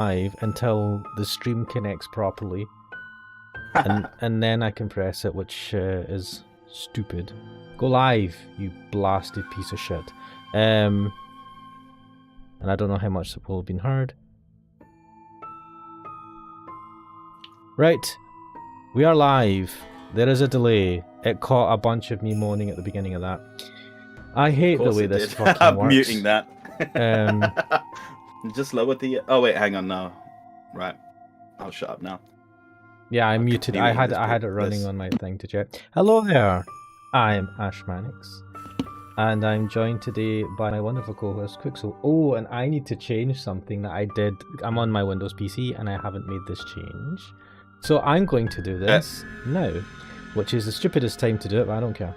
live until the stream connects properly, and then I can press it, which is stupid. Go live, you blasted piece of shit. And I don't know how much will have been heard. Right, we are live. There is a delay. It caught a bunch of me moaning at the beginning of that. I hate the way this fucking I'm works. muting that. Just lower the. Oh wait, hang on now. Right, I'll shut up now. Yeah, I muted. I had it running on my thing to check. Hello there. I'm Ashmanix, and I'm joined today by my wonderful co-host Quixel. Oh, and I need to change something that I did. I'm on my Windows PC, and I haven't made this change, so I'm going to do this now, which is the stupidest time to do it, but I don't care.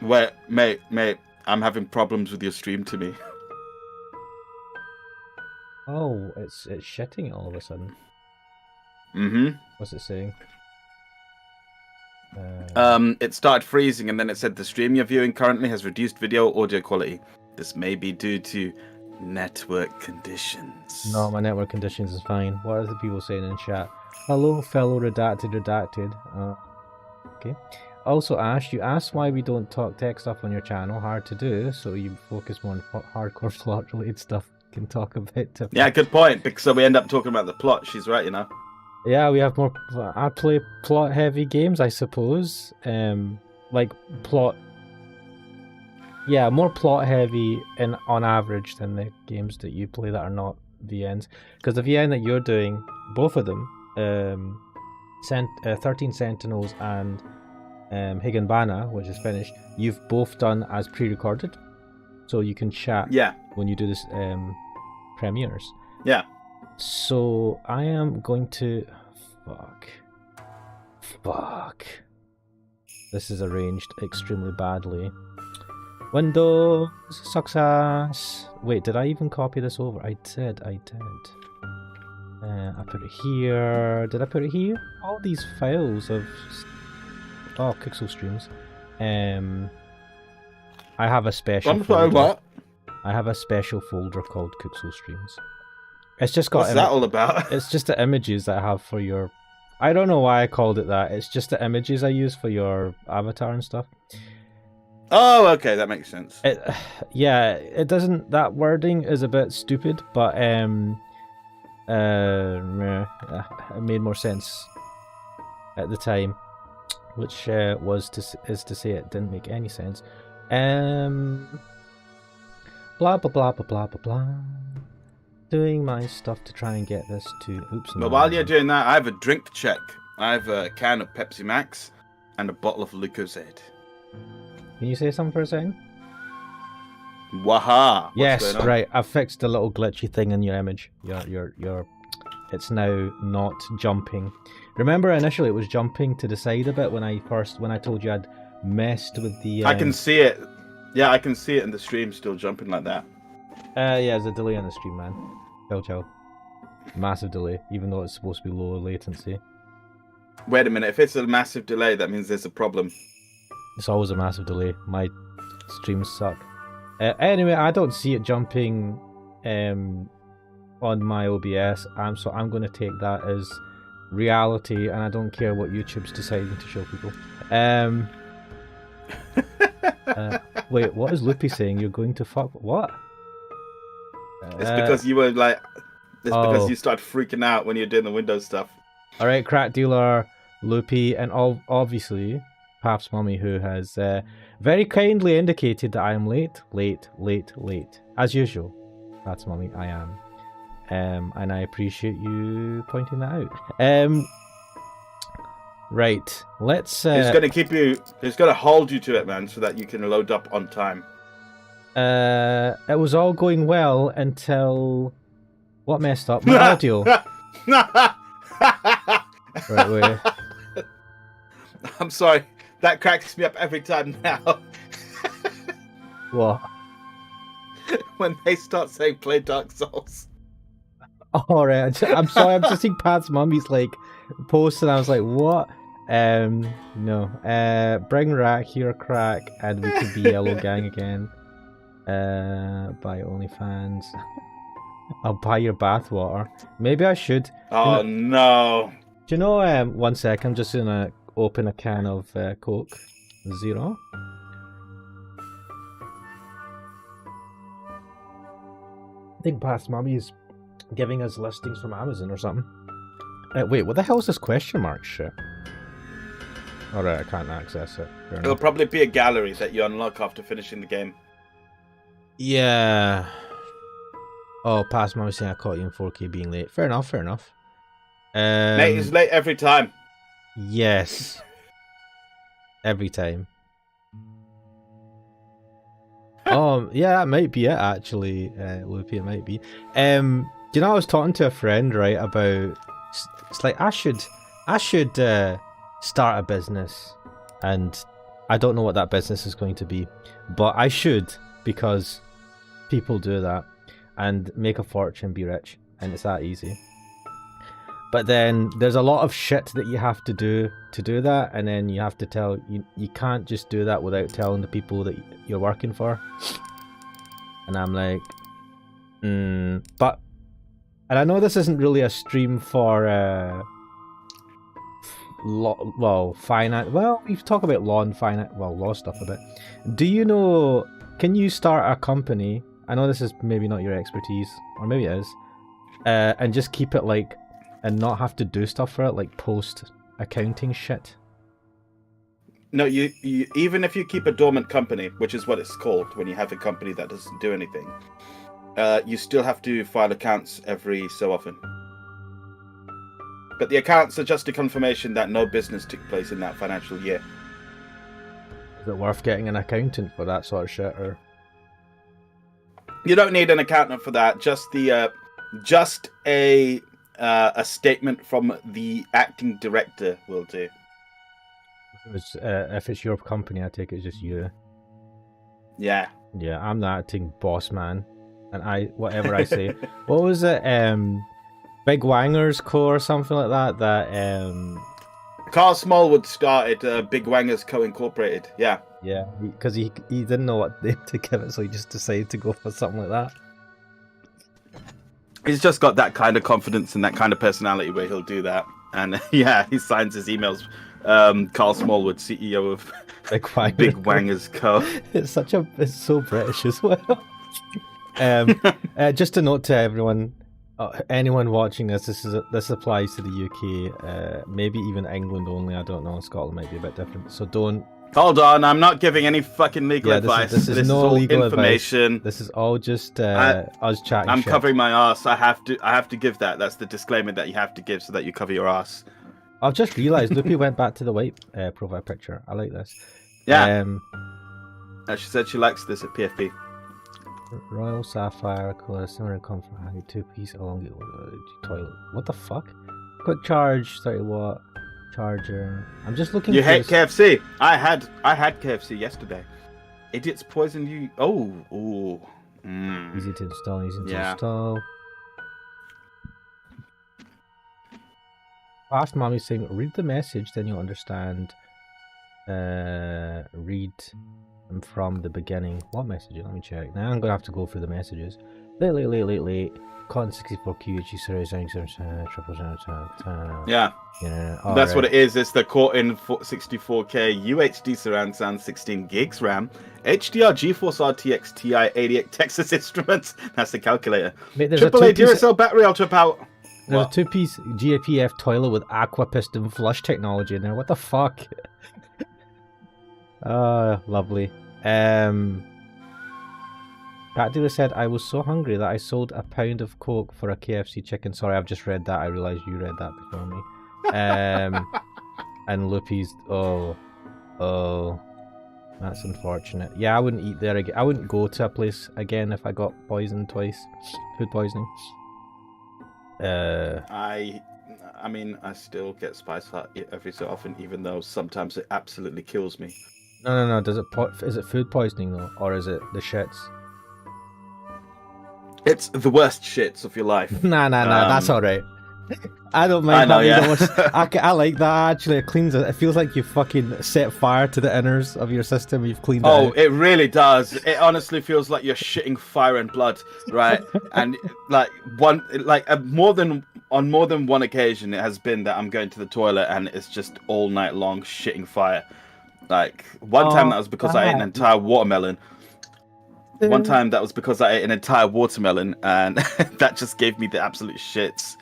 Wait, mate, I'm having problems with your stream to me. Oh, it's shitting all of a sudden. Mm-hmm. What's it saying? It started freezing and then it said the stream you're viewing currently has reduced video audio quality. This may be due to network conditions. No, my network conditions is fine. What are the people saying in chat? Hello, fellow redacted. Okay. Also, Ash, you asked why we don't talk tech stuff on your channel. Hard to do, so you focus more on hardcore plot-related stuff. Can talk a bit. Yeah, good point. Because so we end up talking about the plot. She's right, you know. Yeah, we have more. I play plot-heavy games, I suppose. Like plot. Yeah, more plot-heavy on average than the games that you play that are not VNs. Because the VN that you're doing, both of them, 13 Sentinels and Higanbana, which is finished, you've both done as pre-recorded, so you can chat. Yeah. When you do this premieres. Yeah. So I am going to fuck. This is arranged extremely badly. Windows success. Wait, did I even copy this over? I did. I put it here. Did I put it here? All these files of Quixel streams. I have a special. I'm sorry, what? I have a special folder called Quixel Streams. It's just got. What's that all about? It's just the images that I have for your. I don't know why I called it that. It's just the images I use for your avatar and stuff. Oh, okay, that makes sense. Yeah, it doesn't. That wording is a bit stupid, but it made more sense at the time, which is to say it didn't make any sense. Blah blah blah blah blah blah blah. Doing my stuff to try and get this to. Oops. But while you're doing that, I have a drink check. I have a can of Pepsi Max and a bottle of Lucozade. Can you say something for a second? Waha! Yes, right. I've fixed the little glitchy thing in your image. Your. It's now not jumping. Remember, initially it was jumping to the side a bit when I told you I'd messed with the. I can see it. Yeah, I can see it in the stream still jumping like that. Yeah, there's a delay on the stream, man. Ciao. Massive delay, even though it's supposed to be lower latency. Wait a minute, if it's a massive delay, that means there's a problem. It's always a massive delay. My streams suck. Anyway, I don't see it jumping on my OBS, so I'm going to take that as reality, and I don't care what YouTube's deciding to show people. Wait, what is Loopy saying? You're going to fuck what? It's because you were like, it's because you started freaking out when you're doing the Windows stuff. All right, Crack Dealer, Loopy, and obviously Pap's Mummy, who has very kindly indicated that I am late, as usual. That's Mummy, I am, and I appreciate you pointing that out. Right, let's. It's gonna keep you. It's gonna hold you to it, man, so that you can load up on time. It was all going well until what messed up my audio. Right, wait. I'm sorry. That cracks me up every time now. What? When they start saying "play Dark Souls." Alright, I'm sorry. I'm just seeing Pat's Mummy's like post, and I was like, "What?" No. Bring Rack here, Crack, and we could be Yellow Gang again. By OnlyFans. I'll buy your bathwater. Maybe I should. Oh no. Do you know, 1 sec, I'm just gonna open a can of Coke Zero. I think Past Mummy is giving us listings from Amazon or something. Wait, what the hell is this question mark shit? Alright, I can't access it. It'll probably be a gallery that you unlock after finishing the game. Yeah. Oh, Past Mummy saying I caught you in 4K being late. Fair enough, fair enough. Nate is late every time. Yes. Every time. Oh, yeah, that might be it, actually, Loopy, it might be. Do you know, I was talking to a friend, right, about... It's like, I should start a business, and I don't know what that business is going to be, but I should, because people do that, and make a fortune, be rich, and it's that easy. But then there's a lot of shit that you have to do that, and then you have to tell you can't just do that without telling the people that you're working for. And I'm like, but, and I know this isn't really a stream for finance. Well, we talk about law and finance, law stuff a bit. Do you know? Can you start a company? I know this is maybe not your expertise, or maybe it is, and just keep it like. And not have to do stuff for it, like post accounting shit. No, you even if you keep a dormant company, which is what it's called when you have a company that doesn't do anything, you still have to file accounts every so often. But the accounts are just a confirmation that no business took place in that financial year. Is it worth getting an accountant for that sort of shit, or? You don't need an accountant for that. Just a statement from the acting director will do. If it's your company, I take it's just you. Yeah. Yeah, I'm the acting boss man, and whatever I say. What was it? Big Wangers Co. or something like that. That Carl Smallwood started Big Wangers Co. Incorporated. Yeah. Yeah, because he didn't know what name to give it, so he just decided to go for something like that. He's just got that kind of confidence and that kind of personality where he'll do that. And yeah, he signs his emails. Carl Smallwood, CEO of Big Wangers Co. It's so British as well. Just a note to everyone, anyone watching this, this applies to the UK, maybe even England only. I don't know. Scotland might be a bit different. So don't. Hold on, I'm not giving any fucking legal advice. This is no all legal information. Advice. This is all just us chatting. I'm shit. covering my ass. I have to give that. That's the disclaimer that you have to give so that you cover your ass. I've just realised Loopy went back to the white profile picture. I like this. Yeah. She said she likes this at PFP. Royal Sapphire, colour, similar in comfort, handy, 2-piece along the toilet. What the fuck? Quick charge, 30 watt. Charger. I'm just looking. You hate KFC. I had KFC yesterday. Idiots poison you. Oh. Easy to install. Easy to install. Past Mommy saying, read the message, then you'll understand. Read them from the beginning. What message? Let me check. Now I'm gonna have to go through the messages. Late. Con 64Q UHD series. Yeah. That's what it is. It's the Cortin 64K UHD surround sound 16 gigs RAM, HDR GeForce RTX Ti 88 Texas Instruments. That's the calculator. AAA Duracell battery ultra power. There's a 2-piece GAPF toilet with aqua piston flush technology in there. What the fuck? Lovely. Cat Dealer said, I was so hungry that I sold a pound of Coke for a KFC chicken. Sorry, I've just read that. I realised you read that before me. And Loopy's, oh, that's unfortunate. Yeah, I wouldn't eat there again. I wouldn't go to a place again if I got poisoned twice. Food poisoning. I mean, I still get Spice Hut every so often, even though sometimes it absolutely kills me. No. Is it food poisoning though, or is it the shits? It's the worst shits of your life. Nah, that's alright. I don't mind. I know, having yeah. I like that actually. It cleans it. It feels like you fucking set fire to the inners of your system. You've cleaned it out. It really does. It honestly feels like you're shitting fire and blood, right? And like more than one occasion, it has been that I'm going to the toilet and it's just all night long shitting fire. Like one time that was because I ate an entire watermelon. One time that was because I ate an entire watermelon, and that just gave me the absolute shits.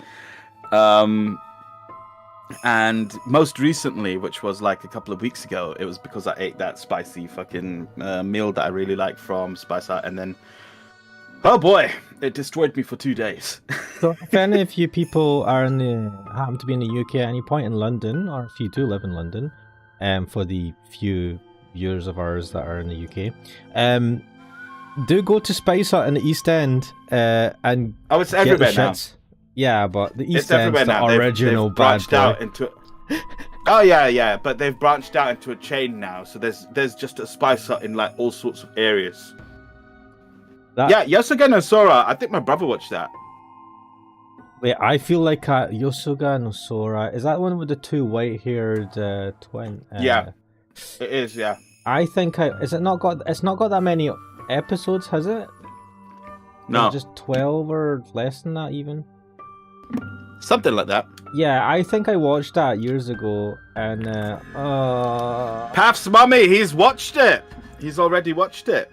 And most recently, which was like a couple of weeks ago, it was because I ate that spicy fucking meal that I really like from Spice Hut, and then, oh boy, it destroyed me for 2 days. So if any of you people happen to be in the UK at any point in London, or if you do live in London, for the few viewers of ours that are in the UK, do go to Spice Hut in the East End and it's everywhere now. Yeah, but the East End's the original they've bad boy. out into. Oh yeah, but they've branched out into a chain now. So there's just a Spice Hut in like all sorts of areas. Yeah, Yosuga no Sora. I think my brother watched that. Wait, I feel like Yosuga no Sora. Is that one with the two white-haired twin? Yeah, it is. Yeah. I think it's not got that many episodes, has it? No, just 12 or less than that even. Something like that. Yeah, I think I watched that years ago, and Paf's mummy, he's watched it. He's already watched it.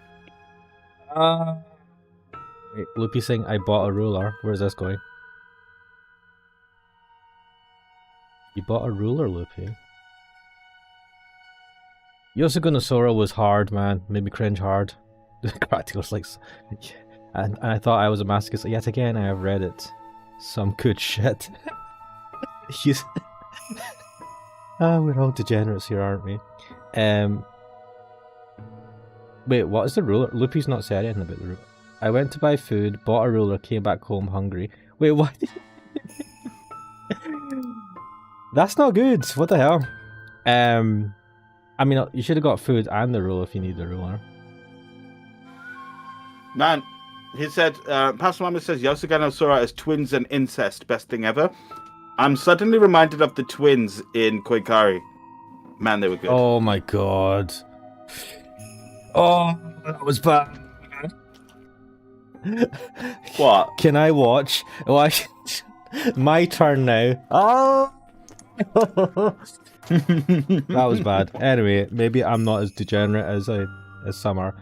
Wait, Loopy saying I bought a ruler. Where's this going? You bought a ruler, Loopy? Yosuga no Sora was hard, man. Made me cringe hard. The character was like, and I thought I was a masochist. Yet again, I have read it. Some good shit. We're all degenerates here, aren't we? Wait, what is the ruler? Loopy's not said anything about the ruler. I went to buy food, bought a ruler, came back home hungry. Wait, what? That's not good. What the hell? I mean, you should have got food and the ruler if you need the ruler. Man, he said, Pastor Mama says Yosuga no Sora is twins and incest, best thing ever. I'm suddenly reminded of the twins in Koikari. Man, they were good. Oh my god. Oh, that was bad. What? Can I watch? My turn now. Oh! That was bad. Anyway, maybe I'm not as degenerate as Summer.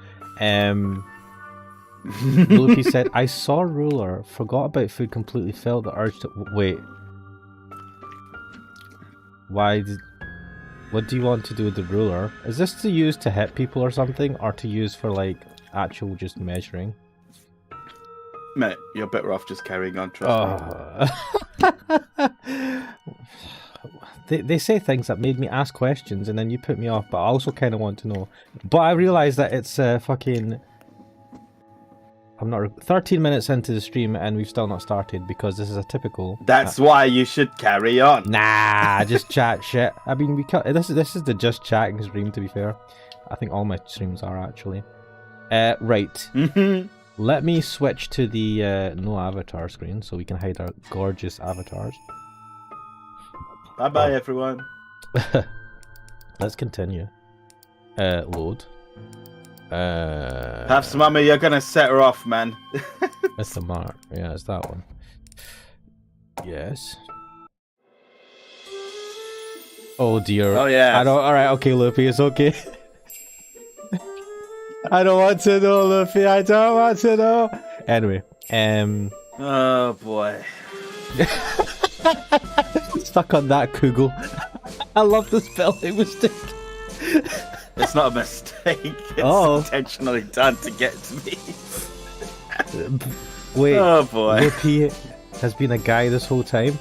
Loopy said, I saw a ruler, forgot about food completely, felt the urge to... Wait. What do you want to do with the ruler? Is this to use to hit people or something? Or to use for, like, actual just measuring? Mate, you're better off just carrying on, trust me. They say things that made me ask questions and then you put me off, but I also kind of want to know. But I realise that it's fucking... I'm not 13 minutes into the stream and we've still not started because this is a typical. That's why you should carry on. Nah, just chat shit. I mean, this is the just chatting stream. To be fair, I think all my streams are actually. Right. Let me switch to the no avatar screen so we can hide our gorgeous avatars. Bye bye, everyone. Let's continue. Load. Have some mama, you're gonna set her off, man. That's the mark. Yeah, it's that one. Yes. Oh dear. Oh yeah. Alright, okay, Luffy, it's okay. I don't want to know, Luffy. I don't want to know. Anyway, oh boy. Stuck on that Kugel. I love the spelling mistake. It's not a mistake. It's intentionally done to get to me. Wait. Oh boy. Luffy has been a guy this whole time.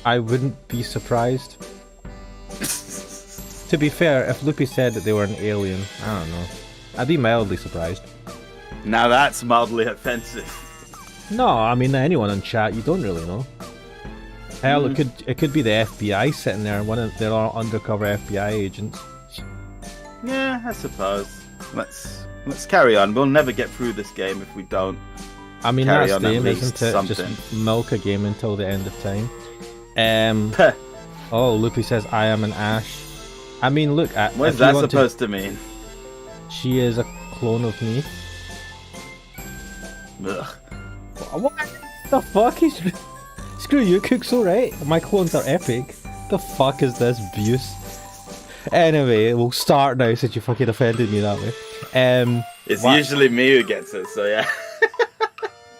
I wouldn't be surprised. To be fair, if Luffy said that they were an alien, I don't know. I'd be mildly surprised. Now that's mildly offensive. No, I mean anyone in chat, you don't really know. Hell, it could be the FBI sitting there, they're all undercover FBI agents. Yeah, I suppose. Let's carry on. We'll never get through this game if we don't. I mean, carry that's on the at aim, least isn't it? something. Just milk a game until the end of time. Oh, Loopy says, I am an Ash. I mean, look, what is that supposed to mean? She is a clone of me. Ugh. What the fuck is... Screw you, Cookso, right? My clones are epic. The fuck is this abuse? Anyway, we'll start now since you fucking offended me that way. It's usually me who gets it, so yeah.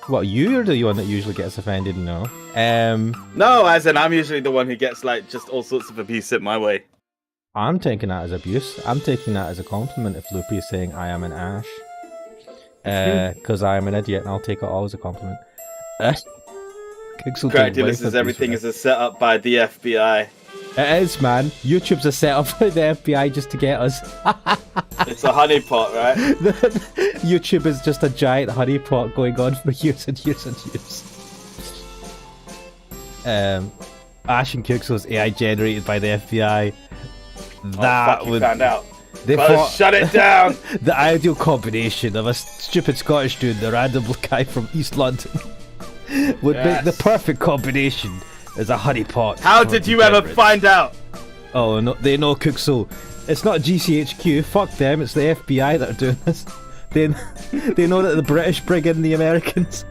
What, you're the one that usually gets offended? No. No, as in I'm usually the one who gets like just all sorts of abuse sent my way. I'm taking that as abuse. I'm taking that as a compliment if Loopy is saying I am an Ash. Because I am an idiot and I'll take it all as a compliment. Crackdulus says everything is a setup by the FBI. It is, man. YouTube's a setup by the FBI just to get us. It's a honeypot, right? YouTube is just a giant honeypot going on for years and years and years. Ash and Kixel's AI generated by the FBI. That you found out. They thought, shut it down! The ideal combination of a stupid Scottish dude and a random guy from East London would make the perfect combination as a honeypot. How did you ever find out? Oh, no, they know Cookso. It's not GCHQ. Fuck them. It's the FBI that are doing this. They know that the British bring in the Americans.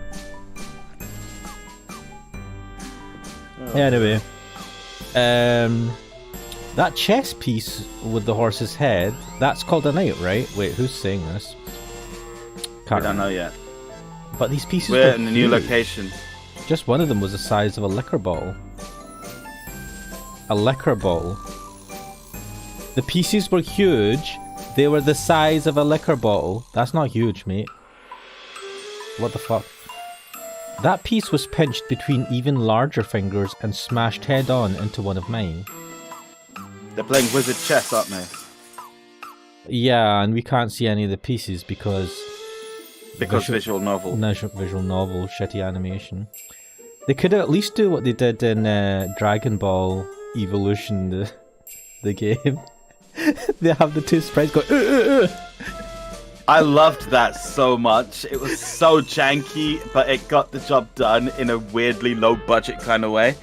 Anyway, that chess piece with the horse's head, that's called a knight, right? Wait, who's saying this? I don't know yet. But these pieces we're in a new location. Just one of them was the size of a liquor bottle. A liquor bottle. The pieces were huge. They were the size of a liquor bottle. That's not huge, mate. What the fuck? That piece was pinched between even larger fingers and smashed head on into one of mine. They're playing wizard chess, aren't they? Yeah, and we can't see any of the pieces because visual novel. Visual novel, shitty animation. They could at least do what they did in Dragon Ball Evolution, the game. They have the two sprites go. I loved that so much. It was so janky, but it got the job done in a weirdly low budget kind of way.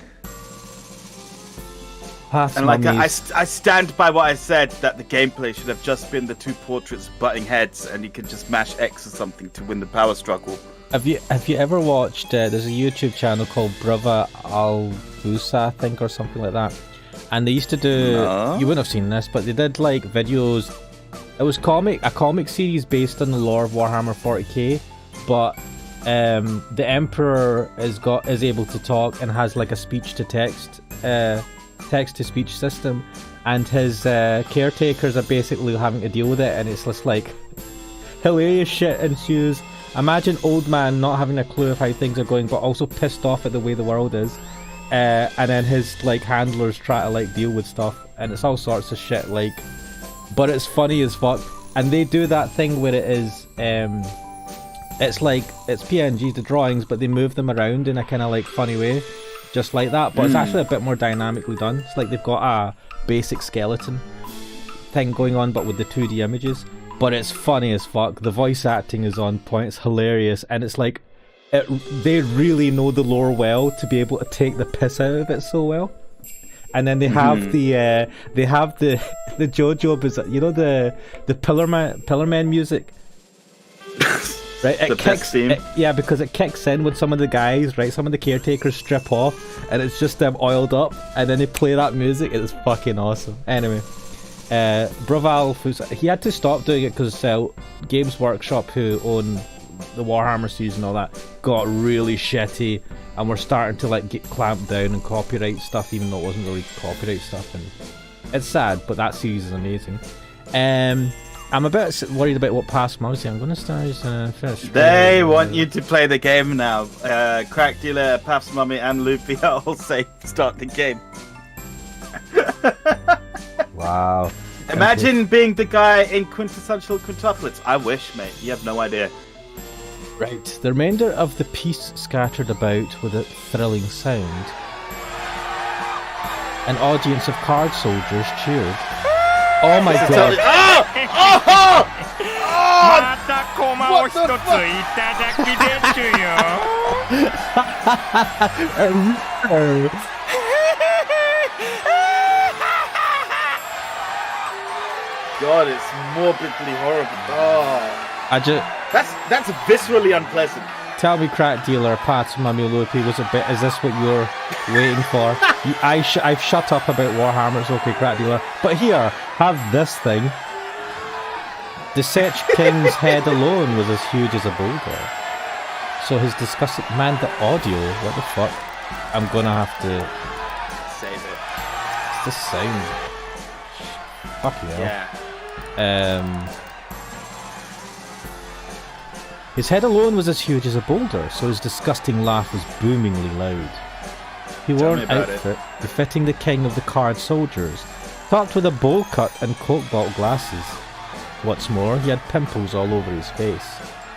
And like I stand by what I said, that the gameplay should have just been the two portraits butting heads, and you could just mash X or something to win the power struggle. Have you ever watched? There's a YouTube channel called Brava Albusa, I think, or something like that. And they used to do. No. You wouldn't have seen this, but they did like videos. It was a comic series based on the lore of Warhammer 40k, but the Emperor is able to talk and has like a speech to text to speech system, and his caretakers are basically having to deal with it, and it's just like hilarious shit ensues. Imagine old man not having a clue of how things are going, but also pissed off at the way the world is, and then his like handlers try to like deal with stuff, and it's all sorts of shit, like, but it's funny as fuck. And they do that thing where it is it's like it's PNGs, the drawings, but they move them around in a kind of like funny way, just like that, but it's actually a bit more dynamically done. It's like they've got a basic skeleton thing going on, but with the 2D images. But it's funny as fuck. The voice acting is on point. It's hilarious, and it's like they really know the lore well to be able to take the piss out of it so well. And then they have the JoJo bizarre, you know, the Pillarman music. Right, it kicks in. Yeah, because it kicks in with some of the guys, right? Some of the caretakers strip off, and it's just them oiled up, and then they play that music. It's fucking awesome. Anyway, Braval, he had to stop doing it because Games Workshop, who own the Warhammer series and all that, got really shitty, and we're starting to like get clamped down on copyright stuff, even though it wasn't really copyright stuff. And it's sad, but that series is amazing. I'm a bit worried about what past mouse. I'm going to start first. They want you to play the game now. Crack Dealer, Path's Mummy, and Loopy all say start the game. Wow. Imagine being the guy in quintessential quintuplets. I wish, mate. You have no idea. Right. The remainder of the piece scattered about with a thrilling sound. An audience of card soldiers cheered. Oh my god. Totally... What the God, it's morbidly horrible. That's viscerally unpleasant. Tell me, crack dealer, Pat Mummy Loopy was a bit. Is this what you're waiting for? I've shut up about Warhammer. It's okay, crack dealer. But here, have this thing. The Ssech King's head alone was as huge as a boulder. So his disgusting man, the audio. What the fuck? I'm gonna have to save it. It's the sound. Fuck yeah. His head alone was as huge as a boulder, so his disgusting laugh was boomingly loud. He wore an outfit befitting the king of the card soldiers, topped with a bowl cut and cobalt glasses. What's more, he had pimples all over his face.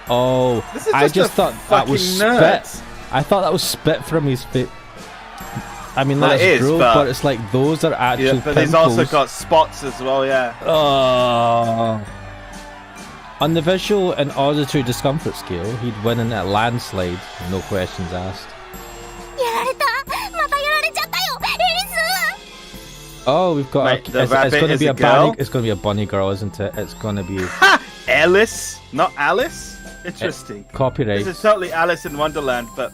Oh, I just thought that was spit. I thought that was spit from his face. I mean, that's true, but it's like those are actual pimples. He's also got spots as well, yeah. On the visual and auditory discomfort scale, he'd win in a landslide, no questions asked. Oh, we've got Wait, it's going to be a bunny. It's going to be a bunny girl, isn't it? It's going to be Alice, not Alice. Interesting. Copyright. This is totally Alice in Wonderland, but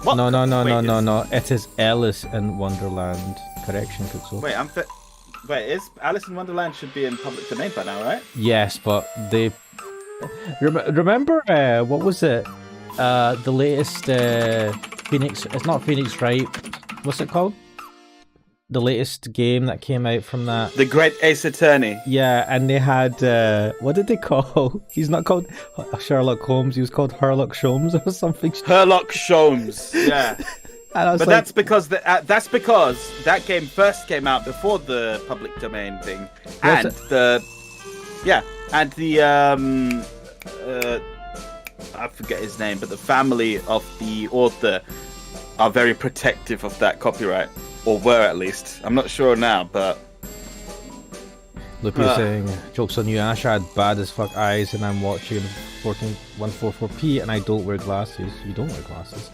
what? No. It is Alice in Wonderland. Correction, Pixel. Wait, is Alice in Wonderland should be in public domain by now, right? Yes, but they remember what was it? The latest Phoenix. It's not Phoenix Wright. What's it called? The latest game that came out from that. The Great Ace Attorney. Yeah, and they had what did they call? He's not called Sherlock Holmes. He was called Herlock Sholmes or something. Herlock Sholmes. Yeah. But like, that's because that game first came out before the public domain thing, and I forget his name, but the family of the author are very protective of that copyright, or were at least. I'm not sure now, but. Look, you're saying, joke's on you, Ash, I had bad as fuck eyes and I'm watching 144p and I don't wear glasses. You don't wear glasses.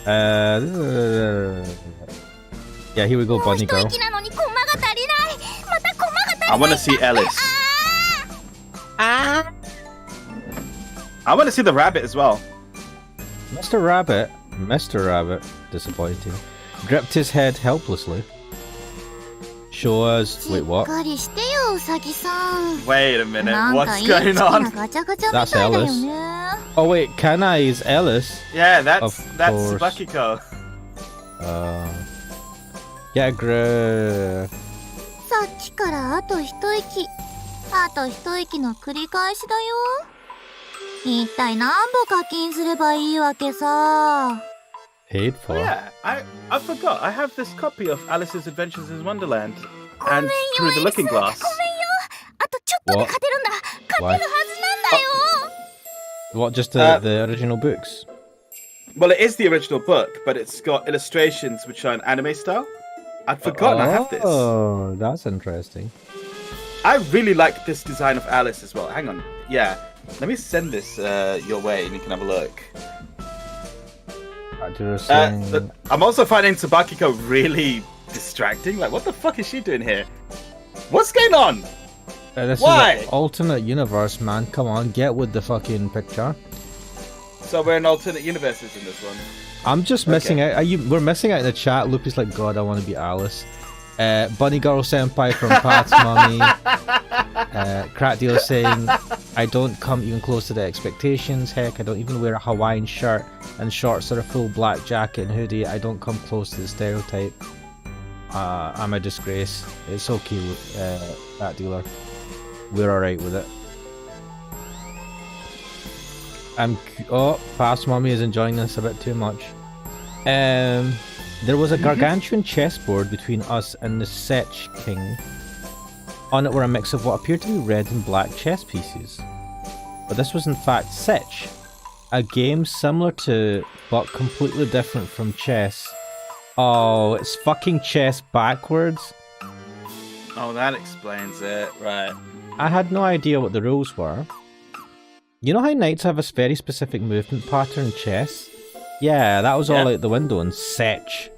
Yeah, here we go, bunny girl. I want to see Ellis. I want to see the rabbit as well. Mr. Rabbit, disappointing, gripped his head helplessly. Show us. Wait, what? Wait a minute, what's going on? That's Ellis. Oh wait, Kana is Ellis. Yeah, that's Bakiko. Get a grip. さっきからあと一息の繰り返しだよ。一体何歩課金すればいいわけさ。Paid for. Oh, yeah, I forgot. I have this copy of Alice's Adventures in Wonderland and Through the Looking Glass. What? Why? What? Just the original books? Well, it is the original book, but it's got illustrations which are in anime style. I'd forgotten I have this. Oh, that's interesting. I really like this design of Alice as well. Hang on. Yeah. Let me send this your way and you can have a look. I'm also finding Tsubakiko really distracting. Like, what the fuck is she doing here? What's going on? This Why? is an alternate universe, man. Come on, get with the fucking picture. So we're in alternate universes in this one. I'm just missing out. We're missing out in the chat. Loopy's like, God, I want to be Alice. Bunny Girl Senpai from Pat's Mummy. Crack Dealer saying, I don't come even close to the expectations. Heck, I don't even wear a Hawaiian shirt and shorts or a full black jacket and hoodie. I don't come close to the stereotype. I'm a disgrace. It's okay, Crack Dealer. We're alright with it. Pat's Mummy is enjoying this a bit too much. There was a gargantuan chessboard between us and the Ssech King. On it were a mix of what appeared to be red and black chess pieces. But this was in fact Ssech, a game similar to, but completely different from chess. Oh, it's fucking chess backwards. Oh, that explains it, right. I had no idea what the rules were. You know how knights have a very specific movement pattern in chess? Yeah, that was all out the window in Ssech.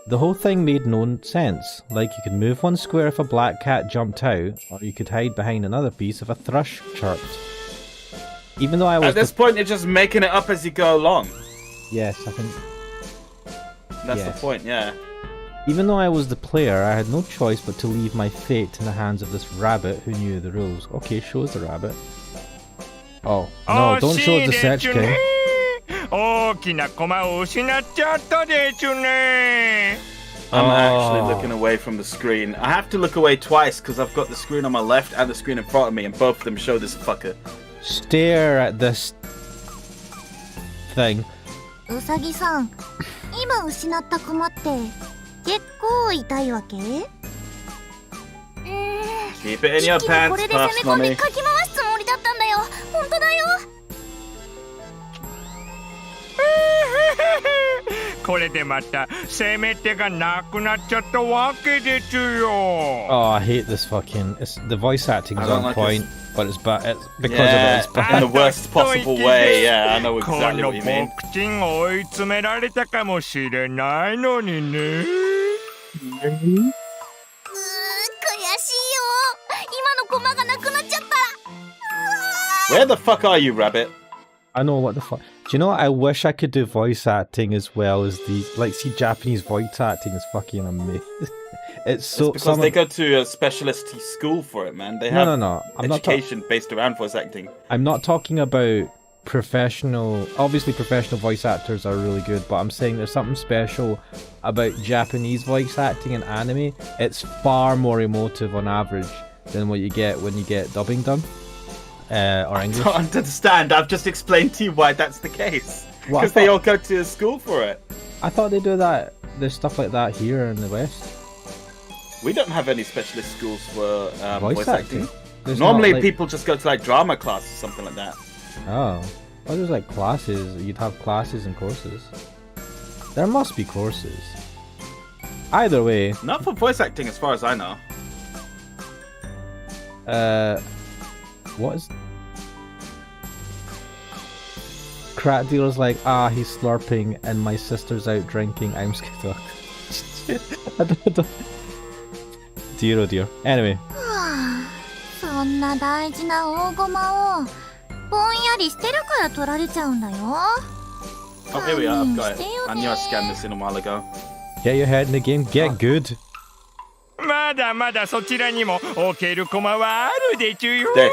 The whole thing made no sense. Like, you could move one square if a black cat jumped out, or you could hide behind another piece if a thrush chirped. Even though I was... At this point, you're just making it up as you go along. Yes, I think... That's the point, yeah. Even though I was the player, I had no choice but to leave my fate in the hands of this rabbit who knew the rules. Okay, show us the rabbit. Oh, no, don't show us the Ssech King. I'm actually looking away from the screen. I have to look away twice because I've got the screen on my left and the screen in front of me, and both of them show this fucker. Stare at this thing. うさぎさん、今失った駒って結構痛いわけ？ Keep it in your pants, これで攻め Puffs, 込んで mommy. かき回すつもりだったんだよ。本当だよ。これでまた攻め手がなくなっちゃったわけですよ。 Oh, I hate this fucking... the voice acting is I don't on like point, but it's bad. It's because of Yeah, it, it's bad. in the worst possible way. Yeah, I know こ exactly の what you mean. ボクチン追い詰められたかもしれないのにね。悔しいよ。今の駒がなくなっちゃった。 Where the fuck are you, rabbit? I know, what the fuck. Do you know what? I wish I could do voice acting as well as these. Like, see, Japanese voice acting is fucking amazing. It's so... It's because they go to a specialist school for it, man. They have No. I'm education based around voice acting. I'm not talking about professional... Obviously, professional voice actors are really good, but I'm saying there's something special about Japanese voice acting in anime. It's far more emotive on average than what you get when you get dubbing done. Or English. I don't understand. I've just explained to you why that's the case. Because they all go to a school for it. I thought they do that. There's stuff like that here in the West. We don't have any specialist schools for voice acting. Normally, people just go to like drama class or something like that. Oh. Well, there's like classes. You'd have classes and courses. There must be courses. Either way. Not for voice acting as far as I know. What is... Crack dealer's like, he's slurping and my sister's out drinking. I'm scared. I don't... Dear oh dear. Anyway. そんな大事な大駒をぼんやりしてるから取られちゃうんだよ。 Oh, here we are. I've got it. I knew I scanned this in a while ago. Get your head in the game. Get good. まだまだそちらにも置ける駒はあるでちゅよ。 This.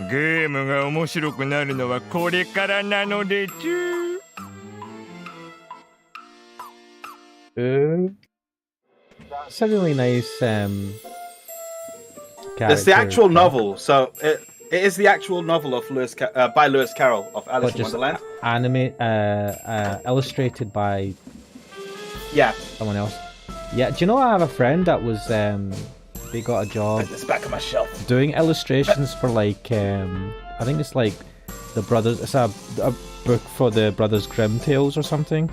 ゲームが面白くなるのはこれからなのでちゅ。That's a really nice It's the actual novel, so it is the actual novel of by Lewis Carroll of Alice in Wonderland. Anime, illustrated by someone else. Yeah, do you know I have a friend that was they got a job Put this back on my shelf. doing illustrations for like I think it's like the brothers. It's a book for the Brothers Grimm tales or something.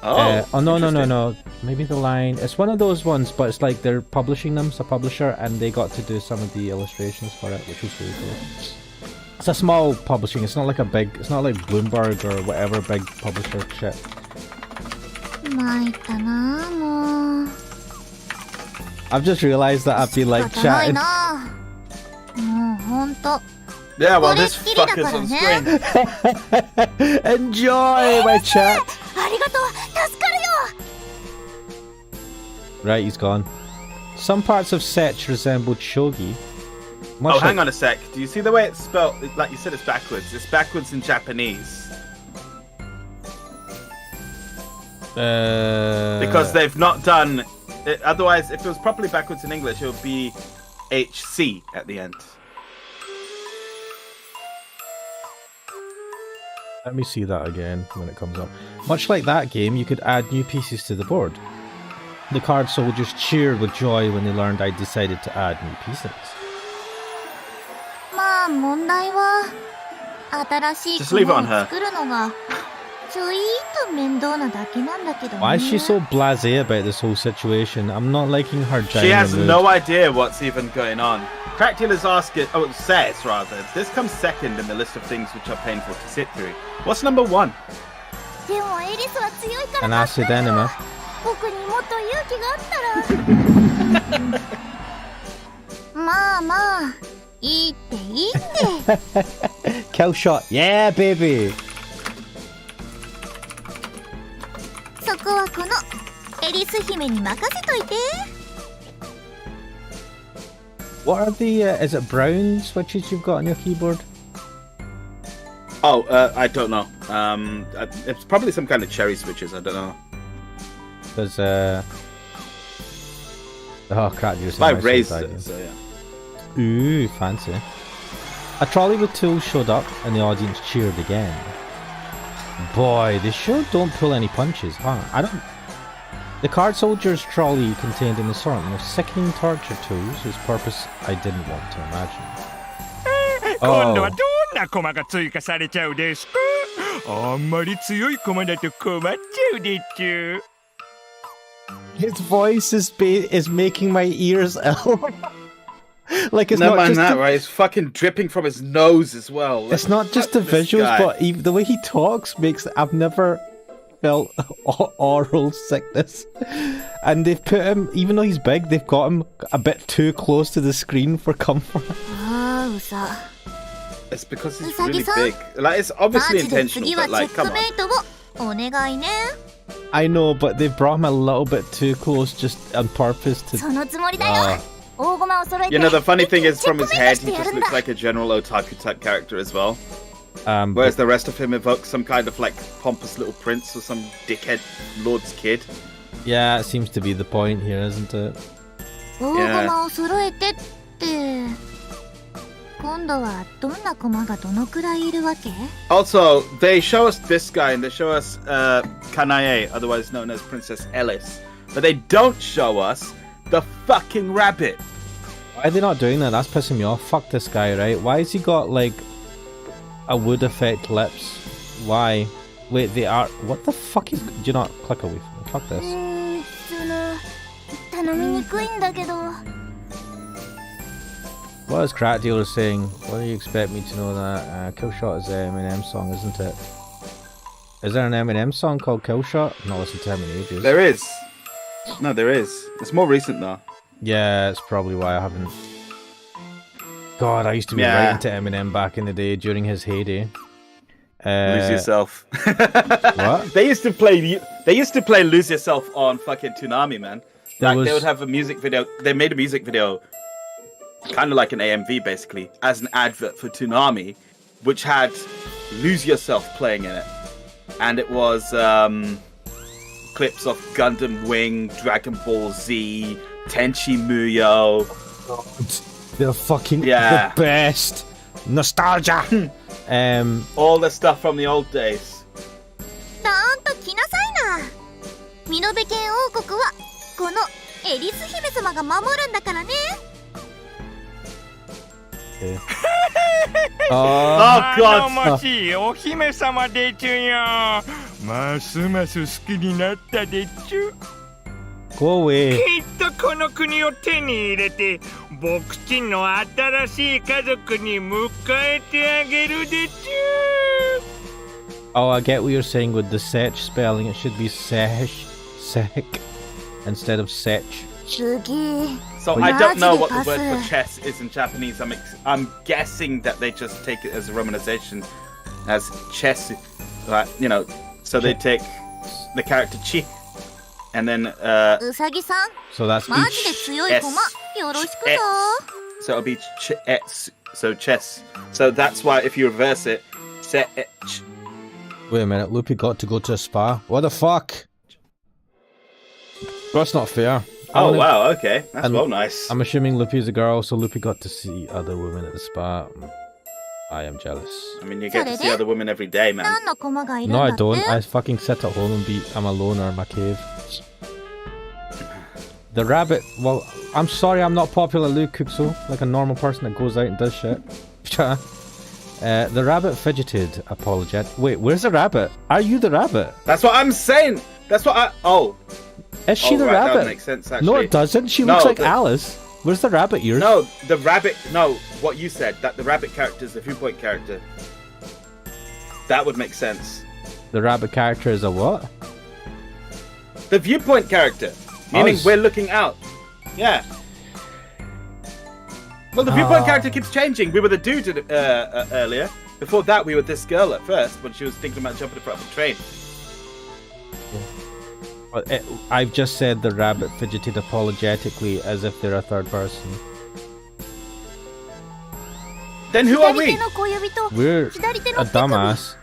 Oh no. Maybe the line. It's one of those ones, but it's like they're publishing them. It's a publisher, and they got to do some of the illustrations for it, which was really cool. It's a small publishing. It's not like a big. It's not like Bloomberg or whatever big publisher shit. 参ったなもう。 I've just realized that I've been like 仕方ない chatting. な。もうほんと。 Yeah, well, this これっきりだ fucker's から on ね。 screen. Enjoy my chat. ありがとう。助かるよ。 Right, he's gone. Some parts of Ssech resembled shogi. Oh, hang on a sec. Do you see the way it's spelled? Like you said, it's backwards. It's backwards in Japanese. Because they've not done it, otherwise if it was properly backwards in English it would be HC at the end. Let me see that again when it comes up. Much like that game, you could add new pieces to the board. The card soldiers cheered with joy when they learned I decided to add new pieces. まあ問題は新しい Just leave it on 駒を her. 作るのが Why is she so blasé about this whole situation? I'm not liking her She has mood. no idea what's even going on. Crack dealer's asking, says rather, this comes second in the list of things which are painful to sit through. What's number one? An acid enema. Kill shot, yeah, baby. What are the, is it brown switches you've got on your keyboard? Oh, I don't know. It's probably some kind of cherry switches, I don't know. There's, oh crap, you're I raised it, so yeah. Ooh, fancy. A trolley with tools showed up and the audience cheered again. Boy, they sure don't pull any punches, huh? The card soldier's trolley contained an assortment of sickening torture tools whose purpose I didn't want to imagine. 今度はどんな駒が追加されちゃうですか？あんまり強い駒だと困っちゃうでちゅ。His voice is making my ears ill. Like it's Never not mind just that, right? It's fucking dripping from his nose as well. It's not just the visuals, but even the way he talks makes. I've never felt oral sickness, and they've put him, even though he's big, they've got him a bit too close to the screen for comfort. It's because he's really big. Like, it's obviously intentional, but like, come on. I know, but they brought him a little bit too close just on purpose to... You know, the funny thing is, from his head, he just looks like a general otaku type character as well. Whereas the rest of him evokes some kind of like pompous little prince or some dickhead lord's kid. Yeah, it seems to be the point here, isn't it? Yeah. Also, they show us this guy and they show us Kanae, otherwise known as Princess Ellis. But they don't show us the fucking rabbit. Why are they not doing that? That's pissing me off. Fuck this guy, right? Why has he got like a wood effect lips? Why? Wait, they are... What the fuck is... Do you not click away from me? Fuck this. What is Crack Dealer saying? What do you expect me to know that? Killshot is an Eminem song, isn't it? Is there an Eminem song called Killshot? I've not listened to him in ages. There is. No, there is. It's more recent though. Yeah, it's probably why I haven't... God, I used to be writing to Eminem back in the day during his heyday. Lose Yourself. What? They used to play Lose Yourself on fucking Toonami, man. Like, they would have a music video. They made a music video, kind of like an AMV basically, as an advert for Toonami, which had Lose Yourself playing in it. And it was clips of Gundam Wing, Dragon Ball Z, Tenchi Muyo. They're fucking the best. Nostalgia. All the stuff from the old days. Oh God! 頼もしいお姫様でちゅよ。ますます好きになったでちゅ。Go away. きっとこの国を手に入れて、僕ちの新しい家族に迎えてあげるでちゅ。Oh, I get what you're saying with the Ssech spelling. It should be Ssech instead of Ssech. So I don't know what the word for chess is in Japanese. I'm guessing that they just take it as a romanization as chess, like, you know. So they take the character chi, and then so that's each. So it'll be so chess. So that's why if you reverse it, Ssech. Wait a minute, Loopy got to go to a spa. What the fuck? That's not fair. Oh wow, okay, that's well nice. I'm assuming Loopy's a girl, so Loopy got to see other women at the spa. I am jealous. I mean, you get to see other women every day, man. No, I don't. I fucking sit at home and I'm a loner in my cave. The rabbit, well, I'm sorry I'm not popular, Luke Cookso, like a normal person that goes out and does shit. The rabbit fidgeted. Apologetic. Wait, where's the rabbit? Are you the rabbit? That's what I'm saying. That's what I. Oh. Is she the right, rabbit? That makes sense, actually. No, it doesn't. She looks like Alice. Where's the rabbit ears? No, the rabbit. No, what you said. That the rabbit character is the viewpoint character. That would make sense. The rabbit character is a what? The viewpoint character. Meaning we're looking out. Yeah. Well, the viewpoint character keeps changing. We were the dude earlier. Before that, we were this girl at first when she was thinking about jumping in front of a train. Well, I've just said the rabbit fidgeted apologetically as if they're a third person. Then who are we? We're a dumbass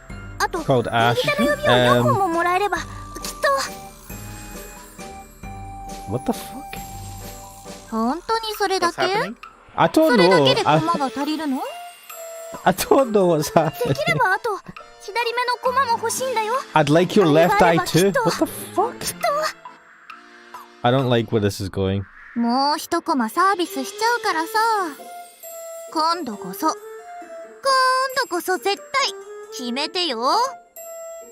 called Ash. What the fuck? What's happening? I don't know. I don't know what's happening. I'd like your left eye too. What the fuck? I don't like where this is going. もう一コマサービスしちゃうからさ。今度こそ絶対決めてよ。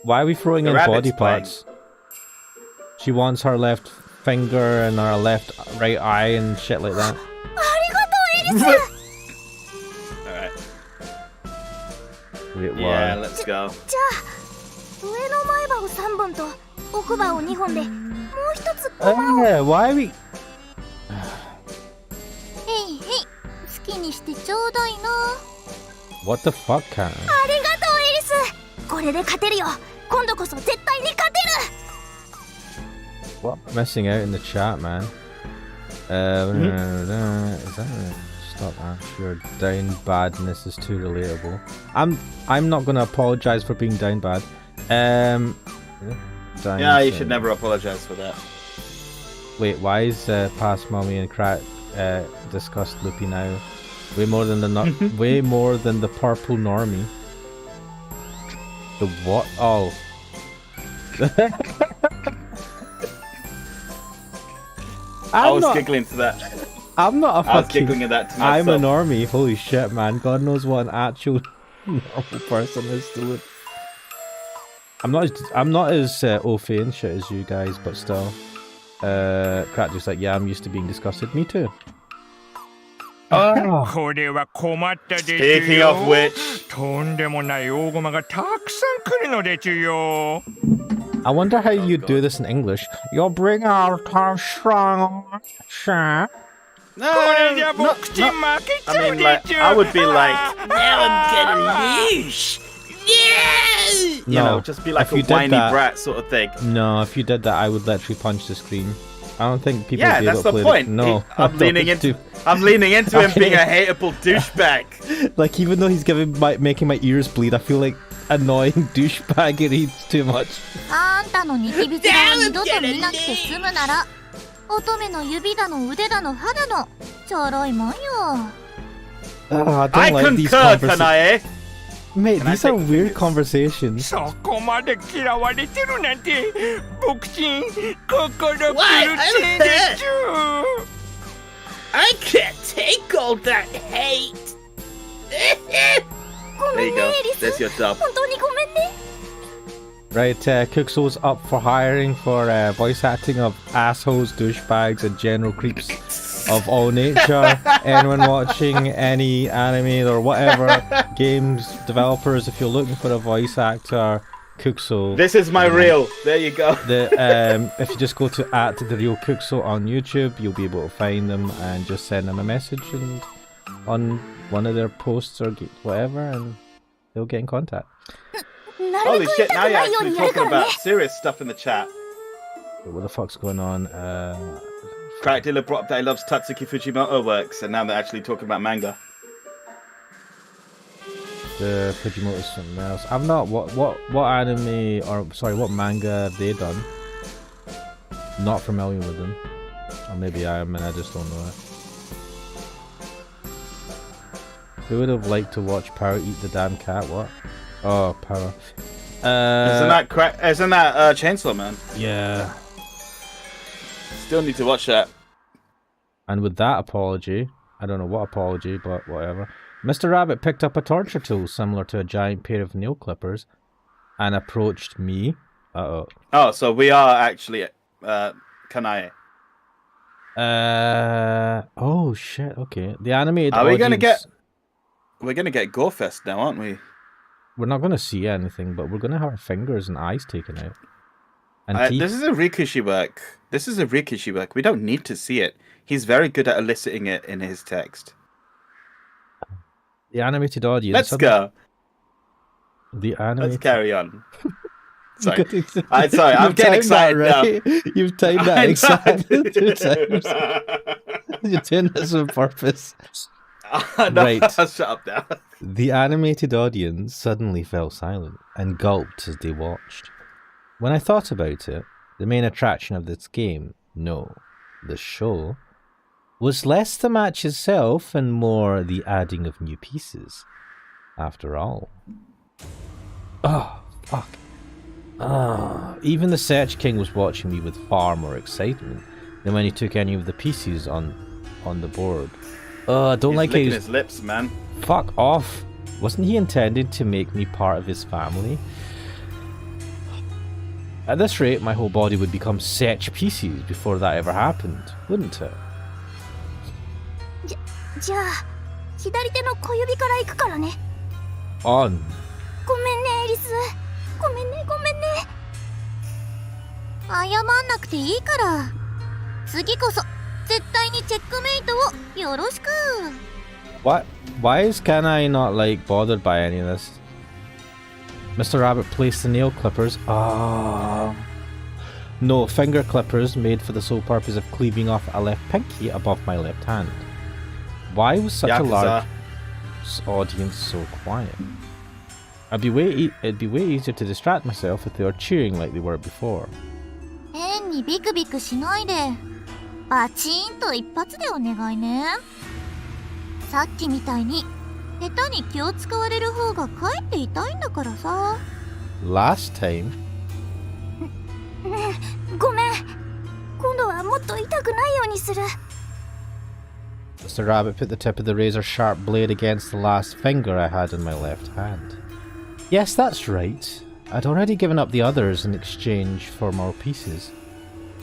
Why are we throwing The in body rabbit's parts? She wants her left finger and her left right eye and shit like that. ありがとうエリス。 Alright. Wait, what? Yeah, let's go. じゃあ上の前歯を3本と奥歯を2本でもう一つコマを。Why are we? へいへい好きにしてちょうだいな。 What the fuck, Karen? ありがとうエリス。これで勝てるよ。今度こそ絶対に勝てる。 What? Missing out in the chat, man. Is that stop that? Your down badness is too relatable. I'm not gonna apologize for being down bad. Yeah, you should never apologize for that. Wait, why is past mommy and crack discussed loopy now? Way more than the way more than the purple normie. The what? Oh. I was giggling to that. I'm not a fucking... I was giggling at that to myself. I'm a normie. Holy shit, man. God knows what an actual normal person is doing. I'm not as au fait and shit as you guys, but still. Crack just like, yeah, I'm used to being disgusted. Me too. Speaking of which, I wonder how you do this in English. You'll bring out our strong. no, I mean, like, I would be like, now I'm getting loose. Yeah! You know, just be like a whiny brat sort of thing. No, if you did that, I would literally punch the screen. I don't think people would be able to play point. No, I'm leaning into him being a hateable douchebag. Like, even though he's making my ears bleed, I feel like annoying douchebaggery too much. あんたのニキビつらを二度と見なくて済むなら、乙女の指だの腕だの歯だのちょろいもんよ。I don't like these concur, conversations. Kanae. Mate, these are weird conversations. そこまで嫌われてるなんて僕ちん心苦しいでちゅ I can't take all that hate. There you go. There's your dub. 本当にごめんね。 Right, Cookso's up for hiring for voice acting of assholes, douchebags, and general creeps of all nature. Anyone watching any anime or whatever, games developers, if you're looking for a voice actor, Cookso. This is my reel. There you go. If you just go to @TheRealCookso on YouTube, you'll be able to find them and just send them a message and on one of their posts or whatever, and they'll get in contact. Holy shit, now you're actually talking about serious stuff in the chat. What the fuck's going on? Crack Dealer brought up that he loves Tatsuki Fujimoto works, and now they're actually talking about manga. The Fujimoto's something else. I'm not. What anime or sorry, what manga have they done? Not familiar with them. Or maybe I am and I just don't know it. Who would have liked to watch Power eat the damn cat? What? Oh, Power. Isn't that Chainsaw Man? Yeah. Still need to watch that. And with that apology, I don't know what apology, but whatever. Mr. Rabbit picked up a torture tool similar to a giant pair of nail clippers and approached me. Uh-oh. Oh, so we are actually Kanae. Oh shit, okay. The animated Are we gonna audience... We're gonna get Gorefest now, aren't we? We're not gonna see anything, but we're gonna have our fingers and eyes taken out. And teeth. This is a Rikushi work. This is a Rikushi work. We don't need to see it. He's very good at eliciting it in his text. The animated audience... Let's go. The animated... Let's carry on. Sorry. Sorry, I'm getting excited right? now. You've timed that exactly 2 times. You're doing this on purpose. No, Right. Shut up now. The animated audience suddenly fell silent and gulped as they watched. When I thought about it, the main attraction of this game, no, the show, was less the match itself and more the adding of new pieces. After all. Oh, fuck. Even the Ssech King was watching me with far more excitement than when he took any of the pieces on the board. I don't like licking his lips, man. Fuck off. Wasn't he intended to make me part of his family? At this rate, my whole body would become Ssech pieces before that ever happened, wouldn't it? じゃあ左手の小指から行くからね。 On. ごめんねエリス。ごめんね。謝んなくていいから。次こそ絶対にチェックメイトをよろしく。 What? Why is Kanai not like bothered by any of this? Mr. Rabbit placed the nail clippers. No, finger clippers made for the sole purpose of cleaving off a left pinky above my left hand. Why was such a large audience so quiet? It'd be way easier to distract myself if they were cheering like they were before. 変にビクビクしないで。バチーンと一発でお願いね。さっきみたいに下手に気を使われる方がかえって痛いんだからさ。 Last time? ねえ、ごめん。今度はもっと痛くないようにする。 Mr. Rabbit put the tip of the razor-sharp blade against the last finger I had in my left hand. Yes, that's right. I'd already given up the others in exchange for more pieces.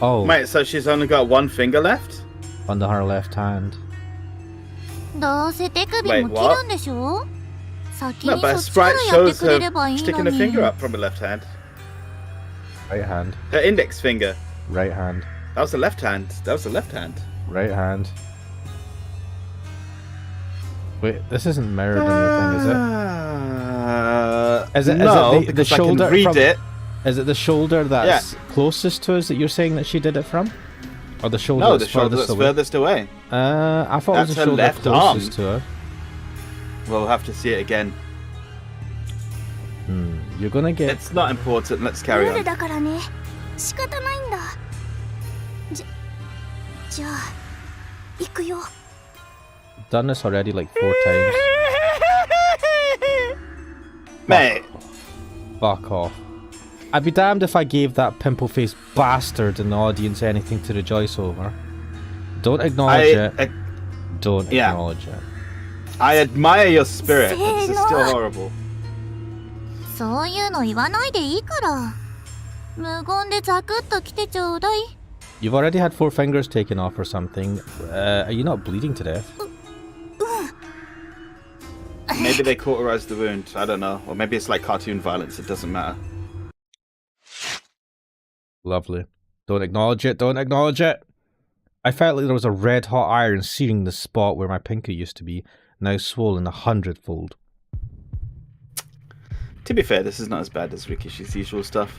Oh. Wait, so she's only got one finger left? Under her left hand. どうせ手首も切るんでしょ？先 No, に but そっちから Sprite やって shows くれればい her いの sticking a に。 finger up from her left hand. Right hand. Her index finger. Right hand. That was the left hand. That was the left hand. Right hand. Wait, this isn't mirrored on your thing, is it? No, is it the because shoulder I can read from, it. Is it the shoulder that's closest to us that you're saying that she did it from? Or the shoulder No, that's the shoulder that's furthest away. I thought it was That's the her shoulder left closest arm. to her. We'll have to see it again. You're gonna get... It's not important. Let's carry ルール on. だからね。仕方ないんだ。じゃあ行くよ。 Done this already like 4 times. Mate. Fuck off. I'd be damned if I gave that pimple-faced bastard in the audience anything to rejoice over. Don't acknowledge it. Don't acknowledge it. I admire your spirit. This is still horrible. そういうの言わないでいいから。無言でザクッと来てちょうだい。 You've already had 4 fingers taken off or something. Are you not bleeding to death? Maybe they cauterized the wound. I don't know. Or maybe it's like cartoon violence. It doesn't matter. Lovely. Don't acknowledge it. Don't acknowledge it. I felt like there was a red hot iron searing the spot where my pinky used to be, now swollen 100-fold. To be fair, this is not as bad as Rikishi's usual stuff.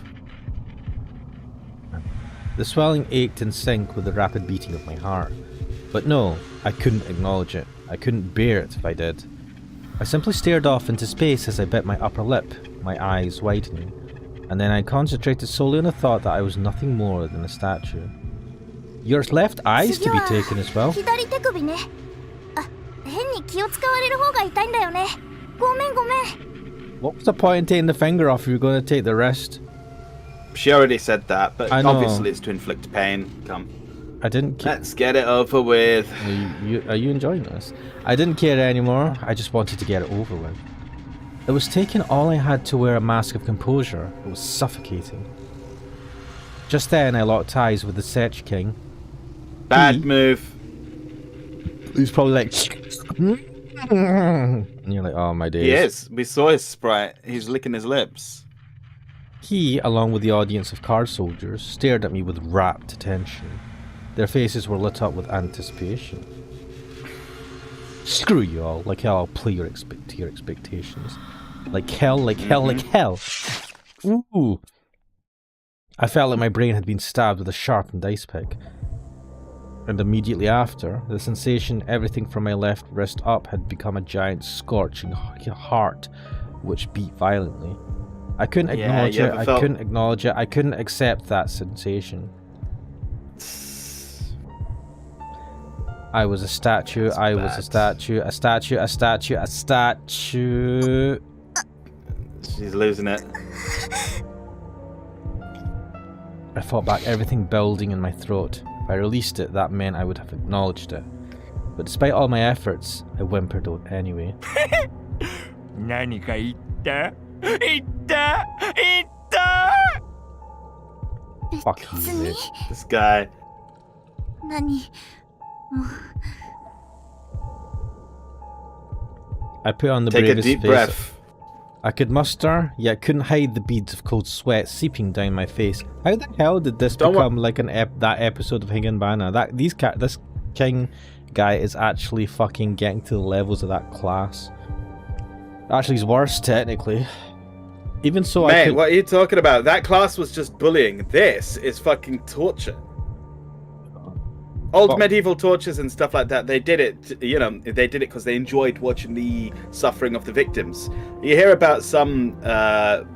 The swelling ached in sync with the rapid beating of my heart. But no, I couldn't acknowledge it. I couldn't bear it if I did. I simply stared off into space as I bit my upper lip, my eyes widening, and then I concentrated solely on the thought that I was nothing more than a statue. Your left eye's to be taken as well. 左手首ね。あ、変に気を使われる方が痛いんだよね。ごめんごめん。 What was the point in taking the finger off if you were going to take the wrist? She already said that, but I know. obviously it's to inflict pain. Come. I didn't care. Let's get it over with. Are you enjoying this? I didn't care anymore. I just wanted to get it over with. It was taking all I had to wear a mask of composure. It was suffocating. Just then, I locked eyes with the Ssech King. Bad move. He's probably like... and you're like, oh my days. He is. We saw his sprite. He's licking his lips. He, along with the audience of card soldiers, stared at me with rapt attention. Their faces were lit up with anticipation. Screw you all, like hell I'll play to your expectations. Like hell, like hell, like hell. Ooh. I felt like my brain had been stabbed with a sharpened ice pick. And immediately after, the sensation everything from my left wrist up had become a giant scorching heart which beat violently. I couldn't acknowledge it, I couldn't acknowledge it, I couldn't accept that sensation. I was a statue, I was a statue, a statue, a statue, a statue. She's losing it. I fought back everything building in my throat. If I released it, that meant I would have acknowledged it. But despite all my efforts, I whimpered anyway. Fuck you, bitch. This guy. I put on the Take a bravest deep face breath. I could muster, yet couldn't hide the beads of cold sweat seeping down my face. How the hell did this become like that episode of Higanbana? This king guy is actually fucking getting to the levels of that class. Actually, he's worse technically. Even so, Mate, what are you talking about? That class was just bullying. This is fucking torture. Old medieval tortures and stuff like that, they did it, you know, they did it because they enjoyed watching the suffering of the victims. You hear about some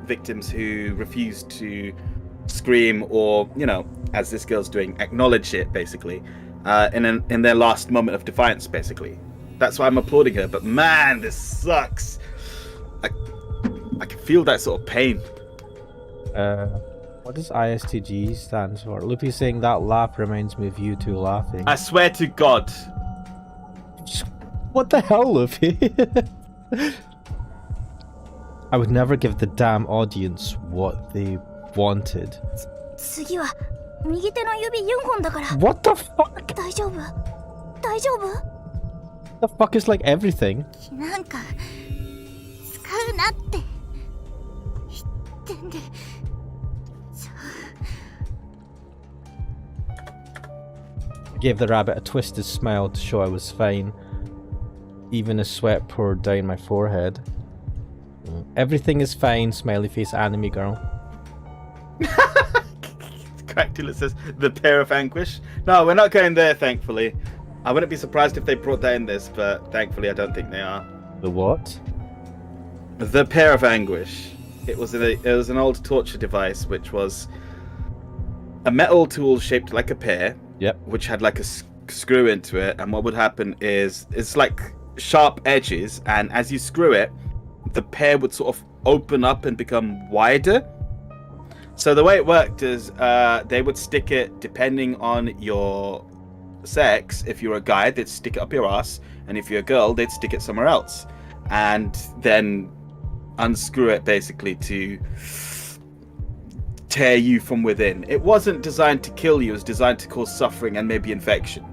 victims who refuse to scream or, you know, as this girl's doing, acknowledge it, basically, in their last moment of defiance, basically. That's why I'm applauding her, but man, this sucks. I can feel that sort of pain. What does ISTG stand for? Loopy's saying that laugh reminds me of you two laughing. I swear to God. What the hell, Luffy? I would never give the damn audience what they wanted. What the fuck? The fuck is like everything? I gave the rabbit a twisted smile to show I was fine. Even as sweat poured down my forehead. Everything is fine, smiley face anime girl. Crackula says, the pair of anguish. No, we're not going there, thankfully. I wouldn't be surprised if they brought that in this, but thankfully I don't think they are. The what? The pair of anguish. It was an old torture device, which was a metal tool shaped like a pear. Yep. Which had like a screw into it, and what would happen is it's like sharp edges, and as you screw it, the pear would sort of open up and become wider. So the way it worked is they would stick it depending on your sex. If you're a guy, they'd stick it up your ass, and if you're a girl, they'd stick it somewhere else, and then unscrew it basically to tear you from within. It wasn't designed to kill you, it was designed to cause suffering and maybe infection.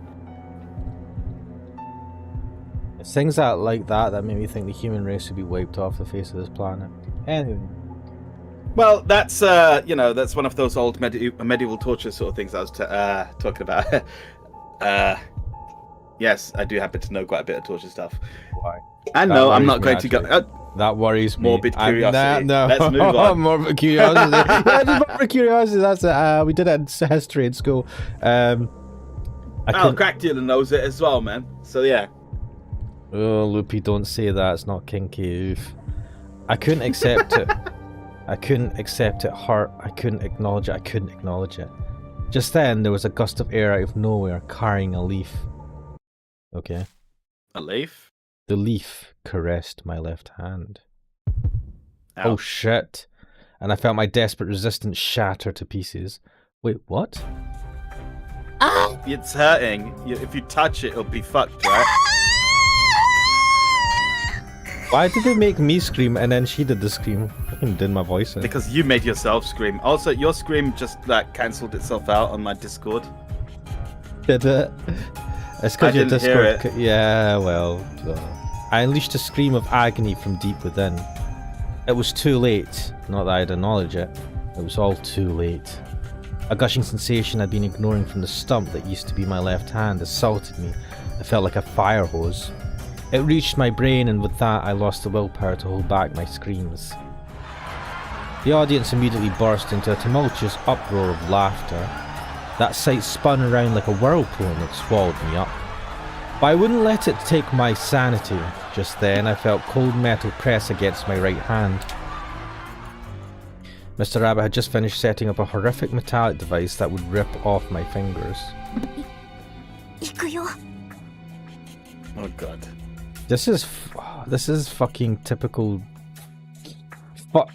It's things like that make me think the human race would be wiped off the face of this planet. Anyway. Well, that's you know, that's one of those old medieval torture sort of things I was talking about. Yes, I do happen to know quite a bit of torture stuff. Why? And no, I'm not going to go. That worries me. Morbid curiosity. No. Let's move on. Morbid curiosity. Yeah, just morbid curiosity. That's it. We did it in history in school. Crackula knows it as well, man. So yeah. Oh, Loopy, don't say that. It's not kinky. Oof. I couldn't accept it. I couldn't accept it. Hurt. I couldn't acknowledge it. I couldn't acknowledge it. Just then, there was a gust of air out of nowhere, carrying a leaf. Okay. A leaf? The leaf caressed my left hand. Ow. Oh shit. And I felt my desperate resistance shatter to pieces. Wait, what? It's hurting. If you touch it, it'll be fucked, right? Why did they make me scream and then she did the scream? I fucking did my voice in. Because you made yourself scream. Also, your scream just like cancelled itself out on my Discord. Did it? It's because your Discord. Yeah, well, I unleashed a scream of agony from deep within. It was too late. Not that I'd acknowledge it. It was all too late. A gushing sensation I'd been ignoring from the stump that used to be my left hand assaulted me. I felt like a fire hose. It reached my brain, and with that I lost the willpower to hold back my screams. The audience immediately burst into a tumultuous uproar of laughter. That sight spun around like a whirlpool and it swallowed me up. But I wouldn't let it take my sanity. Just then I felt cold metal press against my right hand. Mr. Rabbit had just finished setting up a horrific metallic device that would rip off my fingers. Oh god. This is fucking typical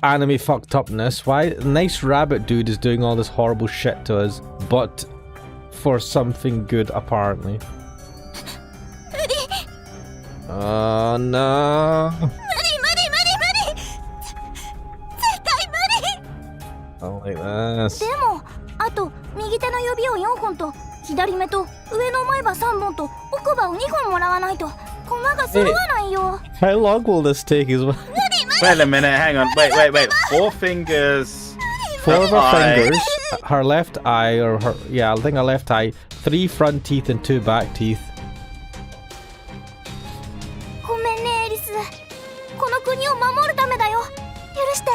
anime fucked upness. Why nice rabbit dude is doing all this horrible shit to us, but for something good apparently. Oh no. I don't like this. でも、あと右手の指を4本と左目と上の前歯3本と奥歯を2本もらわないと駒が揃わないよ。How long will this take as well? Wait a minute, hang on. Wait. 4 fingers. 4 of her fingers, her left eye, or her, yeah, I think her left eye, 3 front teeth and 2 back teeth. ごめんね、エリス。この国を守るためだよ。許して。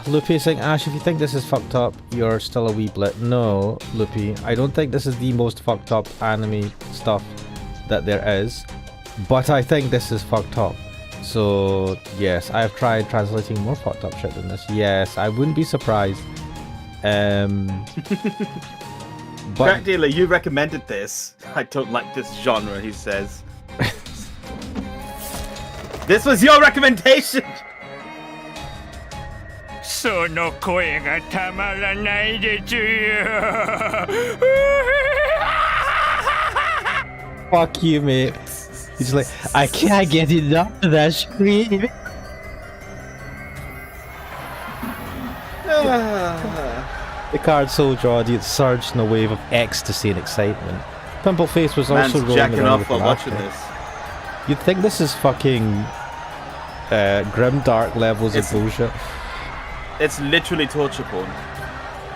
Luffy is saying, Ash, if you think this is fucked up, you're still a wee blit. No, Luffy, I don't think this is the most fucked up anime stuff that there is, but I think this is fucked up. So, yes, I have tried translating more fucked up shit than this. Yes, I wouldn't be surprised. But Crack dealer, you recommended this. I don't like this genre, he says. This was your recommendation! その声がたまらないでちゅよ。fuck you, mate. He's like, I can't get enough of that scream. The card soldier audience surged in a wave of ecstasy and excitement. Pimpleface was also rolling jacking around off with while watching laughter. this. You'd think this is fucking grimdark levels of bullshit. It's literally torture porn.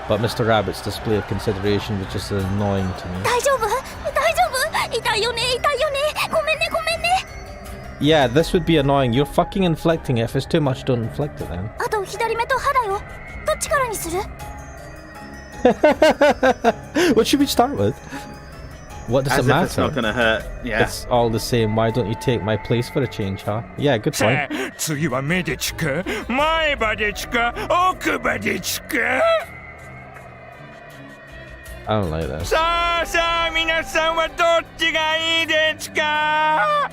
But Mr. Rabbit's display of consideration was just annoying to me. 大丈夫？大丈夫？痛いよね、痛いよね。ごめんね、ごめんね。 Yeah, this would be annoying. You're fucking inflicting it. If it's too much, don't inflict it then. あと左目と歯だよ。どっちからにする？ What should we start with? What does As it if it's matter? not gonna hurt. Yeah. It's all the same. Why don't you take my place for a change, huh? Yeah, good さ point. あ、次は目でちか、前歯でちか、奥歯でちか。I don't like this. さあさあ、皆さんはどっちがいいですか？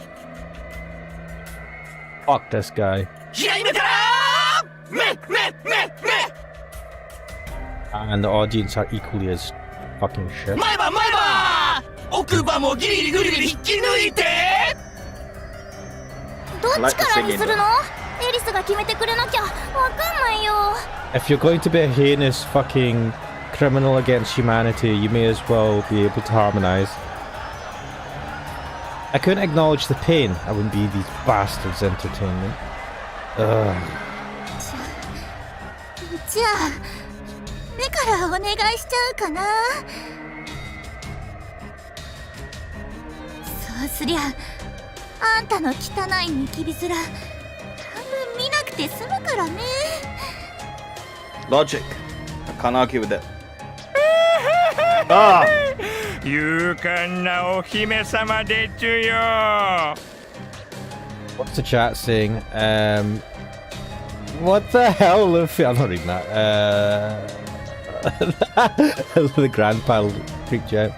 Fuck this guy. 左目から目。 And the audience are equally as fucking shit. 前歯奥歯もギリギリ引き抜いて。どっちからにするの？エリスが決めてくれなきゃわかんないよ。 If you're going to be a heinous fucking criminal against humanity, you may as well be able to harmonize. I couldn't acknowledge the pain. I wouldn't be these bastards' entertainment. Ugh. じゃあ目からお願いしちゃうかな。そうすりゃあんたの汚いニキビ面半分見なくて済むからね。 Logic. I can't argue with it. Ah! 勇敢なお姫様でちゅよ。 What's the chat saying? What the hell, Luffy? I'm not reading that. The grandpa freaked you out.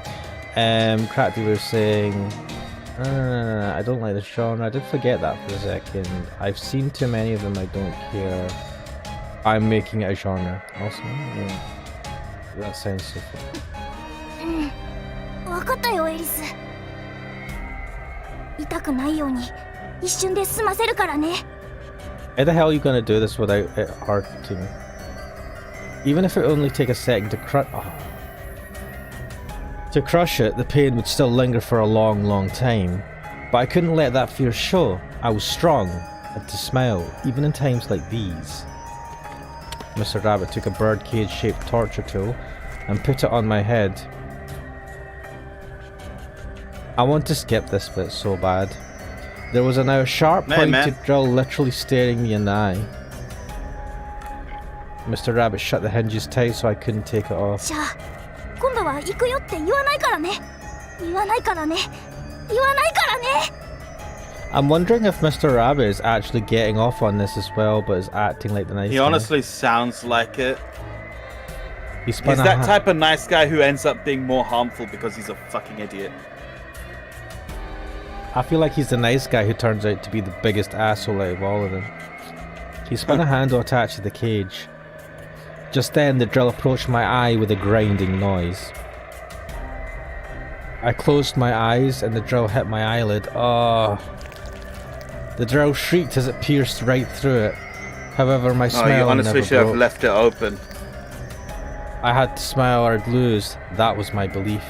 Crack dealer saying, I don't like the genre. I did forget that for a second. I've seen too many of them. I don't care. I'm making it a genre. Awesome. Yeah. That sounds so fun. わかったよエリス。痛くないように一瞬で済ませるからね。 How the hell are you gonna do this without it hurting me? Even if it only take a second to crush it, the pain would still linger for a long, long time. But I couldn't let that fear show. I was strong, and to smile, even in times like these. Mr. Rabbit took a birdcage-shaped torture tool and put it on my head. I want to skip this bit so bad. There was a now sharp pointed drill literally staring me in the eye. Mr. Rabbit shut the hinges tight so I couldn't take it off. じゃあ今度は行くよって言わないからね。言わないからね。言わないからね。 I'm wondering if Mr. Rabbit is actually getting off on this as well, but is acting like the nice guy. He honestly sounds like it. He's that type of nice guy who ends up being more harmful because he's a fucking idiot. I feel like he's the nice guy who turns out to be the biggest asshole out of all of them. He spun a handle attached to the cage. Just then, the drill approached my eye with a grinding noise. I closed my eyes and the drill hit my eyelid. Oh. The drill shrieked as it pierced right through it. However, my smile you honestly never should have broke. left it open. I had to smile or I'd lose. That was my belief.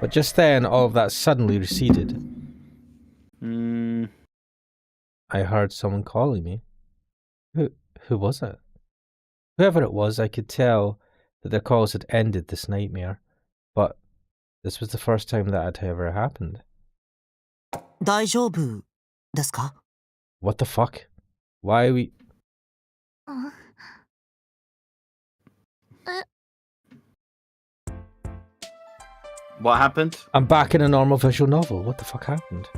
But just then, all of that suddenly receded. I heard someone calling me. Who was it? Whoever it was, I could tell that their calls had ended this nightmare. But this was the first time that had ever happened. 大丈夫ですか? What the fuck? Why are we... What happened? I'm back in a normal visual novel. What the fuck happened?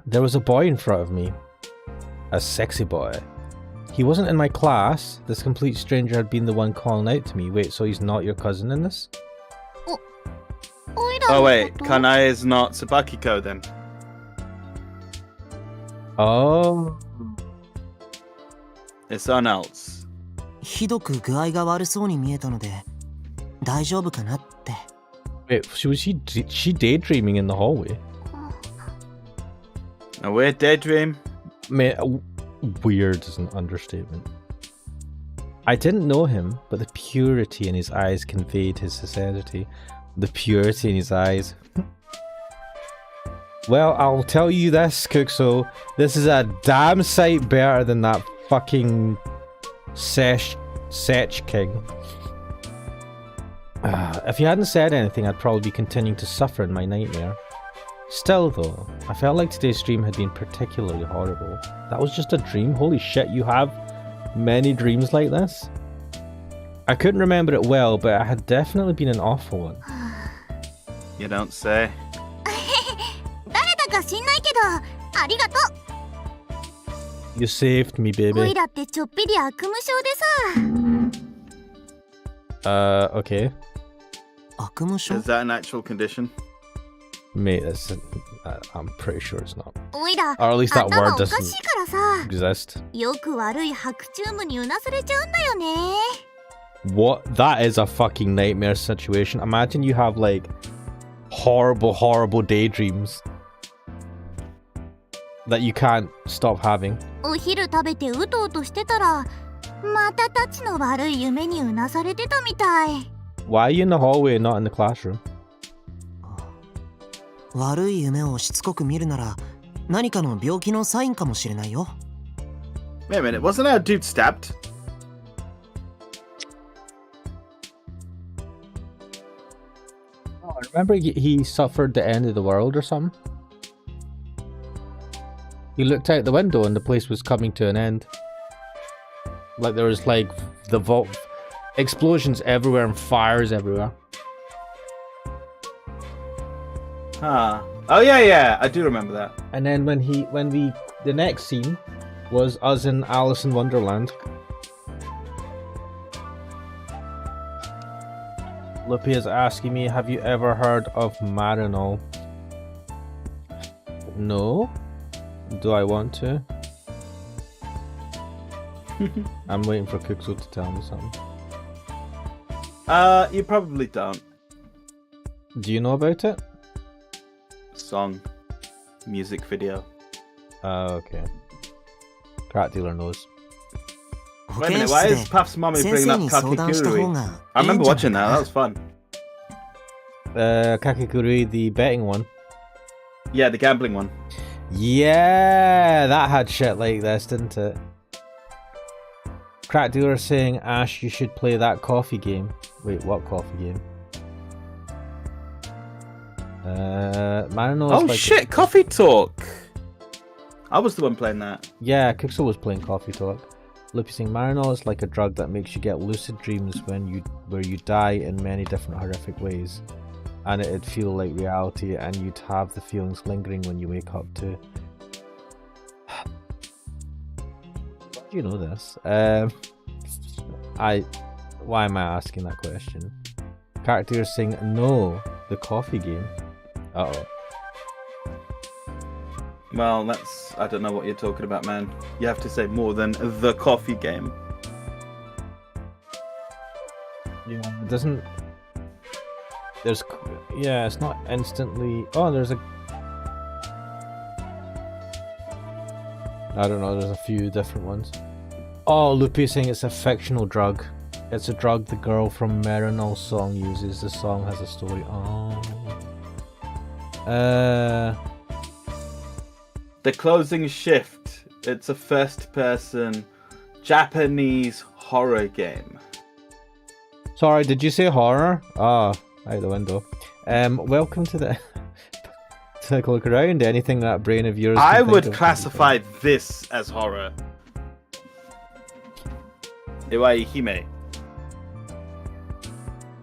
There was a boy in front of me. A sexy boy. He wasn't in my class. This complete stranger had been the one calling out to me. Wait, so he's not your cousin in this? Oh wait, Kanae is not Tsubakiko then. Oh. It's someone else. ひどく具合が悪そうに見えたので大丈夫かなって。 Wait, was she daydreaming in the hallway? A weird daydream? Man, weird is an understatement. I didn't know him, but the purity in his eyes conveyed his sincerity. The purity in his eyes. Well, I'll tell you this, Cookso. This is a damn sight better than that fucking Ssech king. If you hadn't said anything, I'd probably be continuing to suffer in my nightmare. Still though, I felt like today's stream had been particularly horrible. That was just a dream? Holy shit, you have many dreams like this? I couldn't remember it well, but it had definitely been an awful one. You don't say. 誰だか知んないけどありがと You saved me, う。 baby. おいらってちょっぴり悪夢症でさ。Okay. 悪夢症? Is that an actual condition? Mate, I'm pretty sure it's not. おいら Or at least that 頭 word おかし doesn't いからさ。 exist. よく悪い白チュームにうなされちゃうんだよね。 What? That is a fucking nightmare situation. Imagine you have like horrible daydreams that you can't stop having. お昼食べてうとうとしてたらまたたちの悪い夢にうなされてたみたい。 Why are you in the hallway and not in the classroom? 悪い夢をしつこく見るなら何かの病気のサインかもしれないよ。 Wait a minute, wasn't that dude stabbed? Oh, remember he suffered the end of the world or something? He looked out the window and the place was coming to an end. Like there was like the vault explosions everywhere and fires everywhere. Huh. Oh yeah, I do remember that. And then the next scene was us in Alice in Wonderland. Lippy is asking me, have you ever heard of Marinol? No. Do I want to? I'm waiting for Kuxo to tell me something. You probably don't. Do you know about it? Song. Music video. Okay. Crack dealer knows. Wait a minute, why is Puff's mommy bringing up Kakegurui? I remember watching that, that was fun. Kakegurui, the betting one. Yeah, the gambling one. Yeah, that had shit like this, didn't it? Crack dealer saying, Ash, you should play that coffee game. Wait, what coffee game? Marino. Oh shit, Coffee Talk! I was the one playing that. Yeah, Kixel was playing Coffee Talk. Loopy saying Marino is like a drug that makes you get lucid dreams where you die in many different horrific ways. And it'd feel like reality and you'd have the feelings lingering when you wake up too. You know this. Why am I asking that question? Character saying no, the coffee game. Uh-oh. Well, I don't know what you're talking about, man. You have to say more than the coffee game. Yeah, it doesn't... it's not instantly... Oh, there's a... I don't know, there's a few different ones. Oh, Loopy saying it's a fictional drug. It's a drug the girl from Marinol's song uses. The song has a story. Oh. The Closing Shift. It's a first-person Japanese horror game. Sorry, did you say horror? Ah, out the window. Welcome to the... Take a look around. Anything that brain of yours... I would classify this as horror. Iwaihime.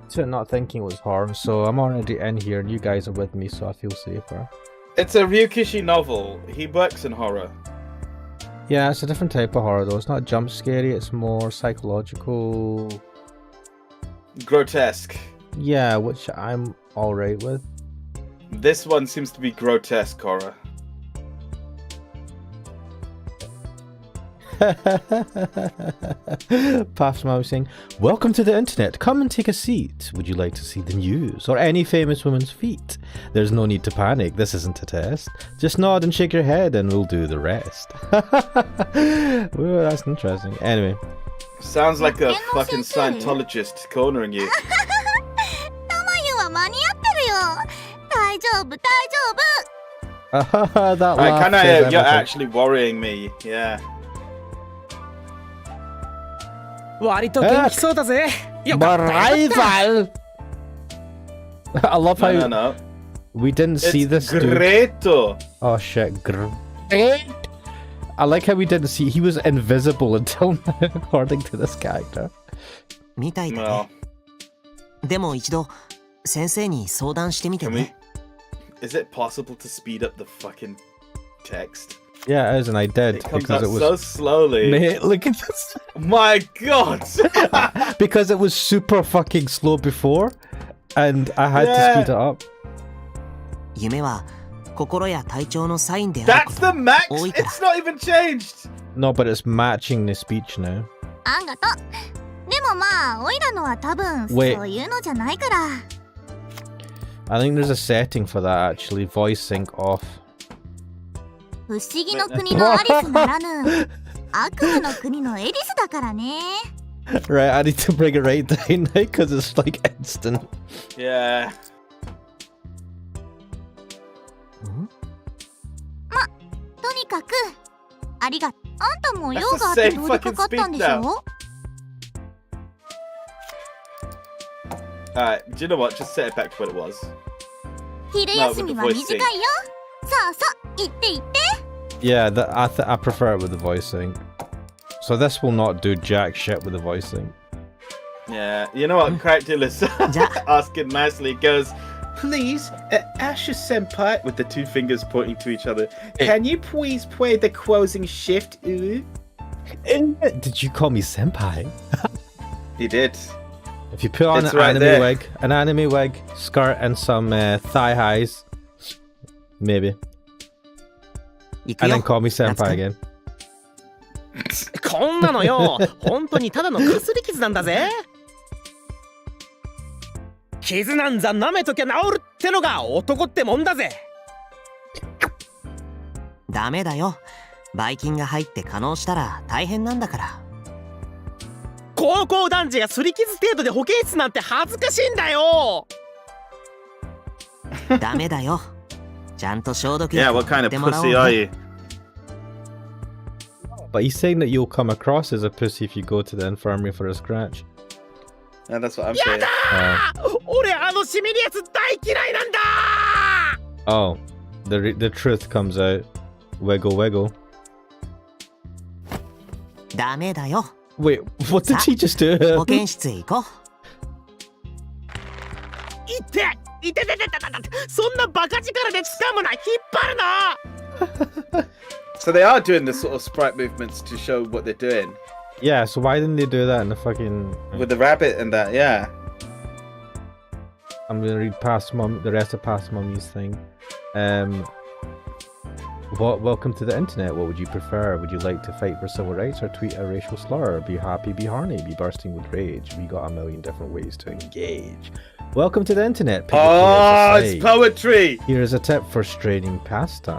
So not thinking it was horror, so I'm already in here and you guys are with me, so I feel safer. It's a Ryukishi novel. He works in horror. Yeah, it's a different type of horror though. It's not jump scary, it's more psychological... Grotesque. Yeah, which I'm alright with. This one seems to be grotesque horror. Puff's mom saying, welcome to the internet, come and take a seat. Would you like to see the news or any famous woman's feet? There's no need to panic, this isn't a test. Just nod and shake your head and we'll do the rest. Ooh, that's interesting. Anyway. Sounds like a fucking Scientologist cornering you. That laugh. Kanae, you're actually worrying me. Yeah. Rival. I love how no. We didn't see this dude. Greto. Oh shit, great. I like how we didn't see. He was invisible until now, according to this character. Well, でも一度先生に相談してみてね。 Is it possible to speed up the fucking text? Yeah, it is, and I did. It comes because out it was so slowly. Mate, look at this. My god! Because it was super fucking slow before, and I had to speed it up. 夢は心や体調のサインであるこ That's と the max! 多いから。 It's not even changed! No, but it's matching the speech now. あんがと。でもまあ、おいらのは多分そういうのじゃないから。 I think there's a setting for that actually. Voice sync off. 不思議の国のアリスならぬ悪夢の国のエリスだからね。 Right, I need to bring it right down now because it's like instant. Yeah. ま、とにかくありがあんたも用があって通りかかったんでしょ Alright, do you know what? Just set it back to what it was. 昼休みは短いよ。そうそう、行って行って。 Yeah, I prefer it with the voice sync. So this will not do jack shit with the voice sync. Yeah, you know what? Characterless asking nicely goes, please, Asher Senpai, with the two fingers pointing to each other, can you please play the closing shift? Ooh? Did you call me senpai? He did. If you put on an anime wig, skirt, and some thigh highs, maybe. And then call me senpai again. こんなのよ、本当にただのかすり傷なんだぜ。傷なんざ舐めときゃ治るってのが男ってもんだぜ。ダメだよ。ばい菌が入って化膿したら大変なんだから。高校男児が擦り傷程度で保健室なんて恥ずかしいんだよ。ダメだよ。ちゃんと消毒 Yeah, what kind of pussy are you? But he's saying that you'll come across as a pussy if you go to the infirmary for a scratch. Yeah, that's what I'm や saying. だー、俺あのしみるやつ大嫌いなんだー。 Oh, the truth comes out. Wiggle, wiggle. ダメだよ。 Wait, what did he just do? 保健室へ行こう。いていてててててて、そんなバカ力で掴むな、引っ張るな。 So they are doing the sort of sprite movements to show what they're doing. Yeah, so why didn't they do that in the fucking... With the rabbit and that, yeah. I'm gonna read the rest of Past Mummy's thing. Welcome to the internet. What would you prefer? Would you like to fight for civil rights or tweet a racial slur? Be happy, be horny, be bursting with rage. We got a million different ways to engage. Welcome to the internet. Pick a Oh, creative it's site. poetry! Here's a tip for straining pasta.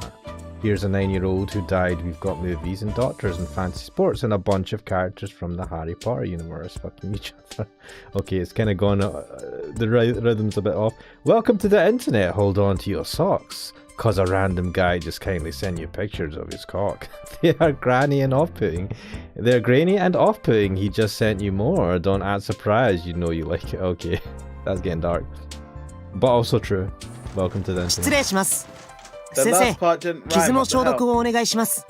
Here's a 9-year-old who died. We've got movies and doctors and fancy sports and a bunch of characters from the Harry Potter universe fucking each other. Okay, it's kind of gone. The rhythm's a bit off. Welcome to the internet. Hold on to your socks, cause a random guy just kindly sent you pictures of his cock. They are granny and off-putting. They're grainy and off-putting. He just sent you more. Don't act surprised. You know you like it. Okay, that's getting dark, but also true. Welcome to the 失 internet. 礼します。 The 先 last 生、 part didn't 傷 rhyme. の What the 消毒 hell? をお願いします。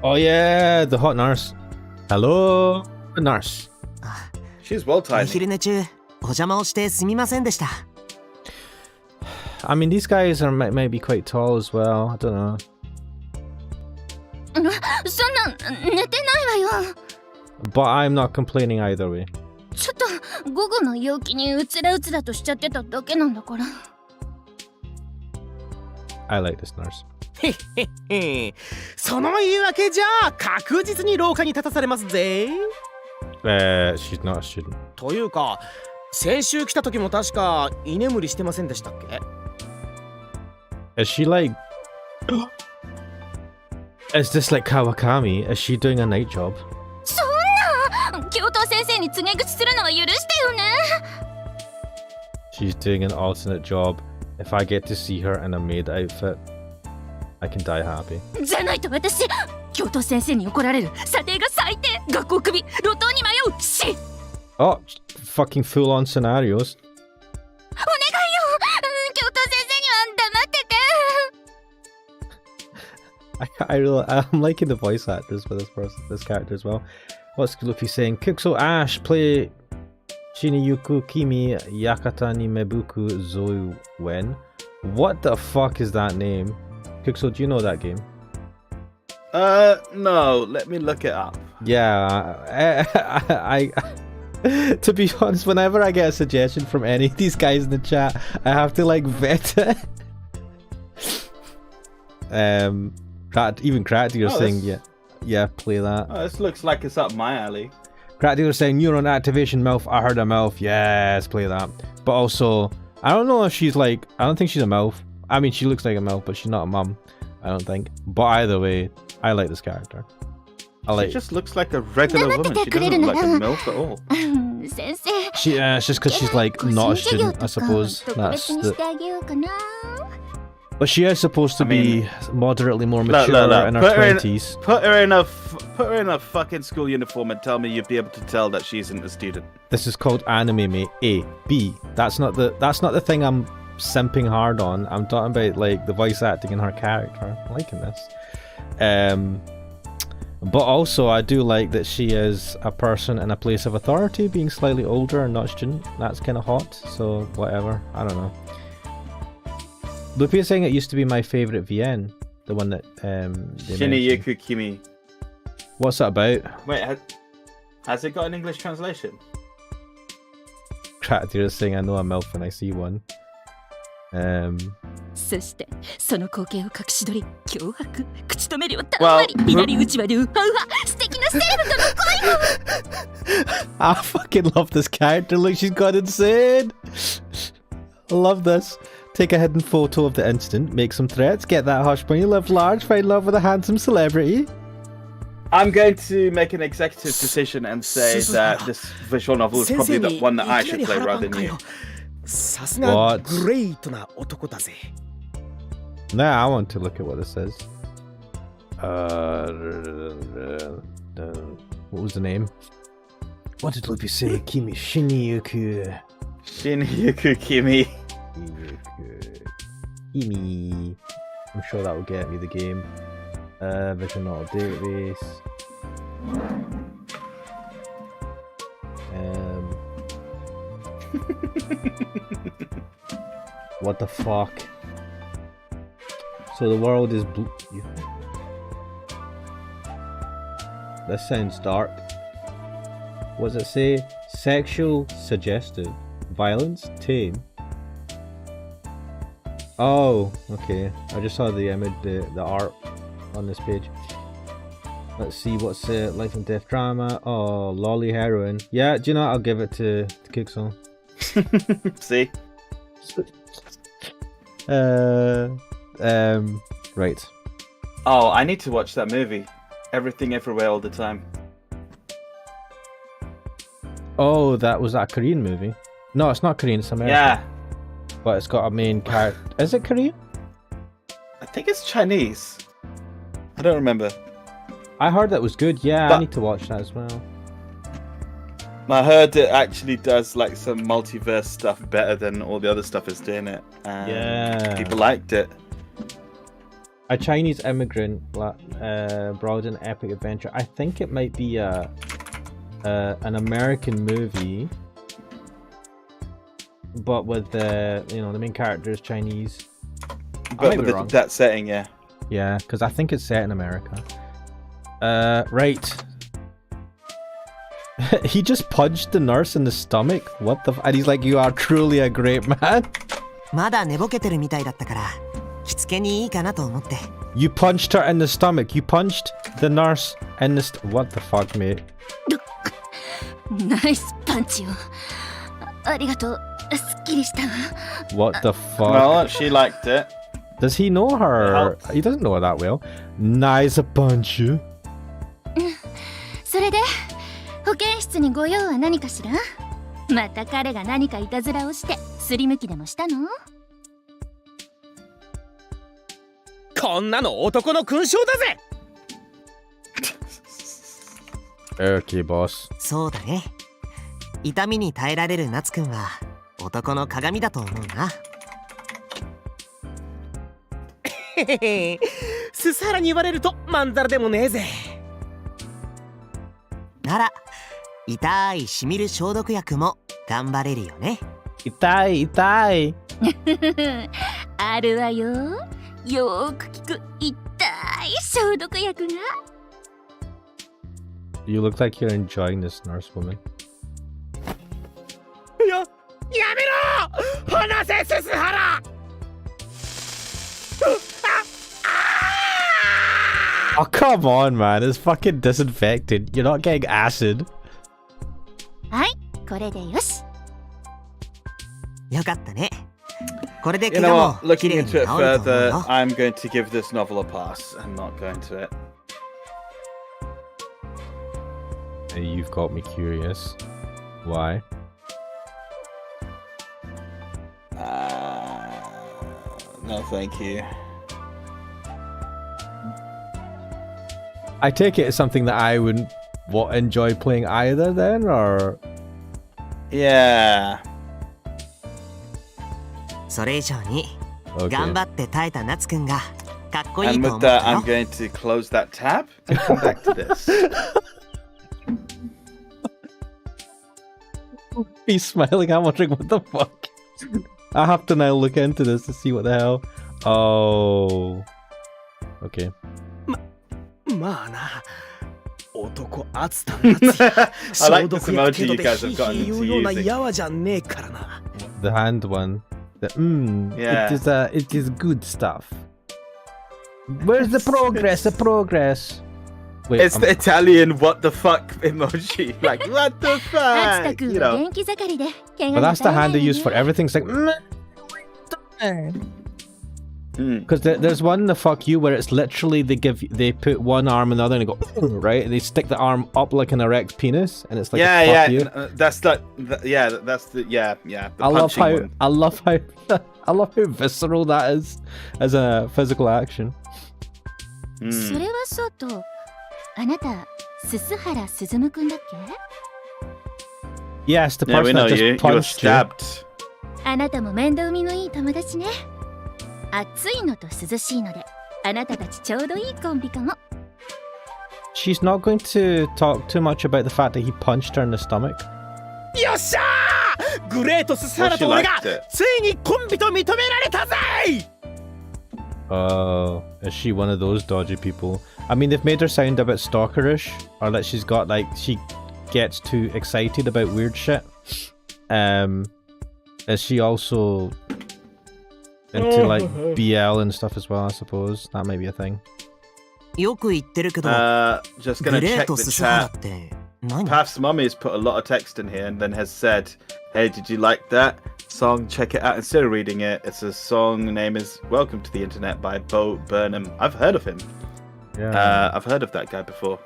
Oh yeah, the hot nurse. Hello, the nurse. She's well お timed. 昼寝中、お邪魔をしてすみませんでした。 I mean, these guys are might be quite tall as well. I don't know. そんな寝てないわよ。 But I'm not complaining either way. ちょっと午後の陽気にうつらうつらとしちゃってただけなんだから。 I like this nurse. へっへっへ、その言い訳じゃ確実に廊下に立たされますぜ。 She's not a student. というか、先週来た時も確か居眠りしてませんでしたっけ？ Is she like... Is this like Kawakami? Is she doing a night job? そんな教頭先生に告げ口するのは許してよね。 She's doing an alternate job. If I get to see her in a maid outfit, I can die happy. じゃないと私、教頭先生に怒られる。査定が最低。学校クビ。路頭に迷う。し。 Oh, fucking full-on scenarios. お願いよ。教頭先生には黙ってて。 I'm liking the voice actors for this character as well. What's Luffy saying? Kuxo Ash, play Shiniyuku Kimi Yakata ni Mebuku Zou Wen. What the fuck is that name? Kuxo, do you know that game? No, let me look it up. Yeah, I to be honest, whenever I get a suggestion from any of these guys in the chat, I have to like vet it. Even Crackty are saying, yeah, play that. Oh, this looks like it's up my alley. Crackty are saying, neuron activation, MILF, I heard a MILF, yes, play that. But also, I don't know if she's like, I don't think she's a MILF. I mean, she looks like a MILF, but she's not a mum, I don't think. But either way, I like this character. She just looks like a regular woman. She doesn't look like a MILF at all. 先生。 It's just because she's like not a student, I suppose. 特 That's 別にしてあげようかな。 But she is supposed to be moderately more Look, mature look, look. in her Put her in- 20s. Put her in a fucking school uniform and tell me you'd be able to tell that she isn't a student. This is called anime, mate. A, B. That's not the thing I'm simping hard on. I'm talking about like the voice acting in her character. I'm liking this. But also I do like that she is a person in a place of authority, being slightly older and not student. That's kind of hot. So whatever. I don't know. Lupi is saying it used to be my favourite VN, the one that they mentioned. Shiniyuku Kimi. What's that about? Wait, has it got an English translation? Crackdeer is saying I know a MILF when I see one. そしてその光景を隠し撮り脅迫口止め料たんまり左打ちはルーハウハ素敵な生物の恋も I fucking love this character. Look, she's gone insane. I love this. Take a hidden photo of the incident, make some threats, get that hush money, live large, find love with a handsome celebrity. I'm going to make an executive decision and say that this visual novel is probably the one that I should play rather than you. What? Now I want to look at what this says. What was the name? What did Luffy say? Kimi Shinyuku. Shinyuku Kimi. Kimi. I'm sure that will get me the game. Vision Auto Database. What the fuck? So the world is blue. This sounds dark. What does it say? Sexual, suggestive, violence, tame. Oh, okay. I just saw the image, the art on this page. Let's see what's life and death drama. Oh, lolly heroine. Yeah, do you know what? I'll give it to Kixel. See? Right. Oh, I need to watch that movie. Everything Everywhere All the Time. Oh, that was that Korean movie? No, it's not Korean, it's American. Yeah. But it's got a main character. Is it Korean? I think it's Chinese. I don't remember. I heard that was good. Yeah, But I need to watch that as well. I heard it actually does like some multiverse stuff better than all the other stuff it's doing it. And Yeah. people liked it. A Chinese immigrant brought an epic adventure. I think it might be an American movie, but with the the main character is Chinese. But with that setting, yeah. Yeah, because I think it's set in America. Right. He just punched the nurse in the stomach. What the? And he's like, "You are truly a great man." まだ寝ぼけてるみたいだったから着付けにいいかなと思って。 You punched her in the stomach. You punched the nurse in the What the fuck, mate? ナイスパンチよ。ありがとう。すっきりしたわ。 What the fuck? Well, she liked it. Does he know her? He doesn't know her that well. Nice punch. それで保健室にご用は何かしら？また彼が何かいたずらをしてすりむきでもしたの？こんなの男の勲章だぜ。 Okay, boss. そうだね。痛みに耐えられる夏くんは男の鏡だと思うな。へへへ。スサラに言われるとまんざらでもねえぜ。なら痛いしみる消毒薬も頑張れるよね。痛い痛い。あるわよ。よーく効く痛い消毒薬が。You look like you're enjoying this, nurse woman. やめろ！離せススハラ！ Oh, come on, man. It's fucking disinfected. You're not getting acid. はい、これでよし。よかったね。これで You 怪 know 我 what? もき Looking れいに治 into る it と思う further, よ。 I'm going to give this novel a pass. I'm not going to it. You've got me curious. Why? No, thank you. I take it as something that I wouldn't enjoy playing either then, or? Yeah. それ以上に Okay. 頑張って耐えた夏くんがかっこい And いと with 思った that, I'm よ。 going to close that tab and come back to this. He's smiling. I'm wondering what the fuck. I have to now look into this to see what the hell. Oh. Okay. まあな。男熱田夏 I like this emoji you guys have ヒー gotten 言 into うような using. やわじゃねえからな。 The hand one. The Yeah. it is good stuff. Where's the progress? The progress. Wait, It's the Italian what the fuck emoji. Like, what the fuck? You know. but that's the hand they use for everything. It's like, because there's one, the fuck you, where it's literally they put one arm and the other and they go, right? And they stick the arm up like an erect penis, and it's like, Yeah. you. That's the the I love punching how one. I love how visceral that is as a physical action. それはそうと、あなた、鈴原鈴くんだっけ？ Yes, the Yeah, we person know that you. just You were punched you. stabbed. あなたも面倒見のいい友達ね。暑いのと涼しいので、あなたたちちょうどいいコンビかも。She's not going to talk too much about the fact that he punched her in the stomach. よっしゃーグレートスサラと俺が Well, she liked it. ついにコンビと認められたぜ Is she one of those dodgy people? I mean, they've made her sound a bit stalkerish, or that she's got like she gets too excited about weird shit. Is she also into like BL and stuff as well? I suppose that may be a thing. よく言ってるけど、 Just グ gonna レー check ト the スサハラ chat. って何？ Paf's mummy's put a lot of text in here and then has said, "Hey, did you like that song? Check it out." Instead of reading it, it's a song. The name is "Welcome to the Internet" by Bo Burnham. I've heard of him. Yeah. I've heard of that guy before.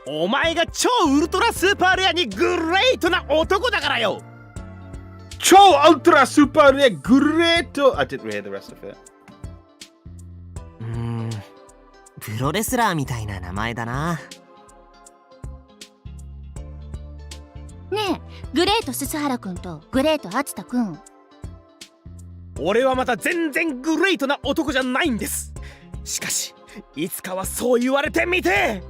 お前が超ウルトラスーパーレアにグレートな男だからよ Cho Ultra Super Great. I didn't hear the rest of it. プロレスラーみたいな名前だな。ねえ、グレート鈴原くんとグレート敦太くん。俺はまた全然グレートな男じゃないんです。しかし、いつかはそう言われてみて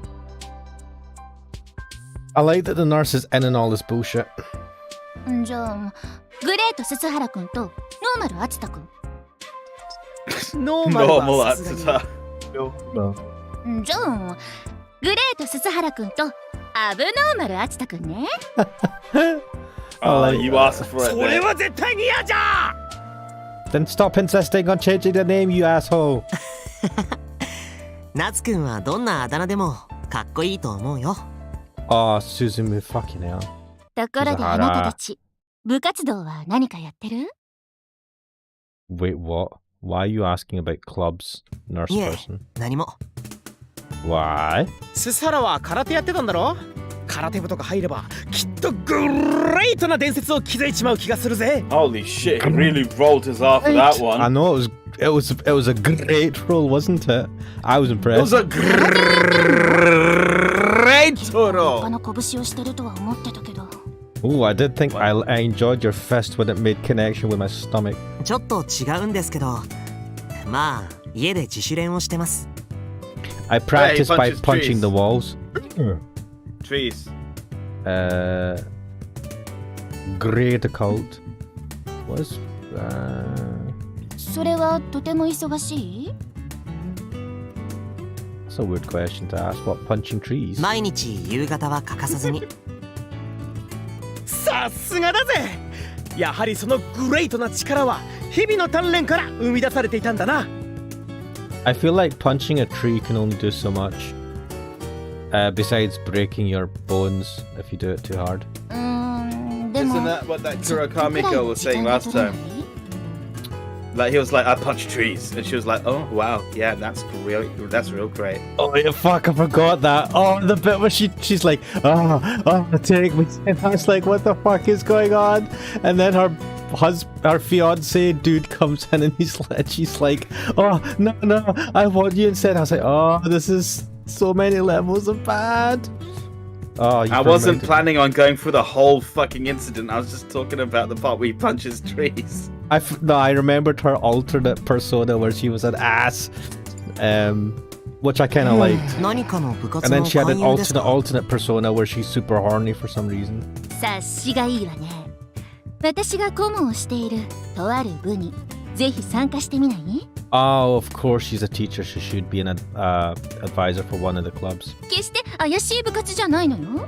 I like that the nurse is in and all this bullshit. じゃあ、グレート鈴原くんとノーマル敦太くん。ノーマル Normal はさすが answer. じゃあ、グレート鈴原くんとアブノーマル敦太くんね。Oh, you asked for に it. それ There. は絶対に嫌じゃ Then stop insisting on changing the name, you asshole. ナツくんはどんなあだ名でもかっこいいと思うよ。Oh, Suzumu, fucking hell. ところであなたたち、部活動は何かやってる？ Wait, what? Why are you asking about clubs, nurse いえ person? 何も。 Why? スサラは空手やってたんだろ空手部とか入ればきっとグレートな伝説を築いちまう気がするぜ Holy shit! He really rolled his R for that one. I know it was a great roll, wasn't it? I was It impressed. was a great 他 roll. の拳をしてるとは思ってたけど。 Oh, I did think I enjoyed your fist when it made connection with my stomach. ちょっと違うんですけど、まあ家で自主練をしてます。 I practiced by punches punching trees. the walls. Trees. Great occult. Was それはとても忙しい？ that's a weird question to ask. What, punching trees? 毎日夕方は欠かさずに。さすがだぜやはりそのグレートな力は日々の鍛錬から生み出されていたんだな I feel like punching a tree can only do so much. Besides breaking your bones if you do it too hard. でも Isn't that what that Kurakami girl was saying last time? Like he was like, I punch trees, and she was like, oh wow, yeah, that's real great. Oh yeah, fuck! I forgot that. Oh, the bit where she's like, take me. And I was like, what the fuck is going on? And then her fiance dude comes in and she's like, oh no, I want you instead. I was like, oh, this is so many levels of bad. Oh, I wasn't planning on going through the whole fucking incident. I was just talking about the part where he punches trees. I remembered her alternate persona where she was an ass, which I kind of liked. 何かの部活 And の then she had 勧 an 誘ですか？ alternate persona where she's super horny for some reason. 察しがいいわね。私が顧問をしているとある部にぜひ参加してみない？ Oh, of course she's a teacher. She should be an advisor for one of the clubs. 決して怪しい部活じゃないのよ。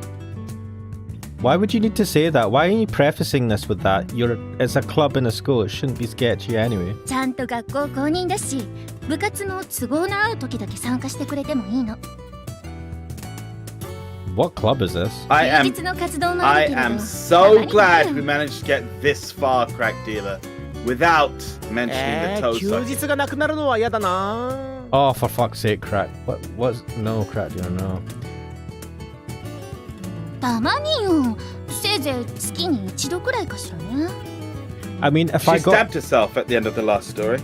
Why would you need to say that? Why are you prefacing this with that? It's a club in a school. It shouldn't be sketchy anyway. ちゃんと学校公認だし、部活も都合の合う時だけ参加してくれてもいいの。What club is this? I 休 am 日の活動もあるけれど、 so glad we managed to get this far, crack dealer, without mentioning the toe 休 sucking. 日がなくなるのは嫌だな。 Oh, for fuck's sake, crack. What's... No, crack dealer, no. たまによ。せいぜい月に一度くらいかしらね。I mean, if She I got... stabbed herself at the end of the last story.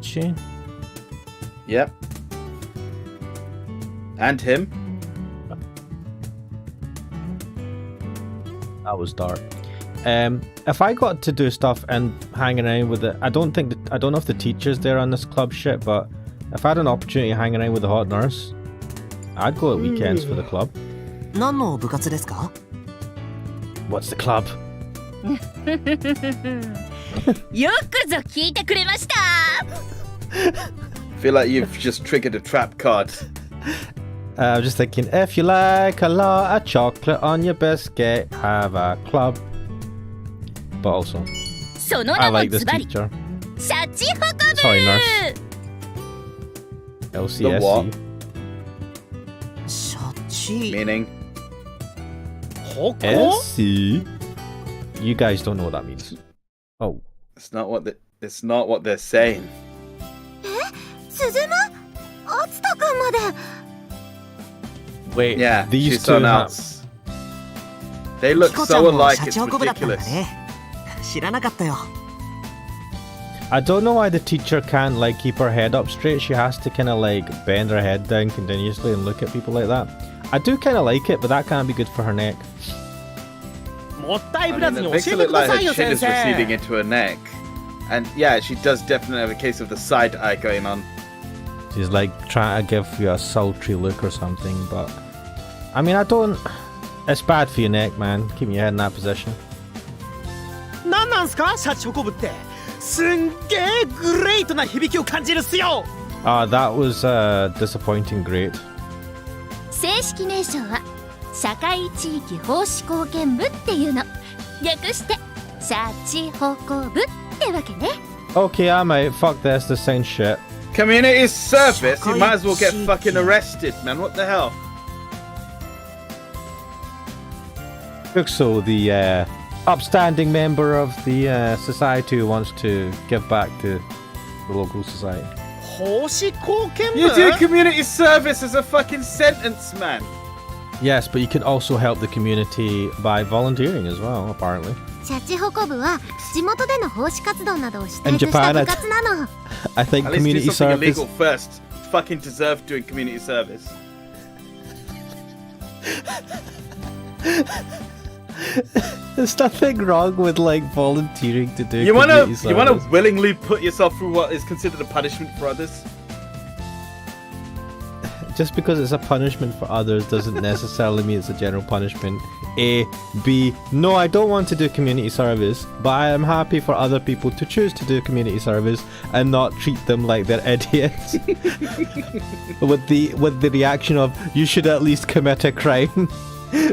She? Yep. And him. That was dark. If I got to do stuff and hang around with it, I don't know if the teacher's there on this club shit, but if I had an opportunity to hang around with the hot nurse, I'd go at weekends for the club. 何の部活ですか？ What's the club? よくぞ聞いてくれました。 I feel like you've just triggered a trap card. I'm just thinking, if you like a lot of chocolate on your biscuit, have a club. But also, その I 名も like this ズバリ、 teacher. シャチホコブ。 Sorry, nurse. The what? LCSC. シャチ。 Meaning? ほこ？ SC? You guys don't know what that means. Oh. It's not what they're saying. スズマ、アツタ君まで。 Wait, Yeah, these she's two someone have... else. They look キコちゃん so も alike, シャ it's チホコ部だったんだ ridiculous. ね。知らなかったよ。 I don't know why the teacher can't like keep her head up straight. She has to kind of like bend her head down continuously and look at people like that. I do kind of like it, but that can't be good for her neck. もったい I ぶら mean, ず it に makes 教 it えて look くだ like さ her いよ chin 先 is receding 生。 into her neck. And yeah, she does definitely have a case of the side eye going on. She's like trying to give you a sultry look or something, but I mean, I don't. It's bad for your neck, man. Keeping your head in that position. なんなんすかシャチホコブって。すんげえグレートな響きを感じるっすよ。That was disappointing. Great. 正式名称は社会地域奉仕貢献部っていうの。略してシャチホコ部ってわけね。 Okay, I might. Fuck this. This sounds shit. Community service? You might as well get fucking arrested, man. What the hell? So the upstanding member of the society who wants to give back to the local society. 奉仕貢献部 You do community service as a fucking sentence, man. Yes, but you can also help the community by volunteering as well, apparently. シャチホコ部は地元での奉仕活動などを主 In 体とした Japan, 部活なの。 I think At least do community something service. illegal first. Fucking deserve doing community service. There's nothing wrong with like volunteering to do You community service. wanna willingly put yourself through what is considered a punishment for others? Just because it's a punishment for others doesn't necessarily mean it's a general punishment. A, B, no, I don't want to do community service, but I am happy for other people to choose to do community service and not treat them like they're idiots. with the reaction of, you should at least commit a crime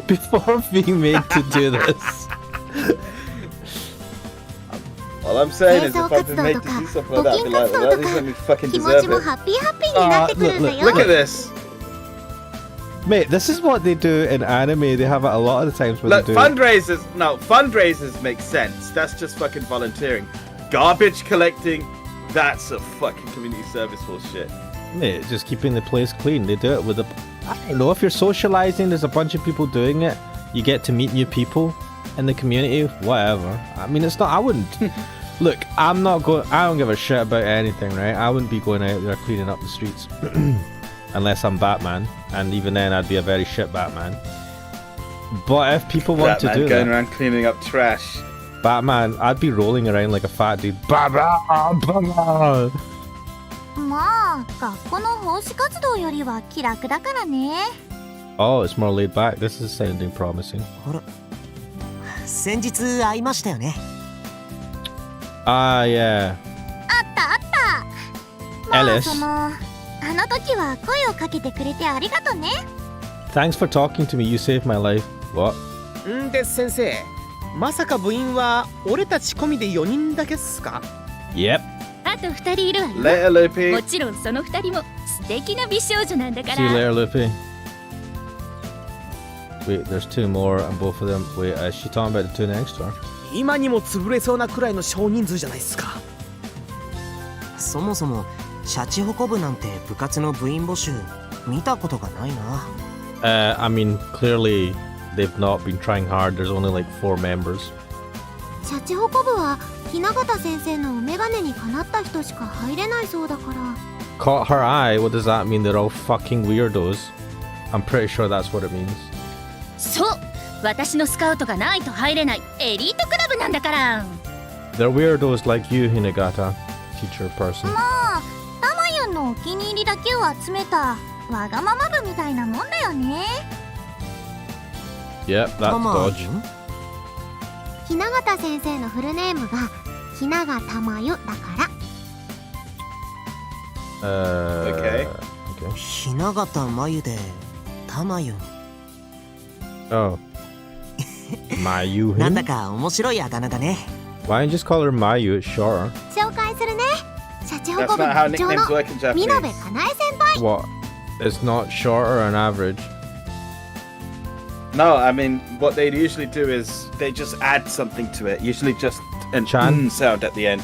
before being made to do this. All I'm saying is if I've been made to do something like that, I'd be like, well, at least let me fucking 気持 deserve ちも it. ハッピーハッピーになってくるんだよ。 Look at this. Mate, this is what they do in anime. They have it a lot of the times when Look, they do fundraisers make sense. That's just fucking volunteering. Garbage collecting, that's a fucking community service bullshit. Mate, just keeping the place clean. They do it with I don't know, if you're socializing, there's a bunch of people doing it. You get to meet new people in the community, whatever. I mean, it's not, I wouldn't. Look, I don't give a shit about anything, right? I wouldn't be going out there cleaning up the streets. Unless I'm Batman. And even then, I'd be a very shit Batman. But if people want to do going that, around cleaning up trash. Batman, I'd be rolling around like a fat dude. Batman! まあ、学校の奉仕活動よりは気楽だからね。Oh, it's more laid back. This is sounding promising. あら。先日会いましたよね。Ah, yeah. あったあった。まあ Alice そのあの時は声をかけてくれてありがとね。 Thanks for talking to me. You saved my life. What? んで先生、まさか部員は俺たち込みで4人だけっすか？ Yep. あと2人いるわよ。 Later, Loopy. もちろんその2人も素敵な美少女なんだか See you ら。 later, Loopy. Wait, there's two more, and both of them. Wait, is she talking about the two next to her? 今にも潰れそうなくらいの少人数じゃないっすか。そもそもシャチホコ部なんて部活の部員募集見たことがないな。I mean, clearly they've not been trying hard. There's only like 4 members. シャチホコ部は雛形先生のお眼鏡にかなった人しか入れないそうだから。 Caught her eye? What does that mean? They're all fucking weirdos. I'm pretty sure that's what it means. そう、私のスカウトがないと入れないエリートクラブなんだから。 They're weirdos like you, Hinagata, teacher person. まあタマユンのお気に入りだけを集めたわがまま部みたいなもんだよね。 Yep, that's たま dodge. 雛形先生のフルネームが雛形まゆだから。 Okay. Okay. 雛形まゆでたまゆん。 Oh. Mayu. なんだか面白いあだ名だね。 Why don't you just call her Mayu? It's shorter. 紹介するね。シャチホ That's コ部 not how 部長 nicknames の work in 見延 Japanese. かなえ先輩。 What? It's not shorter on average. No, I mean, what they usually do is they just add something to it. Usually just an Chan? sound at the end.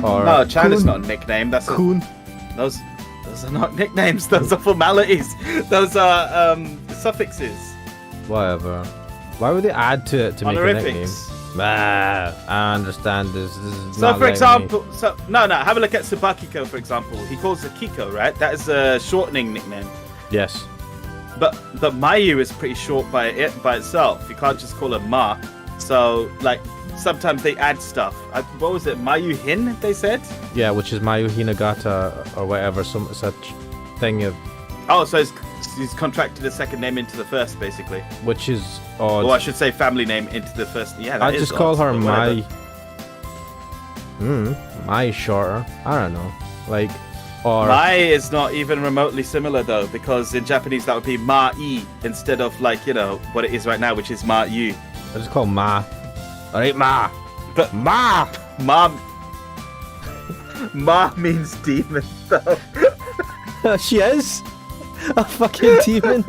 Or No, Chan is Kun. not a nickname. That's a, Kun. those are not nicknames. Those are formalities. Those are suffixes. Whatever. Why would they add to it to make a nickname? Honorifics. Ah, I understand this. This is So, not for letting me- example, have a look at Tsubakiko, for example. He calls it Kiko, right? That is a shortening nickname. Yes. But the Mayu is pretty short by itself. You can't just call her Ma. So, like, sometimes they add stuff. What was it? Mayu Hin, they said? Yeah, which is Mayu Hinagata or whatever, some such thing of, Oh, so he's contracted a second name into the first, basically. which is odd. Or I should say family name into the first. Yeah, that I'd is just call odd, her but Mai. whatever. Mai is shorter. I don't know. Like, or Mai is not even remotely similar, though, because in Japanese that would be Ma-i instead of, like, you know, what it is right now, which is Ma-yu. I just call Ma. Alright, Ma. But Ma. Ma means demon, though. She is a fucking demon.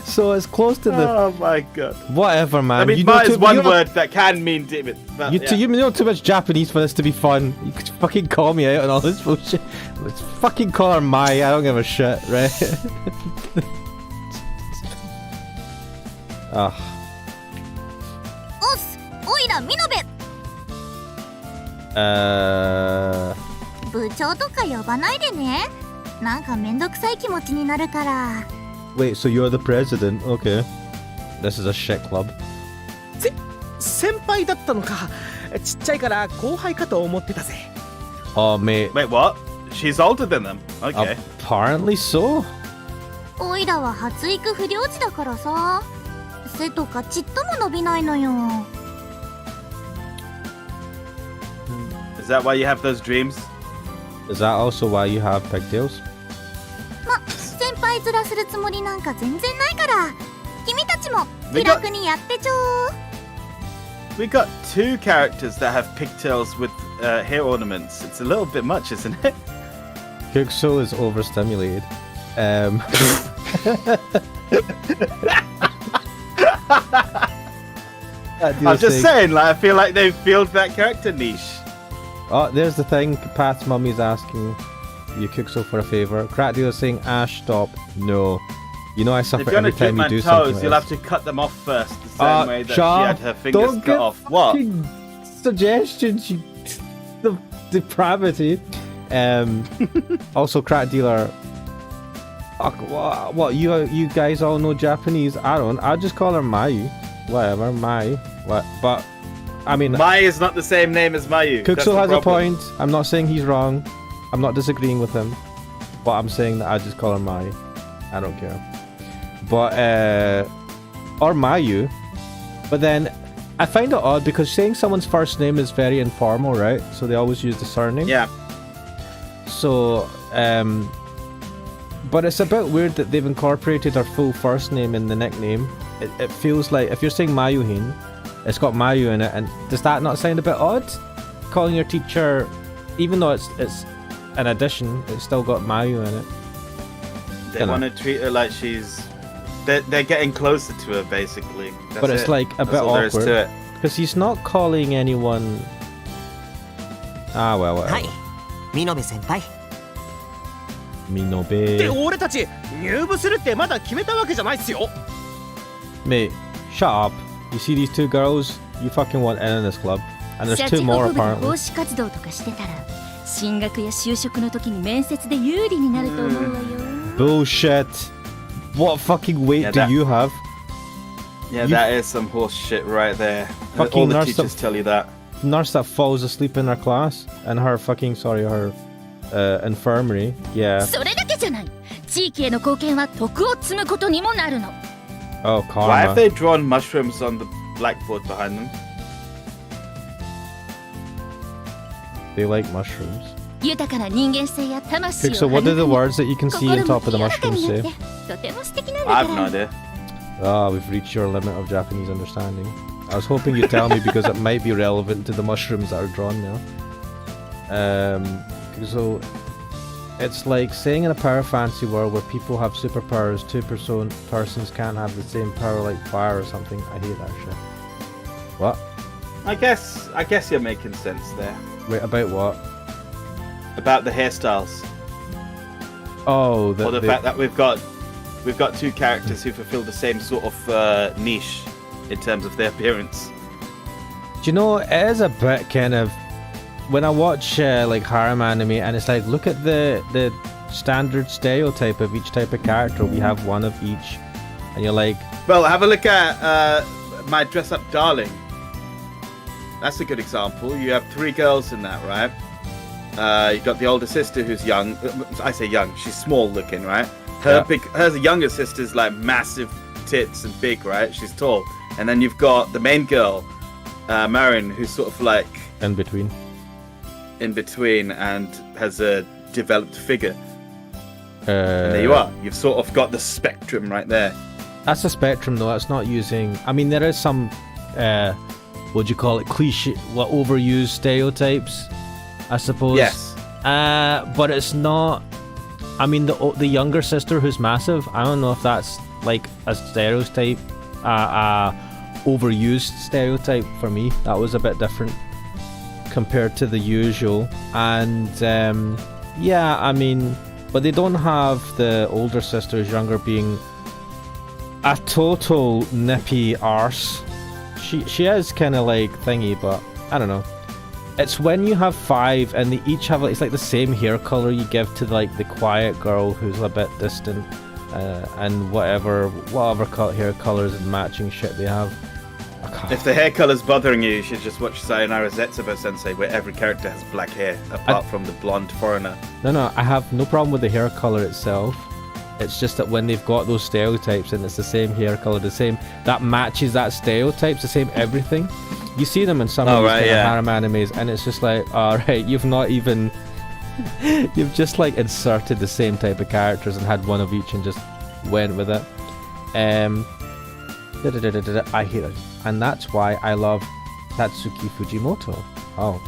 So it's close to the Oh my god. whatever, man. I mean, you Ma know is too, one you know- word that can mean demon. But, You, yeah. you know too much Japanese for this to be fun. You could fucking call me out on all this bullshit. Let's fucking call her Mai. I don't give a shit, right? Ah, おっす、おいら見延。部長とか呼ばないでね。なんかめんどくさい気持ちになるから。 wait, so you're the president? Okay. This is a shit club. 先輩だったのか。ちっちゃいから後輩かと思ってたぜ。 Oh, mate. Wait, what? She's older than them. Okay. Apparently so. おいらは発育不良児だからさ。背とかちっとも伸びないのよ。 Is that why you have those dreams? Is that also why you have pigtails? ま、先輩面するつもりなんか全然ないから。君たちも気 We got- 楽にやってちょー。 We got 2 characters that have pigtails with hair ornaments. It's a little bit much, isn't it? Kuxo is overstimulated. I'm just saying, like, I feel like they've filled that character niche. Oh, there's the thing. Pat's mummy's asking you Kuxo for a favor. Crack dealer saying, Ash, stop. No. You know I If suffer you're gonna every time dip you do my something toes, like you'll this. have to cut them off first, the same way that she Shaw, had her fingers don't cut give off. What? fucking suggestions, you the depravity. Also, crack dealer. What? You guys all know Japanese? I don't. I'll just call her Mai. Whatever, Mai. What? But I mean, Mai is not the same name as Mayu. That's Kuxo the has a problem. point. I'm not saying he's wrong. I'm not disagreeing with him. But I'm saying that I just call her Mai. I don't care. But or Mayu. But then I find it odd because saying someone's first name is very informal, right? So they always use the surname. Yeah. So But it's a bit weird that they've incorporated her full first name in the nickname. It feels like, if you're saying Mayuhin, it's got Mayu in it, and does that not sound a bit odd? Calling your teacher, even though it's an addition, it's still got Mayu in it. They want to treat her like she's... They're getting closer to her, basically. But it's like a bit awkward. Because he's not calling anyone... Ah, well, whatever. はい、ミノベ先輩。 Minobe. で、俺たち入部するってまだ決めたわけじゃないっすよ。 Mate, shut up. You see these two girls? You fucking want in this club. And there's two more シャチホコ部の apparently. 奉仕活動とかしてたら進学や就職の時に面接で有利になると思うわよ。 Bullshit. What fucking weight do you have? Yeah, that is some horse shit right there. Fucking All the nurse teachers tell you that. Nurse that falls asleep in her class and her fucking, her infirmary. Yeah. それだけじゃない。地域への貢献は徳を積むことにもなるの。 Oh, karma. Why have they drawn mushrooms on the blackboard behind them? They like mushrooms. 豊かな人間性や魂を So what do the words that you can see on 心も top of the 清らか mushrooms になっ say? てとても素敵なんだ I か have no ら。 idea. Ah, we've reached your limit of Japanese understanding. I was hoping you'd tell me because it might be relevant to the mushrooms that are drawn now. So it's like saying in a power fantasy world where people have superpowers, two persons can't have the same power like fire or something. I hate that shit. What? I guess you're making sense there. Wait, about what? About the hairstyles. Oh, Or the fact that we've got two characters who fulfill the same sort of niche in terms of their appearance. Do you know, it is a bit kind of... When I watch like harem anime, and it's like, look at the standard stereotype of each type of character. We have one of each, and you're like, well, have a look at My Dress Up Darling. That's a good example. You have three girls in that, right? You've got the older sister who's young. I say young, she's small looking, right? Her younger sister's like massive tits and big, right? She's tall. And then you've got the main girl, Marin, who's sort of like in between and has a developed figure. And there you are. You've sort of got the spectrum right there. That's a spectrum, though. That's not using... I mean, there is some, what do you call it, cliche, overused stereotypes, I suppose. Yes. But it's not... I mean, the younger sister who's massive, I don't know if that's like a stereotype, overused stereotype for me. That was a bit different compared to the usual. And yeah, I mean, but they don't have the older sister's younger being a total nippy arse. She is kind of like thingy, but I don't know. It's when you have five and they each have, like, it's like the same hair color you give to like the quiet girl who's a bit distant, and whatever hair colors and matching shit they have. If the hair color's bothering you, you should just watch Sayonara Zetsubo Sensei, where every character has black hair, apart from the blonde foreigner. No, I have no problem with the hair color itself. It's just that when they've got those stereotypes and it's the same hair color, the same, that matches that stereotype, the same everything. You see them in some of these kind of harem animes, and it's just like, alright, you've not even... you've just like inserted the same type of characters and had one of each and just went with it. I hate it. And that's why I love Tatsuki Fujimoto. Oh,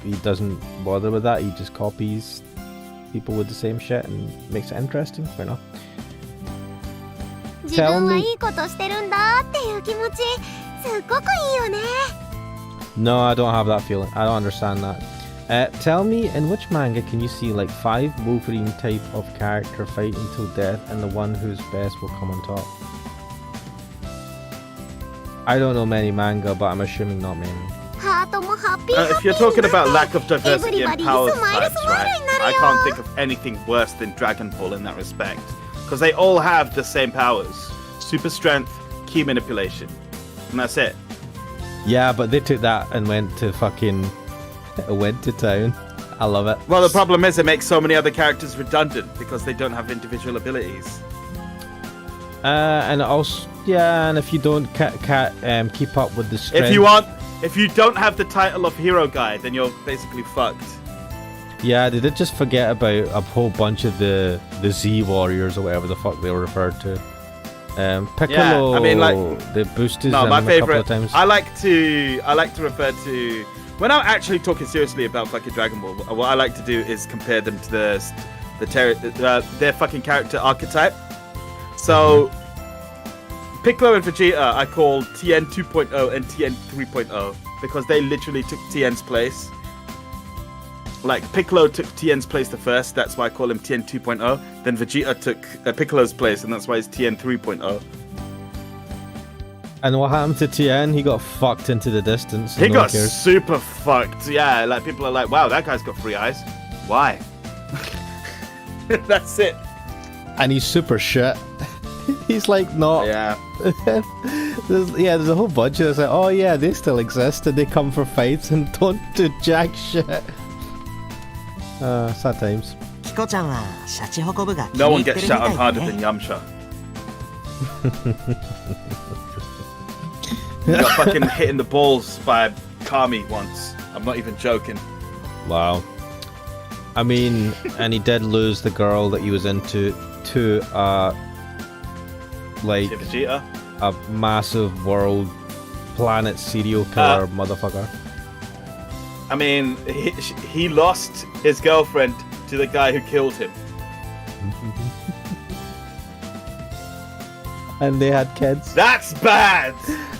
he doesn't bother with that, he just copies people with the same shit and makes it interesting. Fair enough. 自分はいいことしてるんだっていう気持ちすっごくいいよね No, I don't have that feeling. I don't understand that. Tell me, in which manga can you see like 5 Wolverine type of character fighting till death and the one who's best will come on top? I don't know many manga, but I'm assuming not many. If you're talking about lack of diversity and power types, right, I can't think of anything worse than Dragon Ball in that respect. Because they all have the same powers. Super strength, key manipulation. And that's it. Yeah, but they took that and went to fucking... went to town. I love it. Well, the problem is it makes so many other characters redundant because they don't have individual abilities. And also... Yeah, and if you don't keep up with the strength... If you don't have the title of hero guy, then you're basically fucked. Yeah, they did just forget about a whole bunch of the Z Warriors or whatever the fuck they were referred to. Piccolo, I mean, like, they boosted no, him my a couple favorite. of times. I like to refer to when I'm actually talking seriously about fucking Dragon Ball. What I like to do is compare them to their fucking character archetype. So Piccolo and Vegeta, I call TN 2.0 and TN 3.0 because they literally took TN's place. Like, Piccolo took TN's place the first, that's why I call him TN 2.0. Then Vegeta took Piccolo's place, and that's why he's TN 3.0. And what happened to Tien? He got fucked into the distance. He no got one cares. super fucked. Yeah, like, people are like, wow, that guy's got 3 eyes. Why? That's it. And he's super shit. He's like not. Yeah. there's a whole bunch of us like, oh yeah, they still exist and they come for fights and don't do jack shit. Sad times. キコちゃんはシャチホコ部が気 No に one 入って gets るみ shot た on い harder だ than ね。 Yamcha. He got fucking hit in the balls by Kami once. I'm not even joking. Wow. I mean, and he did lose the girl that he was into to like Vegeta. a massive world planet serial killer motherfucker. I mean, he lost his girlfriend to the guy who killed him. And they had kids. That's bad!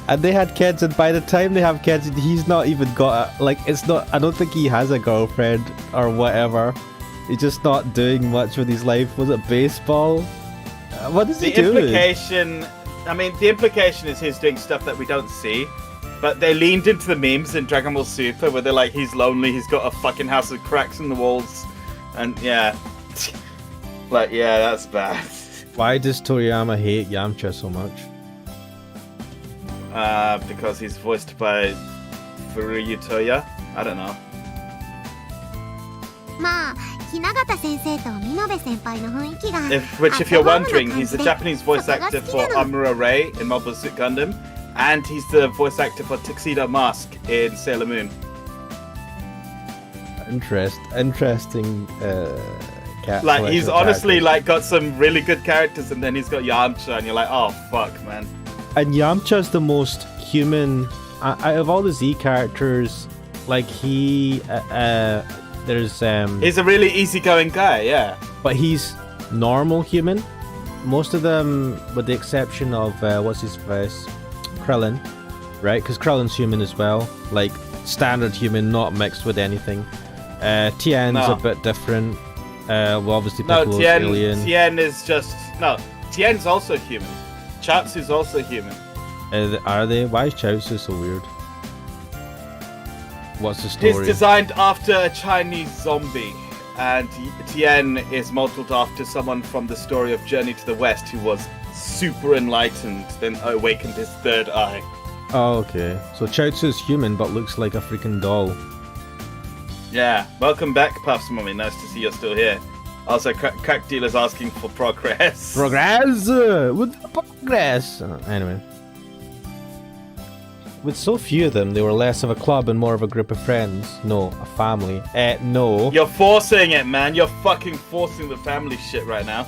And they had kids, and by the time they have kids, he's not even got it's not. I don't think he has a girlfriend or whatever. He's just not doing much with his life. Was it baseball? What does he do? The implication is he's doing stuff that we don't see. But they leaned into the memes in Dragon Ball Super where they're like, he's lonely, he's got a fucking house with cracks in the walls. And yeah. Like, yeah, that's bad. Why does Toriyama hate Yamcha so much? Because he's voiced by Furuyutoya? I don't know. まあ雛形先生と美濃部先輩の雰囲気が Which, if you're wondering, he's the Japanese voice actor for Amuro Ray in Mobile Suit Gundam. And he's the voice actor for Tuxedo Mask in Sailor Moon. Interesting cat. Like, he's collection of honestly characters. like got some really good characters, and then he's got Yamcha, and you're like, oh fuck, man. And Yamcha's the most human out of all the Z characters. Like he, there's He's a really easygoing guy, yeah. but he's normal human. Most of them, with the exception of what's his face, Krillin, right? Because Krillin's human as well, like standard human, not mixed with anything. Tien's a bit different. Well, obviously Piccolo's alien. Tien is just Tien's also human. Chaozu's also human. Are they? Why is Chaozu so weird? What's the story? He's designed after a Chinese zombie, and Tien is modeled after someone from the story of Journey to the West who was super enlightened, then awakened his third eye. Oh, okay. So Chaozu's human, but looks like a freaking doll. Yeah, welcome back, Puffs Mummy. Nice to see you're still here. Also, Crack Dealer's asking for progress. Progress! With progress! Anyway. With so few of them, they were less of a club and more of a group of friends. No, a family. No. You're forcing it, man. You're fucking forcing the family shit right now.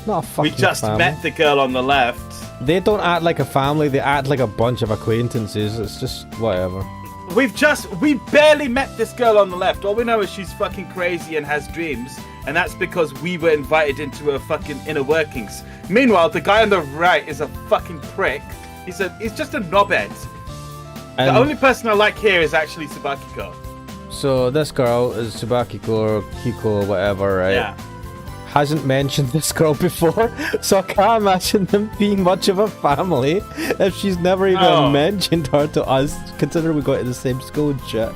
Not a fucking We just family. met the girl on the left. They don't act like a family, they act like a bunch of acquaintances. It's just whatever. We barely met this girl on the left. All we know is she's fucking crazy and has dreams. And that's because we were invited into her fucking inner workings. Meanwhile, the guy on the right is a fucking prick. He's just a knobhead. And The only person I like here is actually Tsubakiko. so this girl is Tsubakiko or Kiko or whatever, right? Yeah. Hasn't mentioned this girl before, so I can't imagine them being much of a family if she's never even mentioned her to us, considering we go to the same school and shit.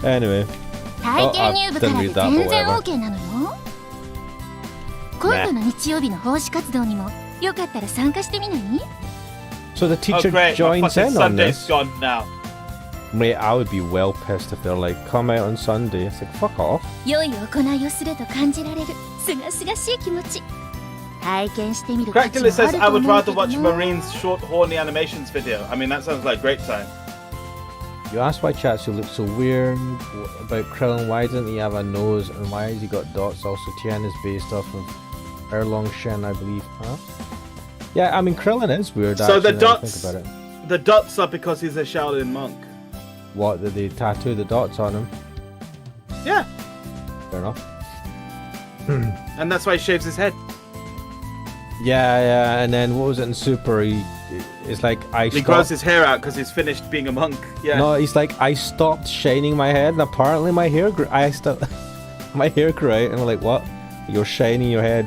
Anyway. 体験入部からで didn't read that, 全然 but whatever. OK なのよ。今度の日曜日の奉仕活動にもよかったら参加してみない？ So the Oh teacher great, my joins fucking in on Sunday's this. gone now. Mate, I would be well pissed if they're like, come out on Sunday. It's like, fuck off. 良い行いをすると感じられるすがすがしい気持ち体験してみる価 Crack 値 Dealer もあ says る I と would 思うけ rather ど watch な Marine's short horny animations video. I mean, that sounds like great time. You asked why Chatsu looks so weird. About Krillin, why doesn't he have a nose? And why has he got dots? Also, Tien is based off of Erlong Shen, I believe. Huh? Yeah, I mean, Krillin is weird, So actually, the dots, think about it. the dots are because he's a Shaolin monk. What, did they tattoo the dots on him? Yeah. Fair enough. And that's why he shaves his head. Yeah, and then what was it in Super? It's like He grows his hair out because he's finished being a monk. Yeah. No, he's like, I stopped shining my head, and apparently my hair grew. My hair grew out, and I'm like, what? You're shining your head?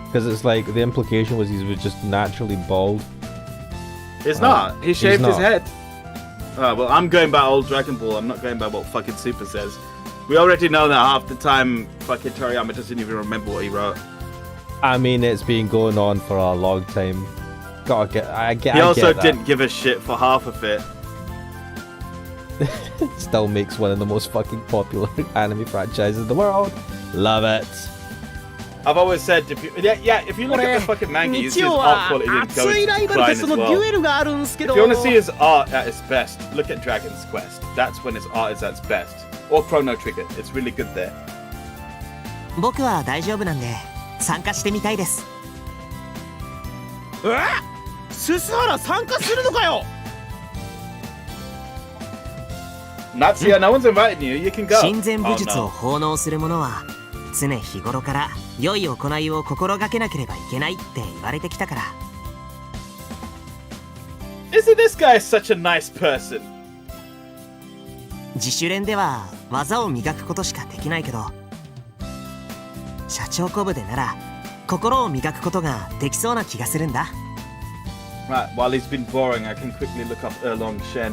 Because it's like the implication was he was just naturally bald. It's not. He shaved his head. Well, I'm going by old Dragon Ball. I'm not going by what fucking Super says. We already know that half the time fucking Toriyama doesn't even remember what he wrote. I mean, it's been going on for a long time. He also didn't give a shit for half of it. Still makes one of the most fucking popular anime franchises in the world. Love it. I've always said, if you look at the fucking manga, you see his art quality going to decline as well. If you want to see his art at its best, look at Dragon's Quest. That's when his art is at its best. Or Chrono Trigger. It's really good there. 僕は大丈夫なんで参加してみたいです。ススハラ参加するのかよ。Natsuya, no one's inviting you. You can go. 親善武術を奉納する者は常日頃から良い行いを心がけなければいけないって言われてきたから。Isn't this guy such a nice person? 自主練では技を磨くことしかできないけど、シャチホコ部でなら心を磨くことができそうな気がするんだ。Right, while he's been boring, I can quickly look up Erlong Shen.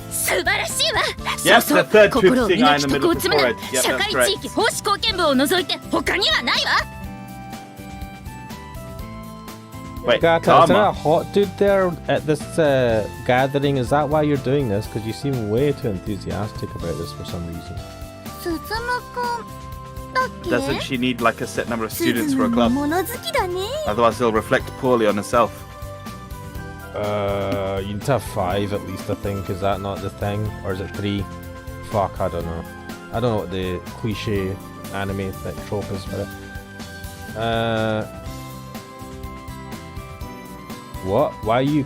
素晴らしいわ。 Yes, そう the third 心を twisting 磨 eye き in the 徳を middle of 積 the むな forehead. Yep, 社 that's 会 right. 地域奉仕貢献部を除いて他にはないわ。 Wait, Gata, is there a Karma. hot dude there at this gathering? Is that why you're doing this? Because you seem way too enthusiastic about this for some reason. すずむくんだっけ？ Doesn't she need like a set number of す students ず for む a の club? 物好きだね。 Otherwise, he'll reflect poorly on herself. You need to have 5 at least, I think. Is that not the thing? Or is it 3? Fuck, I don't know. I don't know what the cliche anime trope is for it. What? Why are you...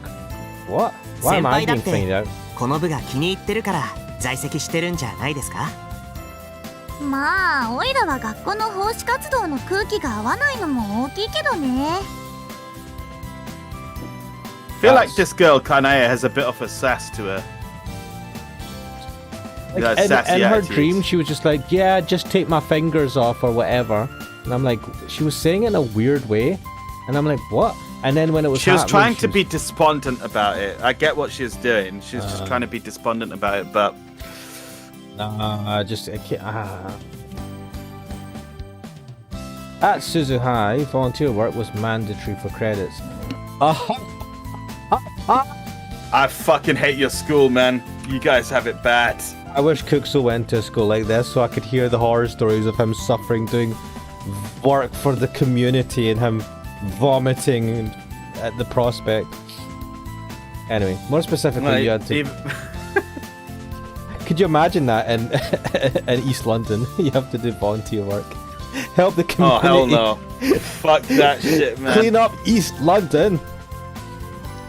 What? Why am I being find out? この部が気に入ってるから在籍してるんじゃないですか。まあ、オイラは学校の奉仕活動の空気が合わないのも大きいけどね。I feel like this girl, Kanaya, has a bit of a sass to her. Like, Yeah, in sassy her attitudes. dream, she was just like, yeah, just take my fingers off or whatever. And I'm like, she was saying it in a weird way. And I'm like, what? And then when it was She was happening, trying she to was- be despondent about it. I get what she was doing. She was just trying to be despondent about it, but... I can't. At Suzu High, volunteer work was mandatory for credits. I fucking hate your school, man. You guys have it bad. I wish Kuxo went to a school like this so I could hear the horror stories of him suffering doing work for the community and him vomiting at the prospect. Anyway, more specifically, you had to... Could you imagine that in East London? You have to do volunteer work. Help the Oh, community. hell no. Fuck that shit, man. Clean up East London.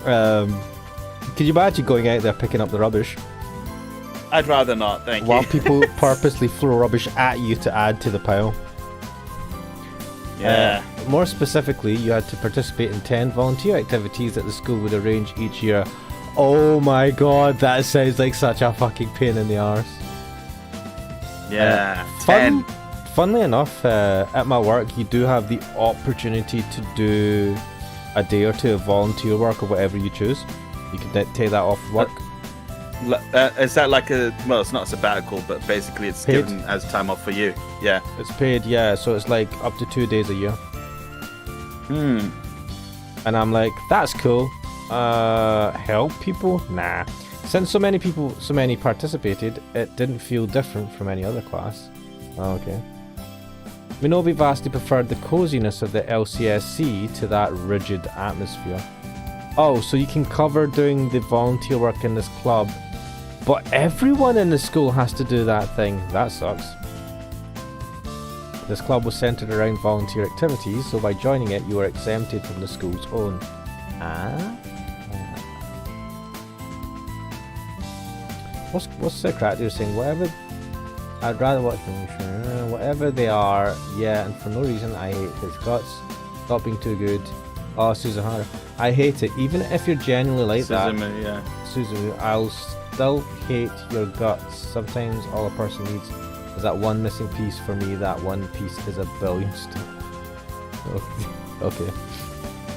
Could you imagine going out there picking up the rubbish I'd rather not, thank while you. people purposely throw rubbish at you to add to the pile? Yeah. More specifically, you had to participate in 10 volunteer activities that the school would arrange each year. Oh my god, that sounds like such a fucking pain in the arse. Yeah. 10. Funnily enough, at my work, you do have the opportunity to do a day or two of volunteer work or whatever you choose. You can take that off work. Is that like a... Well, it's not a sabbatical, but basically it's Paid. given as time off for you. Yeah. It's paid, yeah, so it's like up to 2 days a year. And I'm like, that's cool. Help people? Nah. Since so many participated, it didn't feel different from any other class. Oh, okay. Minobi vastly preferred the coziness of the LCSC to that rigid atmosphere. Oh, so you can cover doing the volunteer work in this club But everyone in the school has to do that thing. That sucks. This club was centered around volunteer activities, so by joining it, you are exempted from the school's own. What's the character saying? Whatever. I'd rather watch them. Whatever they are, yeah, and for no reason, I hate his guts. Stop being too good. Oh, Suzuhara. I hate it. Even if you're genuinely like that. Yeah. Suzumu, I'll still hate your guts. Sometimes all a person needs is that one missing piece. For me, that one piece is a billion stuff. Okay.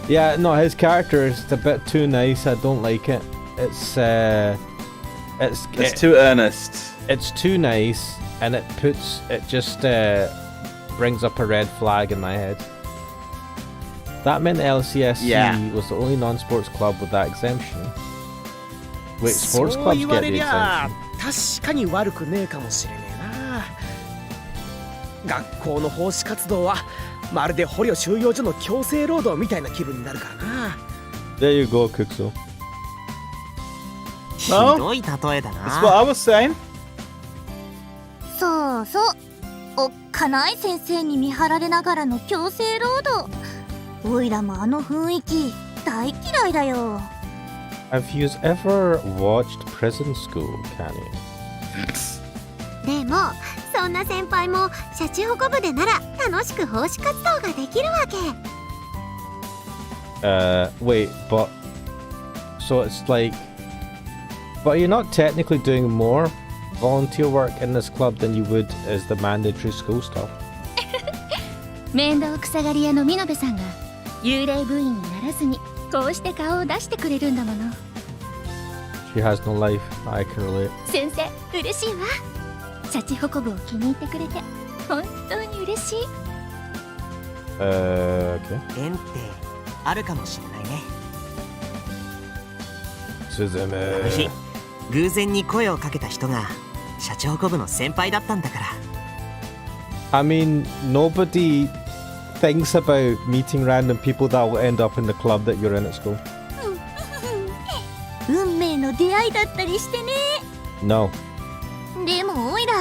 Yeah, no, his character is a bit too nice. I don't like it. It's too earnest. It's too nice, and it just brings up a red flag in my head. That meant LCSC was the only non-sports club with that exemption. Wait, sports clubs get the exemption? 確かに悪くねえかもしれねえな。学校の奉仕活動はまるで捕虜収容所の強制労働みたいな気分になるからな。There you go, Kuxo. ひどい例えだな。 That's what I was saying. そうそう、おっかない先生に見張られながらの強制労働。おいらもあの雰囲気大嫌いだよ。Have you ever watched Prison School, Canny? でもそんな先輩もシャチホコ部でなら楽しく奉仕活動ができるわけ。Wait, but so it's like, but you're not technically doing more volunteer work in this club than you would as the mandatory school stuff. 面倒くさがり屋の美濃部さんが幽霊部員にならずにこうして顔を出してくれるんだもの。 She has no life. I can relate. 先生、嬉しいわ。シャチホコ部を気に入ってくれて本当に嬉しい。Okay. 縁ってあるかもしれないね。あの日 Suzumu. 偶然に声をかけた人がシャチホコ部の先輩だったんだから。 I mean, nobody thinks about meeting random people that will end up in the club that you're in at school. 運命の出会いだったりしてね。 No. でもおいら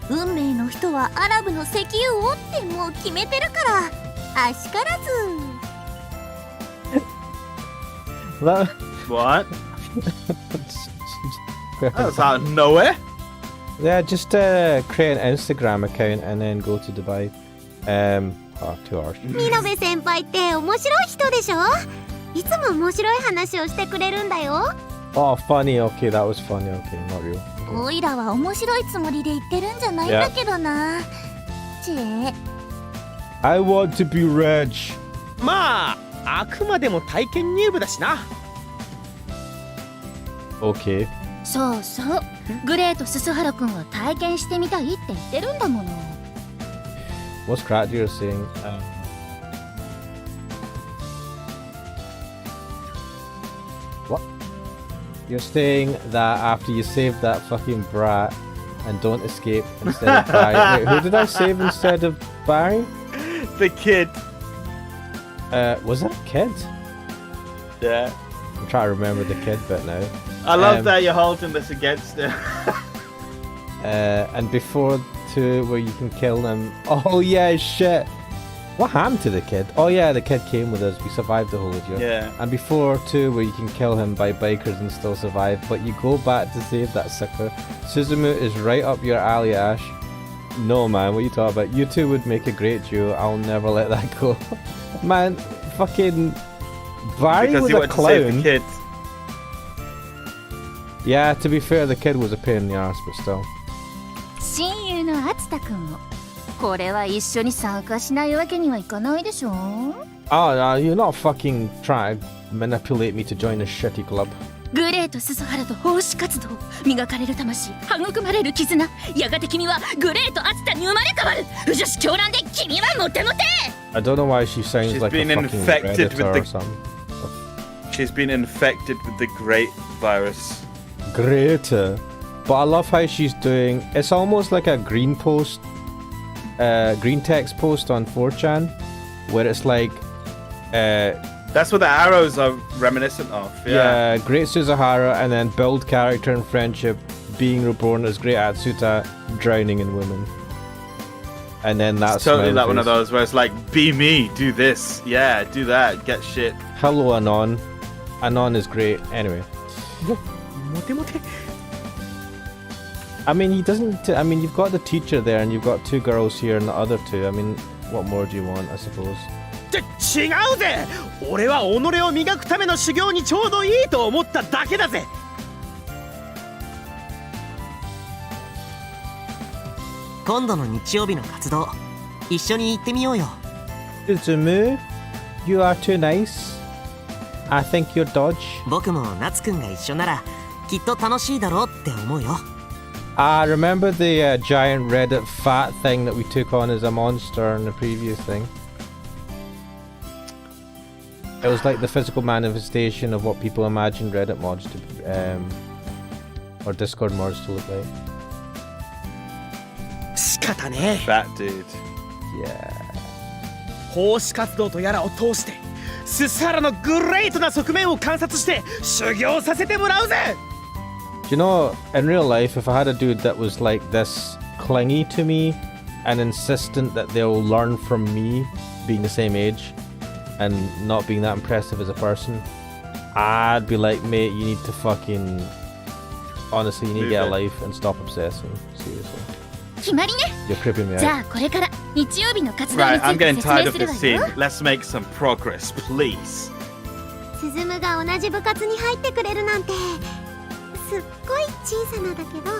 運命の人はアラブの石油王ってもう決めてるからあしからず。 That... What? That was out of nowhere. Yeah, just create an Instagram account and then go to Dubai. 2 hours. 美濃部先輩って面白い人でしょ。いつも面白い話をしてくれるんだよ。 Oh, funny. Okay, that was funny. Okay, not real. Okay. おいらは面白いつもりで言ってるんじゃないんだけどな。チェ I want to be rich. まああくまでも体験入部だしな。 Okay. そうそう、グレートススハラ君は体験してみたいって言ってるんだもの。 What's character you're saying? What? You're saying that after you save that fucking brat and don't escape instead of Barry. Wait, who did I save instead of Barry? The kid. Was that a kid? Yeah. I'm trying to remember the kid bit now. I love that you're holding this against him. And before 2 where you can kill them. Oh yeah, shit. What happened to the kid? Oh yeah, the kid came with us. We survived the whole year. Yeah. And before 2 where you can kill him by bikers and still survive, but you go back to save that sucker. Suzumu is right up your alley, Ash. No man, what are you talking about? You two would make a great duo. I'll never let that go. Man, fucking Barry Because was he a wanted to save the clown. kid. Yeah, to be fair, the kid was a pain in the ass, but still. 親友の厚田君もこれは一緒に参加しないわけにはいかないでしょ。 Oh, no, you're not fucking trying to manipulate me to join a shitty club. グレートススハラと奉仕活動、磨かれる魂、育まれる絆、やがて君はグレート厚田に生まれ変わる。不女子狂乱で君はモテモテ。 I don't know why she sounds She's like a been fucking infected predator with or the- something. She's been infected with the great virus. Greater. But I love how she's doing. It's almost like a green post, green text post on 4chan, where it's like, That's what the arrows are reminiscent of. Yeah. great Suzuhara, and then build character and friendship, being reborn as Great Atsuta drowning in women. And then that's it's totally like one of those where it's like, be me, do this, yeah, do that, get shit. Hello, Anon. Anon is great. Anyway. I mean, he doesn't. I mean, you've got the teacher there, and you've got two girls here, and the other two. I mean, what more do you want? I suppose. 違うぜ。俺は己を磨くための修行にちょうどいいと思っただけだぜ。今度の日曜日の活動、一緒に行ってみようよ。Suzumu, you are too nice. I think you're dodge. 僕も夏くんが一緒ならきっと楽しいだろうって思うよ。Remember the giant Reddit fat thing that we took on as a monster in the previous thing? It was like the physical manifestation of what people imagined Reddit mods to, or Discord mods to look like. 仕方ねえ。 Fat dude. Yeah. 奉仕活動とやらを通してススハラのグレートな側面を観察して修行させてもらうぜ。 Do you know, in real life, if I had a dude that was like this clingy to me and insistent that they'll learn from me being the same age and not being that impressive as a person, I'd be like, mate, you need to fucking... Honestly, you need to get a life and stop obsessing. Seriously. 決まりね。 You're creeping me じ out. ゃあこれから日曜日の活動に Right, つ I'm いて getting 説 tired 明 of する this わ scene. よ。 Let's make some progress, please. スズムが同じ部活に入ってくれるなんてすっごい小さなだけど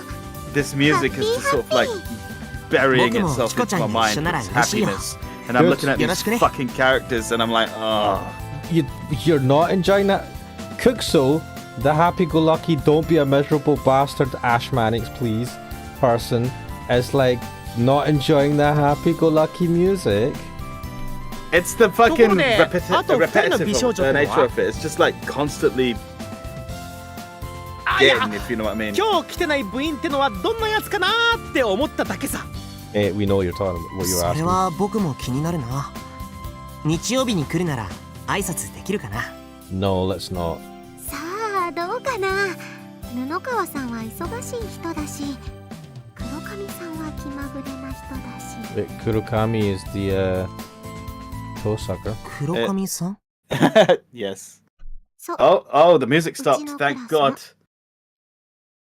This music is just sort of like burying itself into my mind. It's happiness. And I'm looking at these fucking characters and I'm like, oh. You're not enjoying that? Cookso, the happy-go-lucky, don't be a miserable bastard Ash Mannix, please, person, is like not enjoying that happy-go-lucky music. It's the fucking repetitive repetitive nature of it. It's just like constantly getting, if you know what I mean. 今日来てない部員ってのはどんなやつかなーって思っただけさ。Hey, we know you're talking about what you're それ asking. は僕も気になるな。日曜日に来るなら挨拶できるかな。No, let's not. さあどうかな。布川さんは忙しい人だし黒髪さんは気まぐれな人だし Wait, Kurokami is the toe sucker. 黒髪さん Yes. そう Oh, the music stopped. Thank God.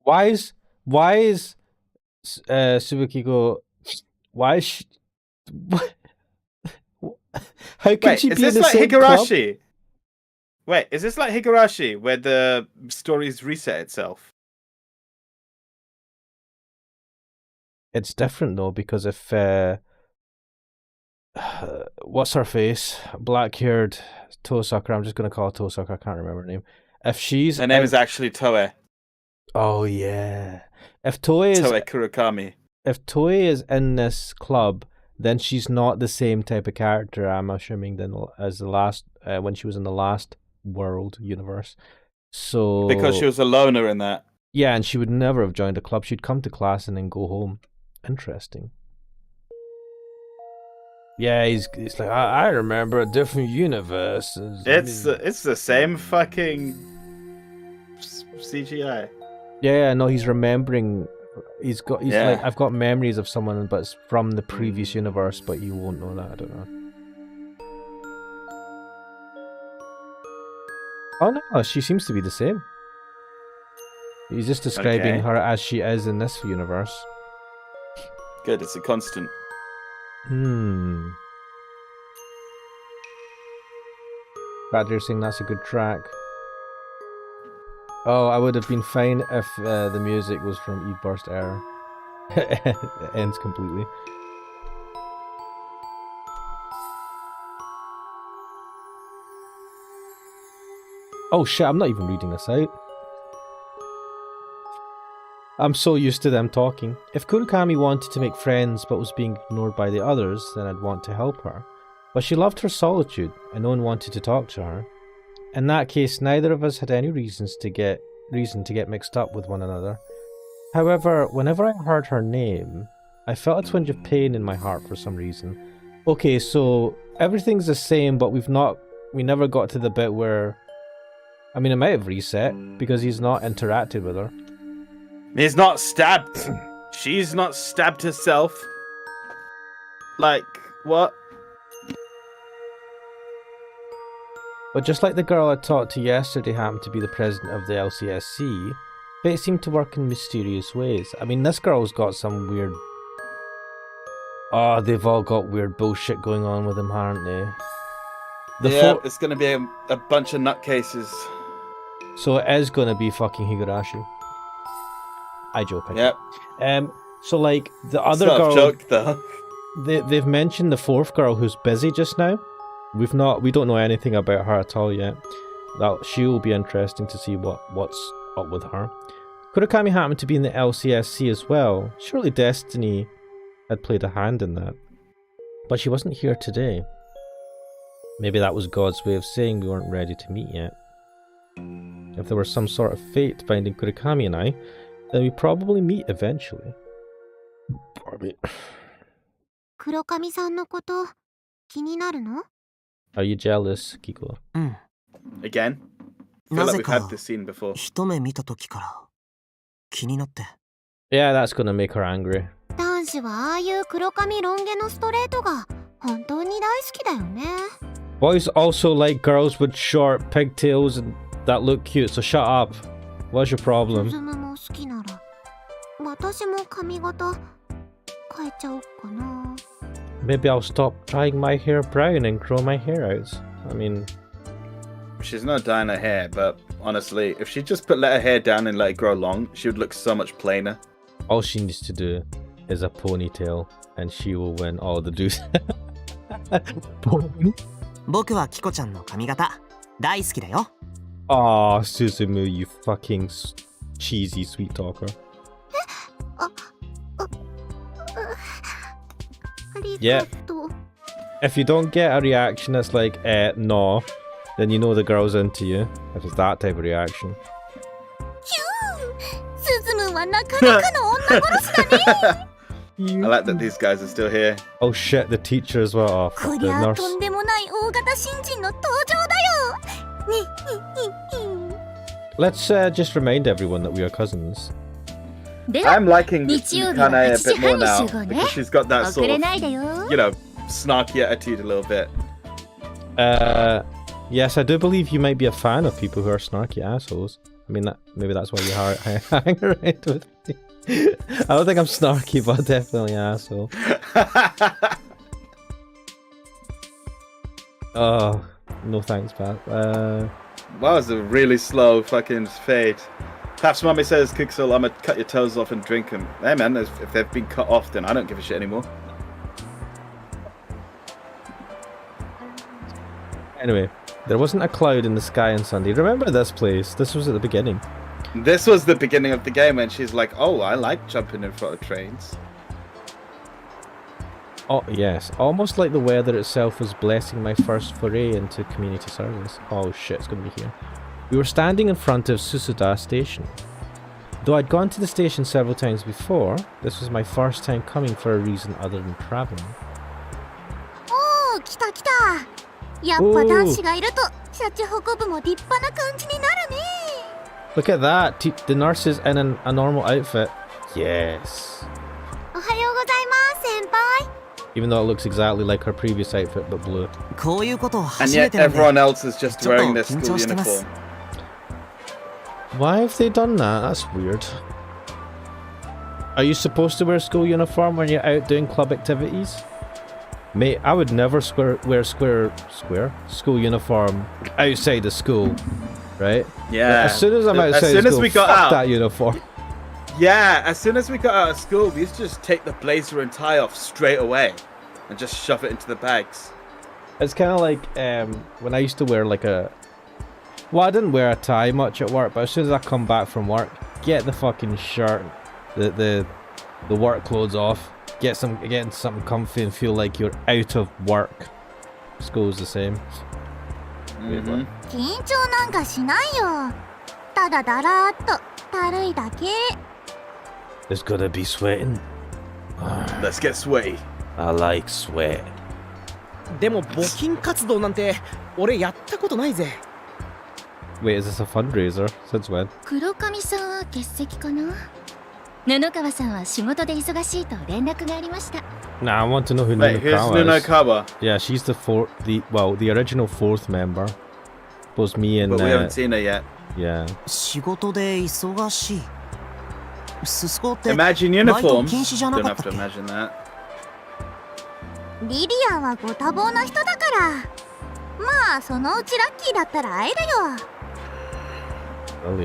Why is Tsubakiko? Why is she? What? How can Wait, she is be in this the like same club? Higurashi? Wait, is this like Higurashi, where the stories reset itself? It's different though, because if what's her face, black-haired toe sucker, I'm just gonna call her toe sucker. I can't remember her name. If she's Her name is actually Toe. oh yeah, if Toei is Toe Kurokami. if Toei is in this club, then she's not the same type of character, I'm assuming, than as the last when she was in the last world universe. So Because she was a loner in that. yeah, and she would never have joined a club. She'd come to class and then go home. Interesting. Yeah, he's like, I remember a different universe. It's the same fucking CGI. Yeah, no, he's remembering. He's Yeah. like, I've got memories of someone, but it's from the previous universe, but you won't know that. I don't know. Oh no, she seems to be the same. He's just describing Okay. her as she is in this universe. Good, it's a constant. Glad you're saying that's a good track. Oh, I would have been fine if the music was from Eve Burst Error. It ends completely. Oh shit, I'm not even reading this out. I'm so used to them talking. If Kurokami wanted to make friends but was being ignored by the others, then I'd want to help her. But she loved her solitude, and no one wanted to talk to her. In that case, neither of us had any reason to get mixed up with one another. However, whenever I heard her name, I felt a twinge of pain in my heart for some reason. Okay, so everything's the same, but we never got to the bit where... I mean, it might have reset, because he's not interacted with her. He's not stabbed. She's not stabbed herself. Like, what? But just like the girl I talked to yesterday happened to be the president of the LCSC, fate seemed to work in mysterious ways. I mean, this girl's got some weird... Oh, they've all got weird bullshit going on with them, haven't they? It's gonna be a bunch of nutcases. So it is gonna be fucking Higurashi. I joke. Yep. So like the other girl, joke though. They've mentioned the fourth girl who's busy just now. We don't know anything about her at all yet. That she will be interesting to see what's up with her. Kurakami happened to be in the LCSC as well. Surely Destiny had played a hand in that. But she wasn't here today. Maybe that was God's way of saying we weren't ready to meet yet. If there was some sort of fate binding Kurakami and I, then we'd probably meet eventually. Kurokami-sanのこと気になるの? Are you jealous, Kiko? Again? I feel like we've had this scene before. 一目見た時から気になって。 Yeah, that's gonna make her angry. 男子はああいう黒髪ロン毛のストレートが本当に大好きだよね。 Boys also like girls with short pigtails and that look cute, so shut up. What's your problem? ズムも好きなら私も髪型変えちゃおうかな。 Maybe I'll stop dyeing my hair brown and grow my hair out. I mean... She's not dyeing her hair, but honestly, if she just let her hair down and let it grow long, she would look so much plainer. All she needs to do is a ponytail, and she will win all the dues. 僕はキコちゃんの髪型大好きだよ。Aw, Suzumu, you fucking cheesy sweet talker. Yeah. If you don't get a reaction that's like, no, then you know the girl's into you. If it's that type of reaction. I like that these guys are still here. Oh shit, the teacher as well. Oh, fuck, the nurse. Let's just remind everyone that we are cousins. I'm liking Kanae a bit more now because she's got that sort of, snarky attitude a little bit. Yes, I do believe you might be a fan of people who are snarky assholes. I mean, maybe that's why you hang around with me. I don't think I'm snarky, but definitely an asshole. Oh, no thanks, Pat. That was a really slow fucking fade. Perhaps Mommy says, Kixel, I'm gonna cut your toes off and drink them. Hey man, if they've been cut off, then I don't give a shit anymore. Anyway, there wasn't a cloud in the sky on Sunday. Remember this place? This was at the beginning. This was the beginning of the game, and she's like, oh, I like jumping in front of trains. Oh, yes. Almost like the weather itself was blessing my first foray into community service. Oh shit, it's gonna be here. We were standing in front of Susuda Station. Though I'd gone to the station several times before, this was my first time coming for a reason other than traveling. Oh, 来た来た。やっぱ男子がいるとシャチホコ部も立派な感じになるね。 Look at that! The nurse is in a normal outfit. Yes. おはようございます先輩。 Even though it looks exactly like her previous outfit but blue. こういうことを And 初め yet てなんで everyone else is just ちょっと wearing their 緊 school 張してます uniform. Why have they done that? That's weird. Are you supposed to wear a school uniform when you're out doing club activities? Mate, I would never wear school uniform outside of school, right? Yeah. As soon as I'm outside as soon of school, as we got fuck out, that uniform. Yeah, as soon as we got out of school, we used to just take the blazer and tie off straight away and just shove it into the bags. It's kind of like when I used to wear like a... Well, I didn't wear a tie much at work, but as soon as I come back from work, get the fucking shirt, the work clothes off, get something comfy and feel like you're out of work. School's the same. Mm-hmm. 緊張なんかしないよ。ただだらーっとたるいだけ。 It's gonna be sweating. Let's get sweaty. I like sweat. でも募金活動なんて俺やったことないぜ。 Wait, is this a fundraiser? Since when? 黒髪さんは欠席かな。布川さんは仕事で忙しいと連絡がありました。 Nah, I want to know who Wait, who's Nunokawa is. Nunokawa? Yeah, she's the original fourth member. Was me and But we haven't seen her yet. yeah. 仕事で忙しい。ススコって Imagine バイト uniforms. 禁止じゃな Don't かっ have た to っけ？ imagine that. リリアンはご多忙な人だから、まあそのうちラッキーだったら会える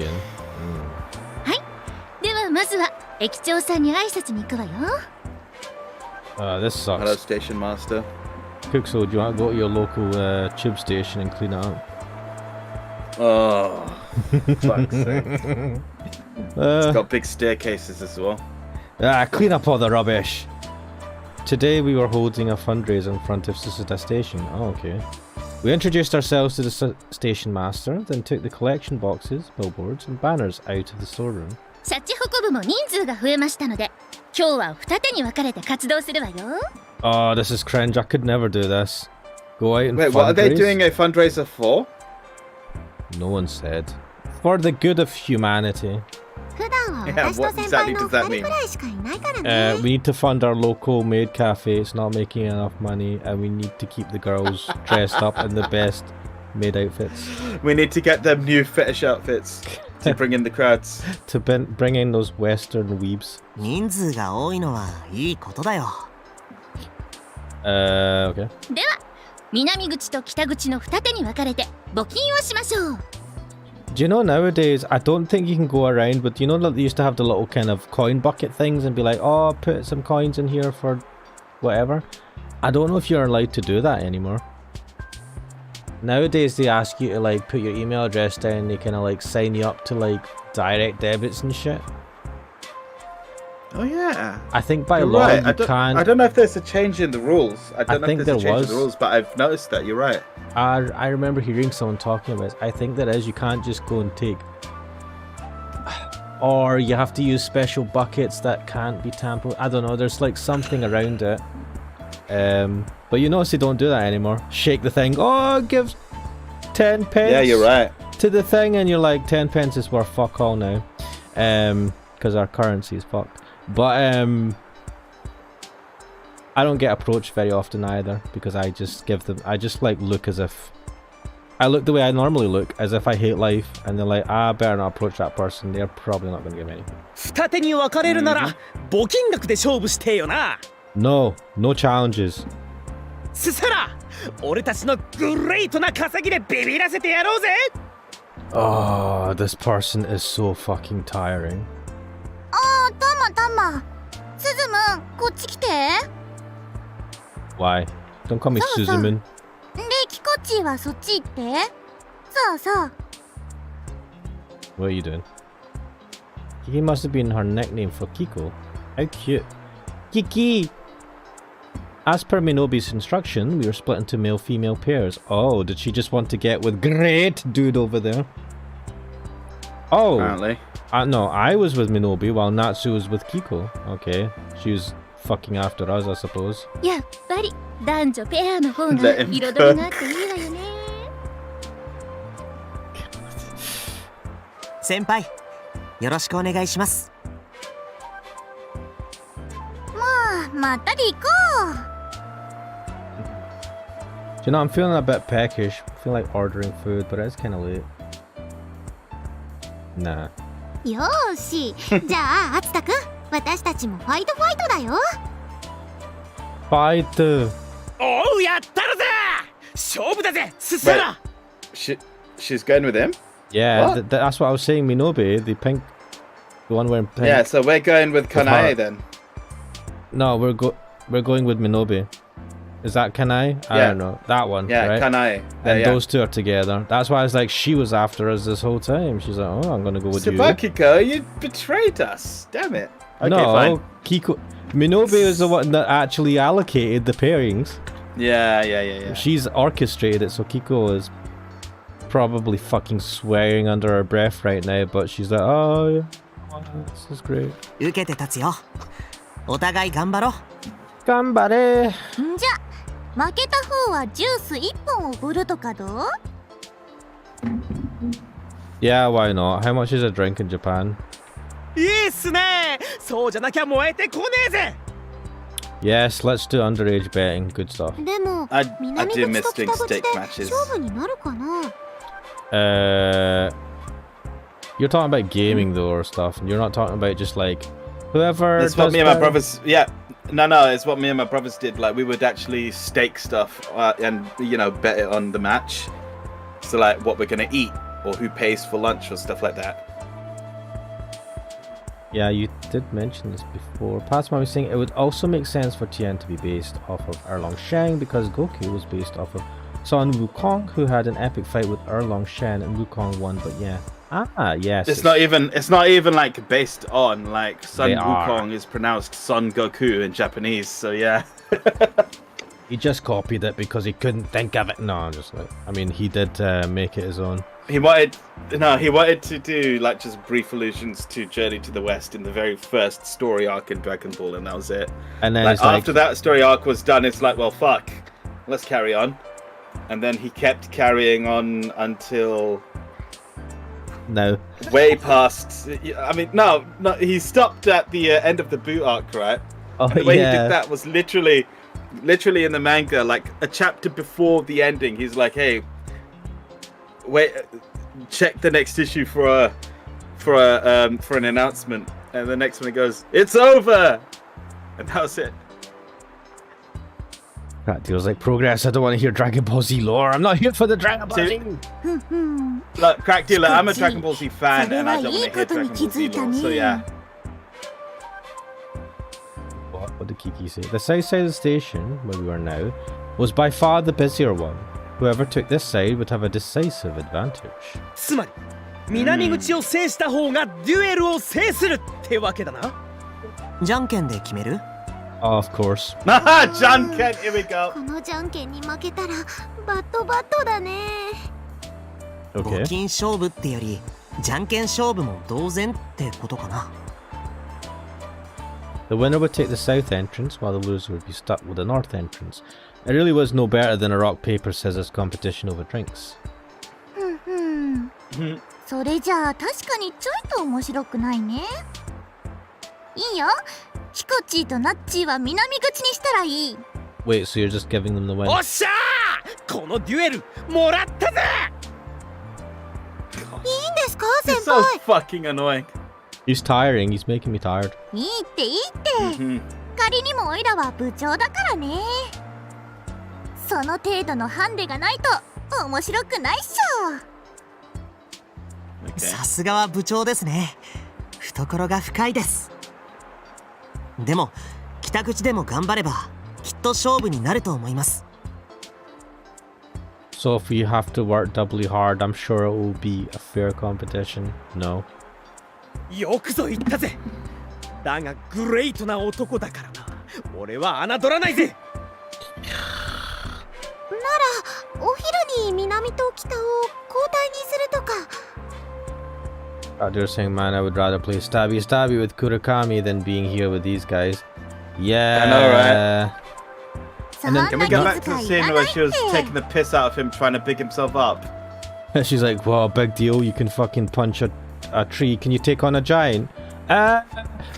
よ。 Brilliant. ではまずは駅長さんに挨拶に行くわよ。 This Hello, sucks. station master. Cookso, do you want to go to your local tube station and clean it up? Oh, fuck's sake. It's Uh, got big staircases as well. clean up all the rubbish. Today we were holding a fundraiser in front of Susuda Station. Oh, okay. We introduced ourselves to the station master, then took the collection boxes, billboards, and banners out of the storeroom. シャチホコ部も人数が増えましたので、今日は二手に分かれて活動するわよ。 Oh, this is cringe. I could never do this. Go out and Wait, what are they fundraise? doing a fundraiser for? No one said. For the good of humanity. 普段は Yeah, 私と what 先輩 exactly の does that 2 mean? 人くらいしかいないからね。 We need to fund our local maid cafe. It's not making enough money, and we need to keep the girls dressed up in the best maid outfits. We need to get them new fetish outfits to bring in the crowds. To bring in those Western weebs. 人数が多いのはいいことだよ。Okay. では南口と北口の二手に分かれて募金をしましょう。 Do you know nowadays, I don't think you can go around, but you know that they used to have the little kind of coin bucket things and be like, oh, put some coins in here for whatever. I don't know if you're allowed to do that anymore. Nowadays, they ask you to like put your email address down and they kind of like sign you up to like direct debits and shit. Oh yeah. I think by You're law right. you can't. I don't know if there's a change in the rules. I don't know think if there's a there change in was. the rules, but I've noticed that. You're right. I remember hearing someone talking about it. I think there is. You can't just go and take. Or you have to use special buckets that can't be tampered. I don't know. There's like something around it. But you notice they don't do that anymore. Shake the thing. Oh, give 10 pence. Yeah, you're right. To the thing, and you're like 10 pence is worth fuck all now. Because our currency is fucked. But I don't get approached very often either, because I just give them. I just like look as if. I look the way I normally look, as if I hate life, and they're like, I better not approach that person. They're probably not going to give me anything. 二手に分かれるなら募金額で勝負してよな。 No challenges. すさら俺たちのグレートな稼ぎでビビらせてやろうぜ。 Oh, this person is so fucking tiring. あー、タマスズムン、こっち来て。 Why? Don't call me Suzumun. で、キコッチーはそっち行って。そうそう。 What are you doing? Kiki must have been her nickname for Kiko. How cute. Kiki! As per Minobi's instruction, we were split into male-female pairs. Oh, did she just want to get with great dude over there? Oh! Apparently. No, I was with Minobi while Natsu was with Kiko. Okay, she was fucking after us, I suppose. やっぱり男女ペアの方が Let him 彩りがあっていいわよね。先輩、よろしくお願いします。まったり行こ Do you know, I'm feeling a bit peckish. I feel like ordering food, but it's kind of late. Nah. う。よーし、じゃあ、あつたくん、私たちもファイトだよ。 Fight! おう、やったるぜ。勝負だぜ、すさら。 She's going with him? Yeah, What? that's what I was saying. Minobi, the pink, the one wearing pink. Yeah, so we're going with Kanae her. then. No, we're going with Minobi. Is that Kanai? I Yeah. don't know. That one, Yeah, right? Kanae. And yeah. those two are together. That's why I was like, she was after us this whole time. She's like, oh, I'm gonna go with you. Tsubakiko, you betrayed us. Damn it. Okay, No, fine. Kiko. Minobi is the one that actually allocated the pairings. Yeah. She's orchestrated it, so Kiko is probably fucking swearing under her breath right now, but she's like, oh, yeah, this is great. 受けて立つよ。お互い頑張ろう。頑張れ。う。んじゃ、負けた方はジュース1本おごるとかどう？ Yeah, why not? How much is a drink in Japan? いいっすね。そうじゃなきゃ燃えてこねえぜ。 Yes, let's do underage betting. Good stuff. でも I 南 do 口 miss と doing 北口で steak matches. 勝負になるかな。 You're talking about gaming though or stuff, and you're not talking about just like whoever. It's what does me and my better. brothers. Yeah, no, it's what me and my brothers did. Like we would actually stake stuff and bet it on the match. So like what we're gonna eat or who pays for lunch or stuff like that. Yeah, you did mention this before. Passman was saying it would also make sense for Tien to be based off of Erlong Shen because Goku was based off of Son Wukong, who had an epic fight with Erlong Shen and Wukong won. But yeah, yes. It's not even like based on like Son They Wukong are. is pronounced Son Goku in Japanese. So yeah. He just copied it because he couldn't think of it. No, I'm just like, I mean, he did make it his own. He wanted to do like just brief allusions to Journey to the West in the very first story arc in Dragon Ball, and that was it. And then Like, it's like, after that story arc was done, it's like, well, fuck, let's carry on. And then he kept carrying on until no. way past. I mean, no, he stopped at the end of the Boot arc, right? Oh, And the way he yeah. did that was literally in the manga, like a chapter before the ending. He's like, hey, wait, check the next issue for an announcement, and the next one he goes, it's over, and that was it. That deals like progress. I don't want to hear Dragon Ball Z lore. I'm not here for the Dragon Ball Z. Look, Crack Dealer, I'm a Dragon Ball Z fan, and I don't want to hear Dragon Ball Z lore, so yeah. What did Kiki say? The south side of the station, where we are now, was by far the busier one. Whoever took this side would have a decisive advantage. つまり南口を制した方がデュエルを制するってわけだな。じゃんけんで決める？ Of course. Junket, here we go. このじゃんけんに負けたらバットバットだね。Okay. 募金勝負ってよりじゃんけん勝負も同然ってことかな。The winner would take the south entrance, while the loser would be stuck with the north entrance. It really was no better than a rock, paper, scissors competition over drinks. それじゃあ確かにちょいと面白くないね。いいよ。ヒコチーとナッチーは南口にしたらいい。 Wait, so you're just giving them the win? おっしゃー！このデュエルもらったぜ！いいんですか It's 先 so 輩。 fucking annoying. He's tiring. He's making me tired. いいっていいって。仮にもオイラは部長だからね。その程度のハンデがないと面白くないっしょ。 Okay. さすがは部長ですね。懐が深いです。でも北口でも頑張ればきっと勝負になると思います。 So if we have to work doubly hard, I'm sure it will be a fair competition. No. よくぞ言ったぜ。だがグレイトな男だからな。俺は侮らないぜ。お昼に南と北を交代にするとか。They're saying, man, I would rather play Stabby Stabby with Kurakami than being here with these guys. Yeah. I know, right? そんな Can we get back 気 to the 遣いい scene らな where いっ she was て。 taking the piss out of him trying to big himself up? She's like, well, big deal. You can fucking punch a tree. Can you take on a giant?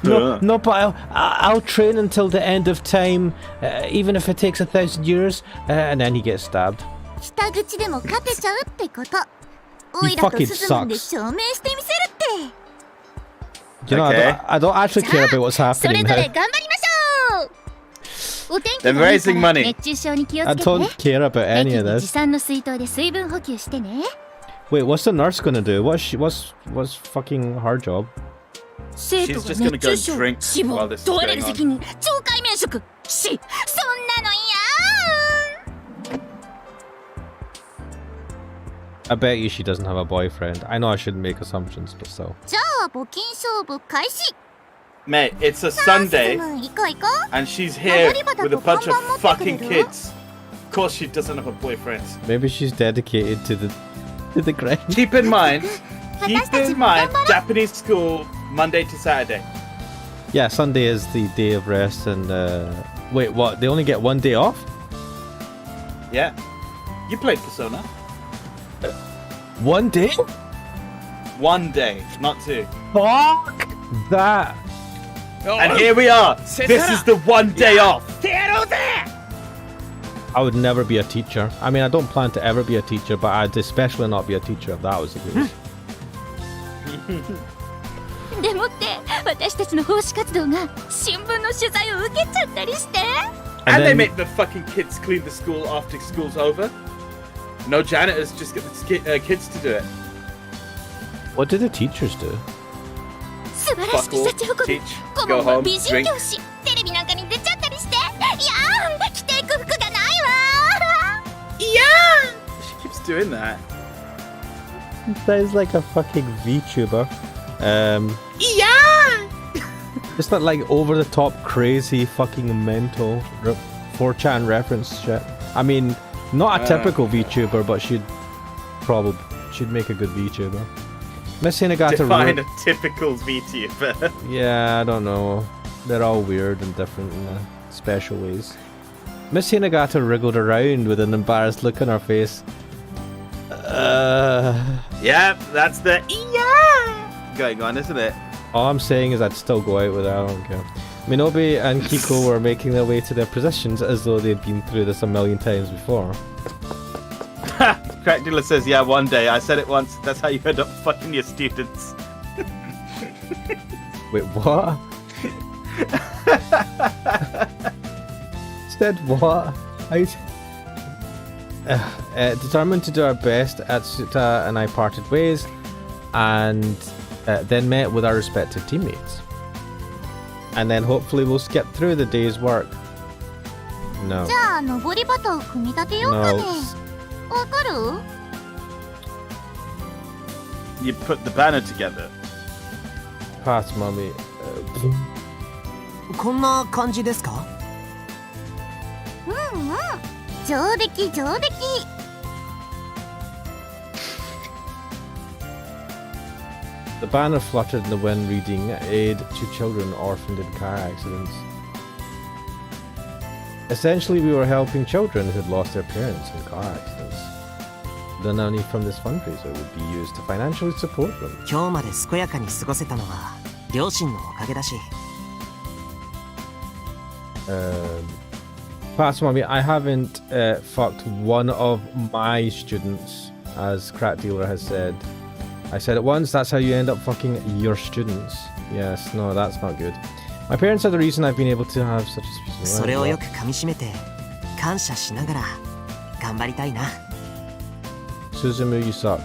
No, but I'll train until the end of time, even if it takes 1,000 years. And then he gets stabbed. 北口でも勝てちゃうってこと。オイラとスズムンで証明してみせるって。You know, Okay. I don't actually care about what's それ happening ぞれ now. 頑張りましょう。お天気 They're がいい raising から money. 熱中症に気を I つけて。 don't care about 適 any 宜 of 持 this. 参の水筒で水分補給してね。 Wait, what's the nurse gonna do? What's fucking her job? 生徒 She's が just gonna 熱 go 中症 drink 死 while 亡 this is 問われる going on. 責任懲戒免職そんなの嫌 I bet you she doesn't have a boyfriend. I know I shouldn't make assumptions, but still. じゃあ募金勝負開始。 Mate, it's a さあスズ Sunday ムン行こう行こう。 and she's here with a bunch of fucking 登り場だと看板持ってくれる？ kids. Of course she doesn't have a boyfriend. Maybe she's dedicated to the grind. Keep in mind,頑張ろう。 Japanese school Monday to Saturday. Yeah, Sunday is the day of rest, and wait, what? They only get one day off? Yeah. You played Persona. One day? 1 day, not 2. Fuck! That. And here we are. This is the one day off. I would never be a teacher. I mean, I don't plan to ever be a teacher, but I'd especially not be a teacher if that was the case. でもって私たちの奉仕活動が新聞の取材を受けちゃったりして。 And they then- make the fucking kids clean the school after school's over. No janitors, just get the kids to do it. What did the teachers do? 素晴らしき幸誇り。 Teach, 顧 go 問は home, 美人 drink. 教師。テレビなんかに出ちゃったりして。いやー、着ていく服がないわ。 She keeps doing that. That is like a fucking VTuber. Just that like over the top crazy fucking mental 4chan reference shit. I mean, not a typical VTuber, but she'd make a good VTuber. Miss Hinagata. Define a typical VTuber. Yeah, I don't know. They're all weird and different in special ways. Miss Hinagata wriggled around with an embarrassed look on her face. Yep, that's the going on, isn't it? All I'm saying is I'd still go out with her, I don't care. Minobe and Kiko were making their way to their positions as though they'd been through this a million times before. Crack Dealer says, yeah, one day. I said it once. That's how you end up fucking your students. Wait, what? Said what? Determined to do our best, Atsuta and I parted ways and then met with our respective teammates. And then hopefully we'll skip through the day's work. No. じゃあ登り旗を組み立てようかね。 No. わかる？ You put the banner together. Pass, mommy. こんな感じですか？うんうん。上出来上出来。 The banner fluttered in the wind reading, Aid to children orphaned in car accidents. Essentially, we were helping children who had lost their parents in car accidents. The money from this fundraiser would be used to financially support them. 今日まで健やかに過ごせたのは両親のおかげだし。Pass, mommy, I haven't fucked one of my students, as Crack Dealer has said. I said it once, that's how you end up fucking your students. Yes, no, that's not good. My parents are the reason I've been able to have such a species. それをよく噛み締めて感謝しながら頑張りたいな。 Suzumu, you suck.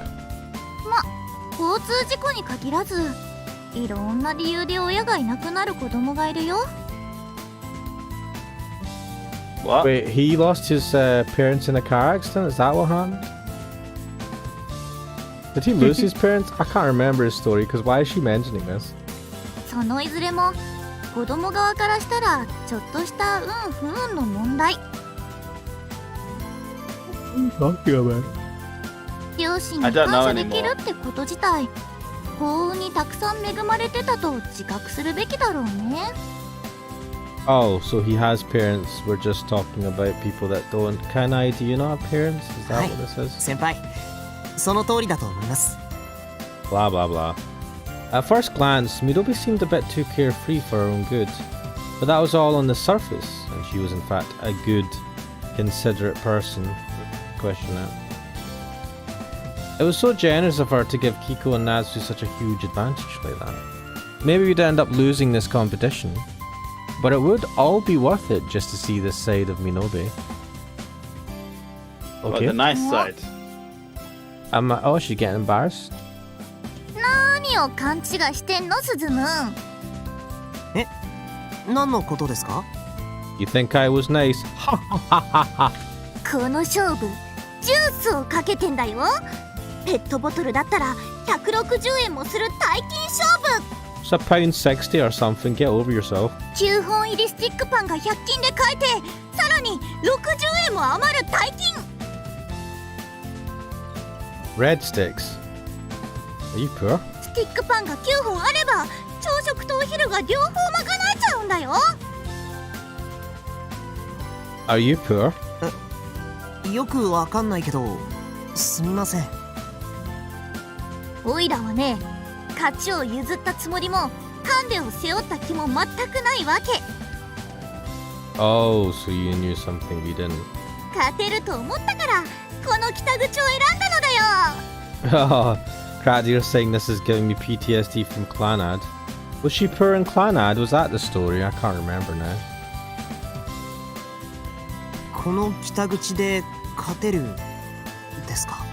交通事故に限らず、いろんな理由で親がいなくなる子供がいるよ。 What? Wait, he lost his parents in a car accident? Is that what happened? Did he lose his parents? I can't remember his story, because why is she mentioning this? そのいずれも子供側からしたらちょっとした運不運の問題。 Talking about? 両親に I don't 感 know 謝できるってこと自体、幸運にたくさん恵まれてたと自覚するべきだろうね。 Oh, so he has parents. We're just talking about people that don't. Can I? Do you not have parents? Is that what this is? 先輩、その通りだと思います。 Blah blah blah. At first glance, Midobe seemed a bit too carefree for her own good, but that was all on the surface, and she was in fact a good, considerate person. Question that. It was so generous of her to give Kiko and Natsu such a huge advantage like that. Maybe we'd end up losing this competition, but it would all be worth it just to see this side of Minobe. Well, Okay. the nice side. Oh, she's getting embarrassed. 何を勘違いしてんのスズム？何のことですか？ You think I was nice? この勝負ジュースをかけてんだよ。ペットボトルだったら160円もする大金勝負。 It's £1.60 or something. Get over yourself. 9本入りスティックパンが100均で買えて、さらに60円も余る大金。 Red sticks. Are you poor? スティックパンが9本あれば朝食とお昼が両方賄えちゃうんだよ。 Are you poor? よくわかんないけど、すみません。おいらはね、勝ちを譲ったつもりもハンデを背負った気も全くないわけ。 Oh, so you knew something we didn't. 勝てると思ったからこの北口を選んだのだよ。 Oh, Crad, you're saying this is giving me PTSD from Clannad. Was she poor in Clannad? Was that the story? I can't remember now. この北口で勝てるですか？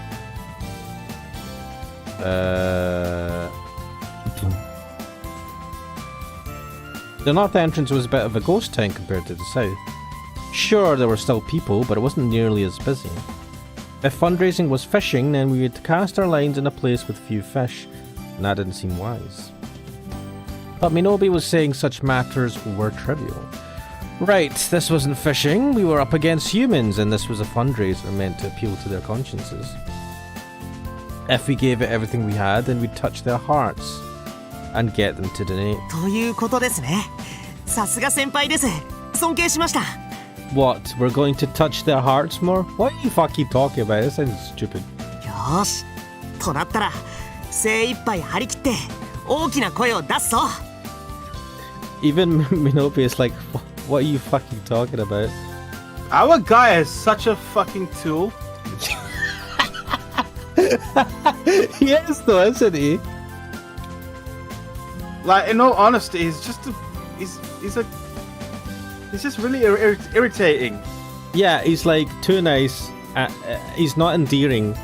The north entrance was a bit of a ghost town compared to the south. Sure, there were still people, but it wasn't nearly as busy. If fundraising was fishing, then we would cast our lines in a place with few fish, and that didn't seem wise. But Minobi was saying such matters were trivial. Right, this wasn't fishing, we were up against humans, and this was a fundraiser meant to appeal to their consciences. If we gave it everything we had, then we'd touch their hearts and get them to donate. ということですね。さすが先輩です。尊敬しました。 What? We're going to touch their hearts more? What are you fucking talking about? That sounds stupid. よーし。となったら精一杯張り切って大きな声を出すぞ。 Even Minobi is like, what are you fucking talking about? Our guy is such a fucking tool. Yes, though, isn't he? Like, in all honesty, he's just he's just really irritating. Yeah, he's like too nice. He's not endearing.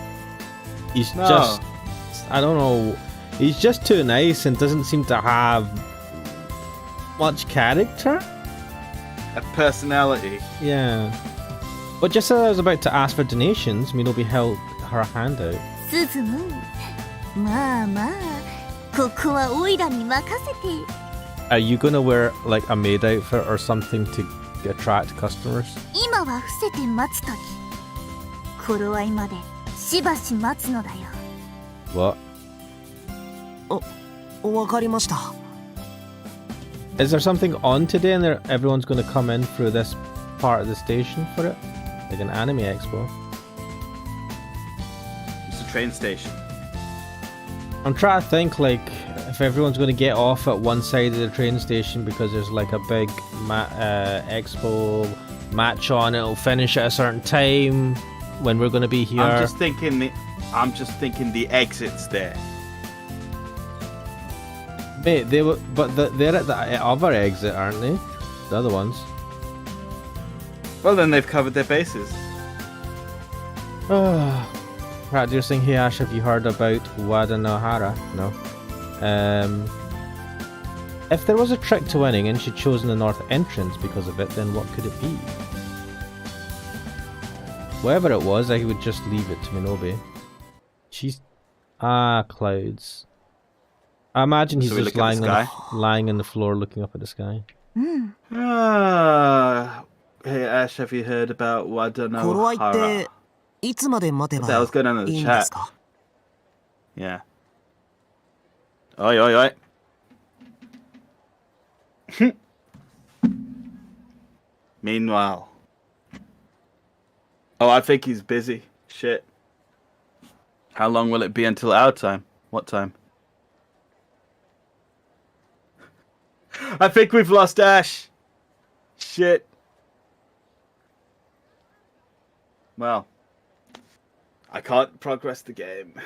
He's just, I don't know. He's just too nice and doesn't seem to have much character. A personality. Yeah. But just as I was about to ask for donations, Minobi held her hand out. スズム、まあまあ、ここはオイラに任せて。 Are you gonna wear like a maid outfit or something to attract customers? 今は伏せて待つとき。頃合いまでしばし待つのだよ。 What? わかりました。 Is there something on today and everyone's gonna come in through this part of the station for it? Like an anime expo? It's a train station. I'm trying to think like if everyone's going to get off at one side of the train station because there's like a big expo match on, it'll finish at a certain time when we're going to be here. I'm just thinking the exit's there. Mate, they're at the other exit, aren't they? The other ones. Well, then they've covered their bases. Right, you're saying, hey Ash, have you heard about Wadanohara? No. If there was a trick to winning and she'd chosen the north entrance because of it, then what could it be? Whatever it was, I would just leave it to Minobi. She's... clouds. I imagine he's just lying on the floor looking up at the sky. Hey Ash, have you heard about 頃合いって Wadanohara? いつまで待てば That was going on in いい the んで chat. すか？ Yeah. Oi, oi, oi. Meanwhile. Oh, I think he's busy. Shit. How long will it be until our time? What time? I think we've lost Ash. Shit. Well, I can't progress the game.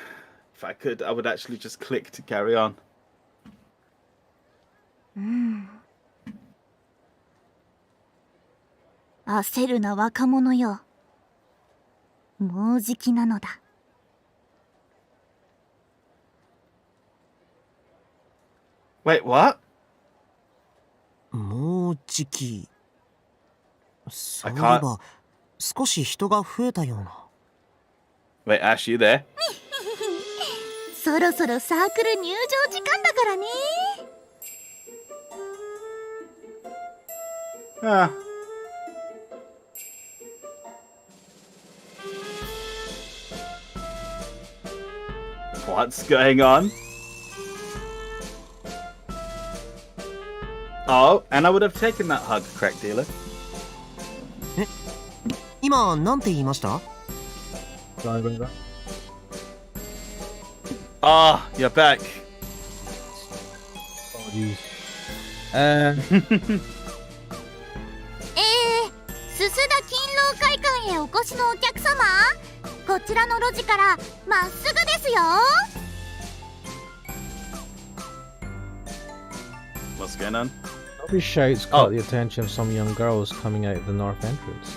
If I could, I would actually just click to carry on. 焦るな若者よ。もうじきなのだ。Wait, what? もうじき。そういえば少し人が増えたような。 Wait, Ash, you there? そろそろサークル入場時間だからね。 Ah. What's going on? Oh, and I would have taken that hug, crack dealer. 今なんて言いました？ Ah, you're back. Apologies. すすだ勤労会館へお越しのお客様、こちらの路地からまっすぐですよ。 What's going on? Nobby's shouts caught the attention of some young girls coming out of the north entrance.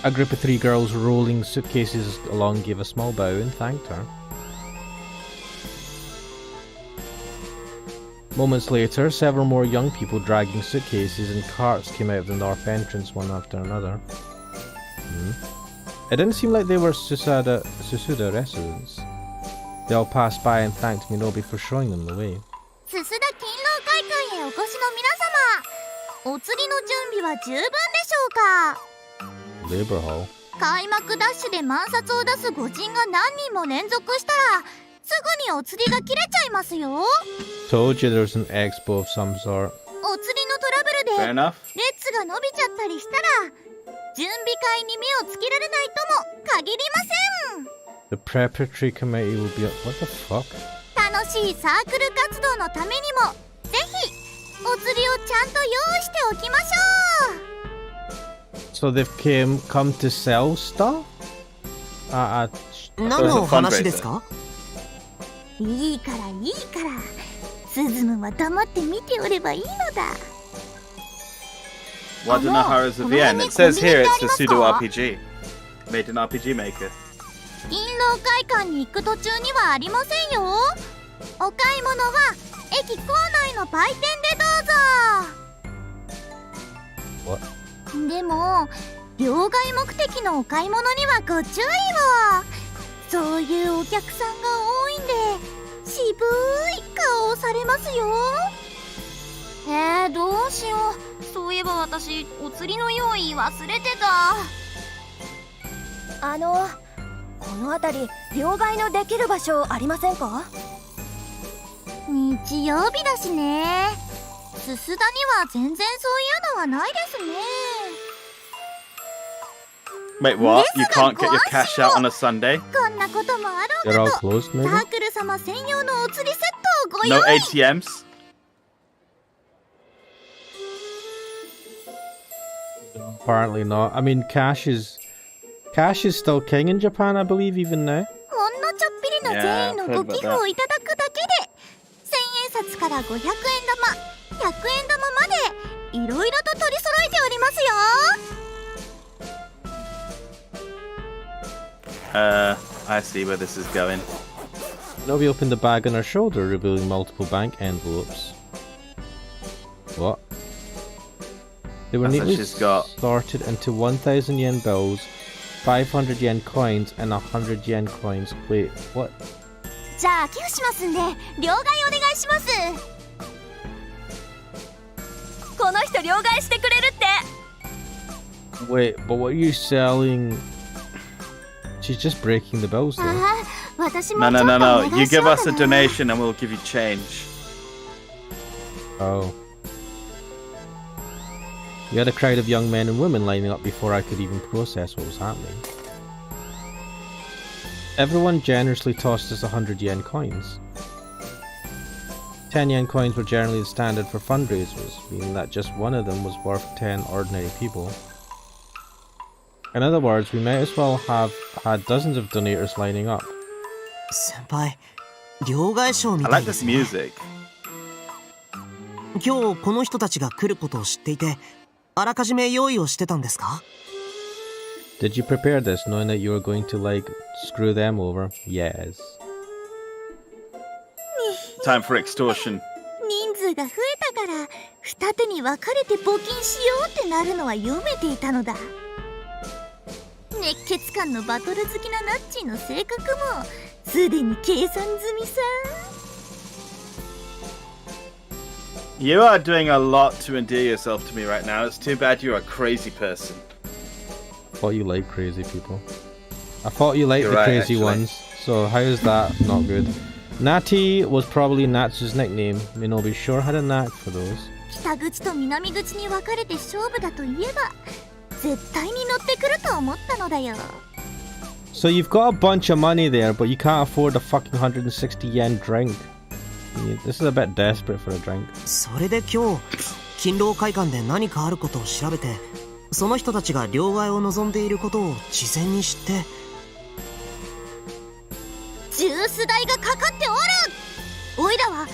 A group of 3 girls rolling suitcases along gave a small bow and thanked her. Moments later, several more young people dragging suitcases and carts came out of the north entrance one after another. It didn't seem like they were Susuda residents. They all passed by and thanked Minobi for showing them the way. すすだ勤労会館へお越しの皆様、お釣りの準備は十分でしょうか。 Labor Hall. 開幕ダッシュで満札を出す御仁が何人も連続したらすぐにお釣りが切れちゃいますよ。 Told you there was an expo of some sort. お釣りのトラブルで Fair enough. 列が伸びちゃったりしたら準備会に目をつけられないとも限りません。 The preparatory committee will be... What the fuck? 楽しいサークル活動のためにもぜひお釣りをちゃんと用意しておきましょう。 So they've come to sell stuff? 何の話ですか？いいからいいから、スズムは黙って見ておればいいのだ。 Wadanaharas of Yen. It says here it's the pseudo RPG. Made an RPG maker. 勤労会館に行く途中にはありませんよ。お買い物は駅構内の売店でどうぞ。 What? でも両替目的のお買い物にはご注意を。そういうお客さんが多いんで渋い顔をされますよ。どうしよう。そういえば私お釣りの用意忘れてた。この辺り両替のできる場所ありませんか？日曜日だしね。すすだには全然そういうのはないですね。 Wait, what? You can't get your cash out on a Sunday? こんなこともあろ They're う all かと closed, サ maybe? ークル様専用のお釣りセットをご No 用意。 ATMs? Apparently not. I mean, cash is still king in Japan, I believe, even now. ほんのちょっぴりの善意のご寄付をいただくだけで1000円札から500円玉、100円玉までいろいろと取り揃えておりますよ。 I see where this is going. Nobby opened the bag on her shoulder, revealing multiple bank envelopes. What? They were That's what neatly she's got. sorted into 1,000 yen bills, 500 yen coins, and 100 yen coins. Wait, what? じゃあ寄付しますんで両替お願いします。この人両替してくれるって。 Wait, but what are you selling? She's just breaking the bills, though. 私も No, ちょ no, っ no, とお no. 願 You いし give よう us か a な。 donation and we'll give you change. Oh. We had a crowd of young men and women lining up before I could even process what was happening. Everyone generously tossed us 100 yen coins. 10 yen coins were generally the standard for fundraisers, meaning that just one of them was worth 10 ordinary people. In other words, we might as well have had dozens of donators lining up. 先輩、両替商み I たい like で this すね。 music. 今日この人たちが来ることを知っていて、あらかじめ用意をしてたんですか？ Did you prepare this knowing that you were going to, like, screw them over? Yes. Time for extortion. 人数が増えたから二手に分かれて募金しようってなるのは読めていたのだ。熱血感のバトル好きなナッチーの性格もすでに計算済みさ。 You are doing a lot to endear yourself to me right now. It's too bad you're a crazy person. I thought you liked crazy people. I thought you liked You're the right, crazy actually. ones. So how is that not good? Natty was probably Natsu's nickname. Minobi sure had a knack for those. 北口と南口に分かれて勝負だと言えば絶対に乗ってくると思ったのだよ。 So you've got a bunch of money there, but you can't afford a fucking 160 yen drink. This is a bit desperate for a drink. それで今日勤労会館で何かあることを調べて、その人たちが両替を望んでいることを事前に知って。ジュース代がかかっておる。おいらは160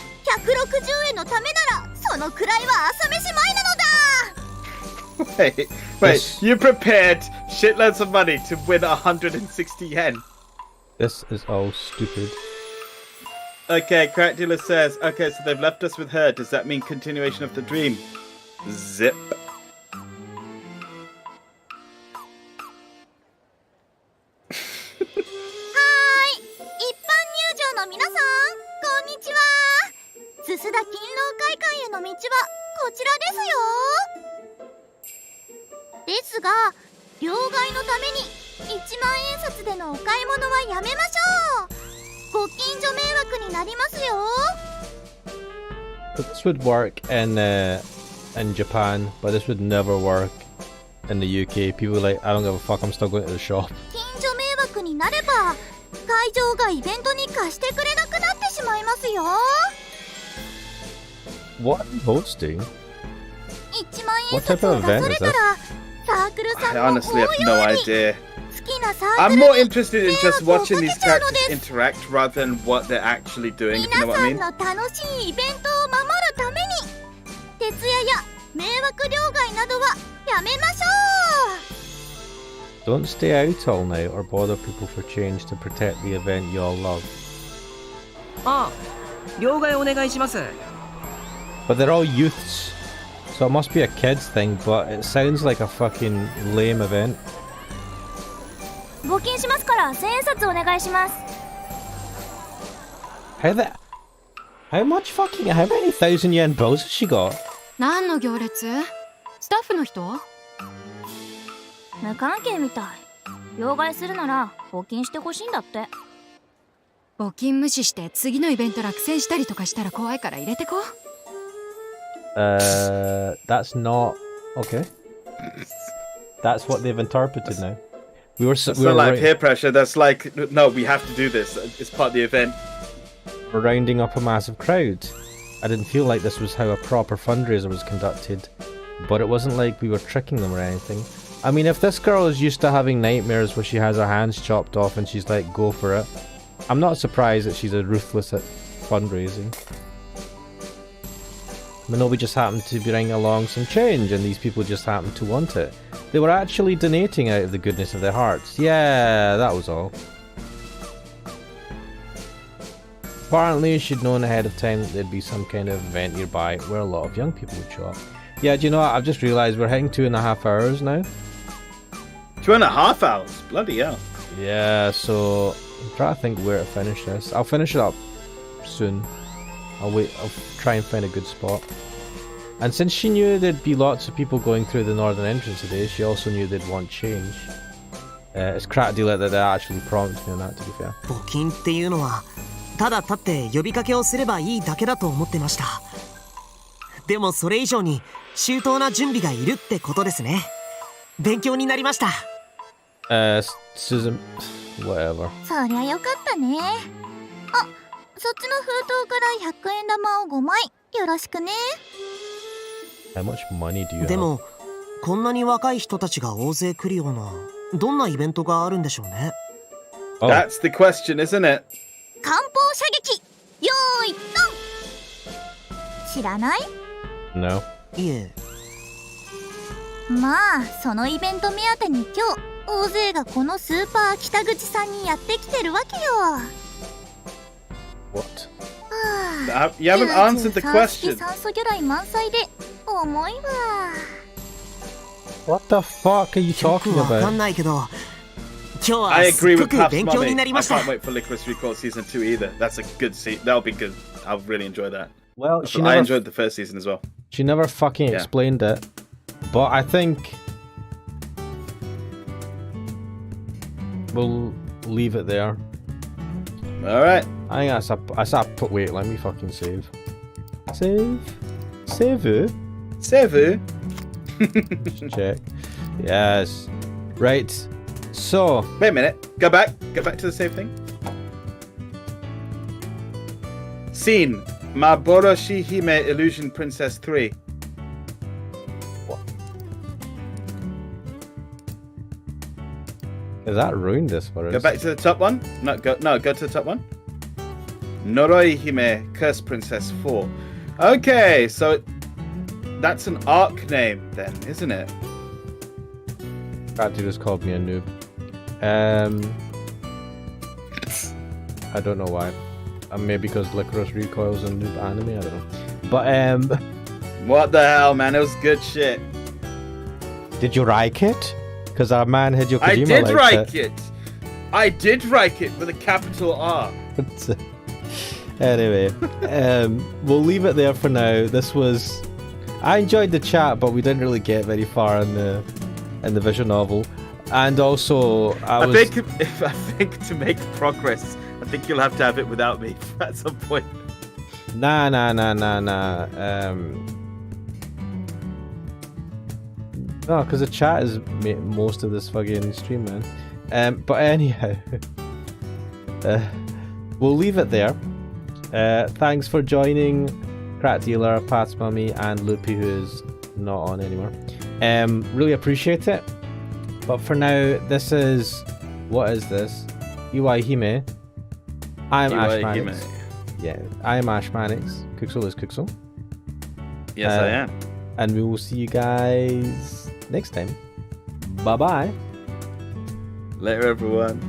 円のためならそのくらいは朝飯前なのだ。Wait, you prepared shitloads of money to win 160 yen. This is all stupid. Okay, Crack Dealer says, okay, so they've left us with her. Does that mean continuation of the dream? Zip. 須田勤労会館への道はこちらですよ。ですが、両替のために1万円札でのお買い物はやめましょう。ご近所迷惑になりますよ。This would work in Japan, but this would never work in the UK. People are like, I don't give a fuck, I'm still going to the shop. 近所迷惑になれば、会場がイベントに貸してくれなくなってしまいますよ。What are you hosting? 1万円札を出されたら、サークルさん I も honestly have no 大いに idea. 好きなサーク I'm ル more に interested in just watching these characters interact rather than what they're actually doing, if you 皆 know what さ I ん mean. の楽しいイベントを守るために徹夜や迷惑両替などはやめましょう。 Don't stay out all night or bother people for change to protect the event you all love. ああ、両替お願いします。 But they're all youths, so it must be a kids thing, but it sounds like a fucking lame event. 募金しますから1000円札お願いします。 How much fucking, how many thousand yen bills has she got? 何の行列？スタッフの人？無関係みたい。両替するなら募金してほしいんだって。募金無視して次のイベント落選したりとかしたら怖いから入れてこ。That's not okay. That's what they've interpreted now. We were That's not like peer pressure. That's like, no, we have to do this. It's part of the event. We're rounding up a massive crowd. I didn't feel like this was how a proper fundraiser was conducted, but it wasn't like we were tricking them or anything. I mean, if this girl is used to having nightmares where she has her hands chopped off and she's like, go for it, I'm not surprised that she's a ruthless at fundraising. Minobi just happened to bring along some change and these people just happened to want it. They were actually donating out of the goodness of their hearts. Yeah, that was all. Apparently she'd known ahead of time that there'd be some kind of event nearby where a lot of young people would show up. Yeah, do you know what? I've just realised we're hitting 2.5 hours now. 2.5 hours? Bloody hell. Yeah, so I'm trying to think where to finish this. I'll finish it up soon. I'll try and find a good spot. And since she knew there'd be lots of people going through the northern entrance today, she also knew they'd want change. It's Crack Dealer that actually prompted me on that, to be fair. 募金っていうのはただ立って呼びかけをすればいいだけだと思ってました。でもそれ以上に周到な準備がいるってことですね。勉強になりました。Susan, whatever. そりゃよかったね。あ、そっちの封筒から100円玉を5枚よろしくね。How much money do you have? でもこんなに若い人たちが大勢来るようなどんなイベントがあるんでしょうね。Oh. That's the question, isn't it? 艦砲射撃よーいドン。知らない？ No. いえ。まあそのイベント目当てに今日大勢がこのスーパー北口さんにやってきてるわけよ。 What? You haven't answered the question. 酸素魚雷満載で重いわ。 What the fuck are you よ talking くわか about? んないけど今日 I はす agree っご with く Pap's 勉強に mommy. な I りました can't wait for Licorice Recall Season 2 either. That's a good season. That'll be good. I'll really enjoy that. Well, I enjoyed the first season as well. She never fucking Yeah. explained it. But I think we'll leave it there. Alright. I think that's a wait, let me fucking save. Save? Save? Sevu. Just check. Yes. Right. So. Wait a minute. Go back. Go back to the save thing. Scene. Iwaihime Illusion Princess 3. Has that ruined this for us? Go back to the top one. No, go to the top one. Noroihime Curse Princess 4. Okay, so that's an arc name then, isn't it? That dude just called me a noob. I don't know why. Maybe because Licorice Recoil's a noob anime, I don't know. But what the hell, man? It was good shit. Did you like it? Because our man Hideo Kojima I did liked like it. I did like it with a capital R. Anyway, we'll leave it there for now. I enjoyed the chat, but we didn't really get very far in the visual novel. And also, I think to make progress, I think you'll have to have it without me at some point. Nah. No, because the chat is most of this fucking stream, man. But anyhow, we'll leave it there. Thanks for joining Crack Dealer, Pat's Mummy, and Loopy, who is not on anymore. Really appreciate it. But for now, this is... What is this? Iwaihime. I'm Ashmanix. Yeah, I am Ashmanix. Kuxel is Kuxel. Yes, I am. And we will see you guys next time. Bye-bye. Later, everyone.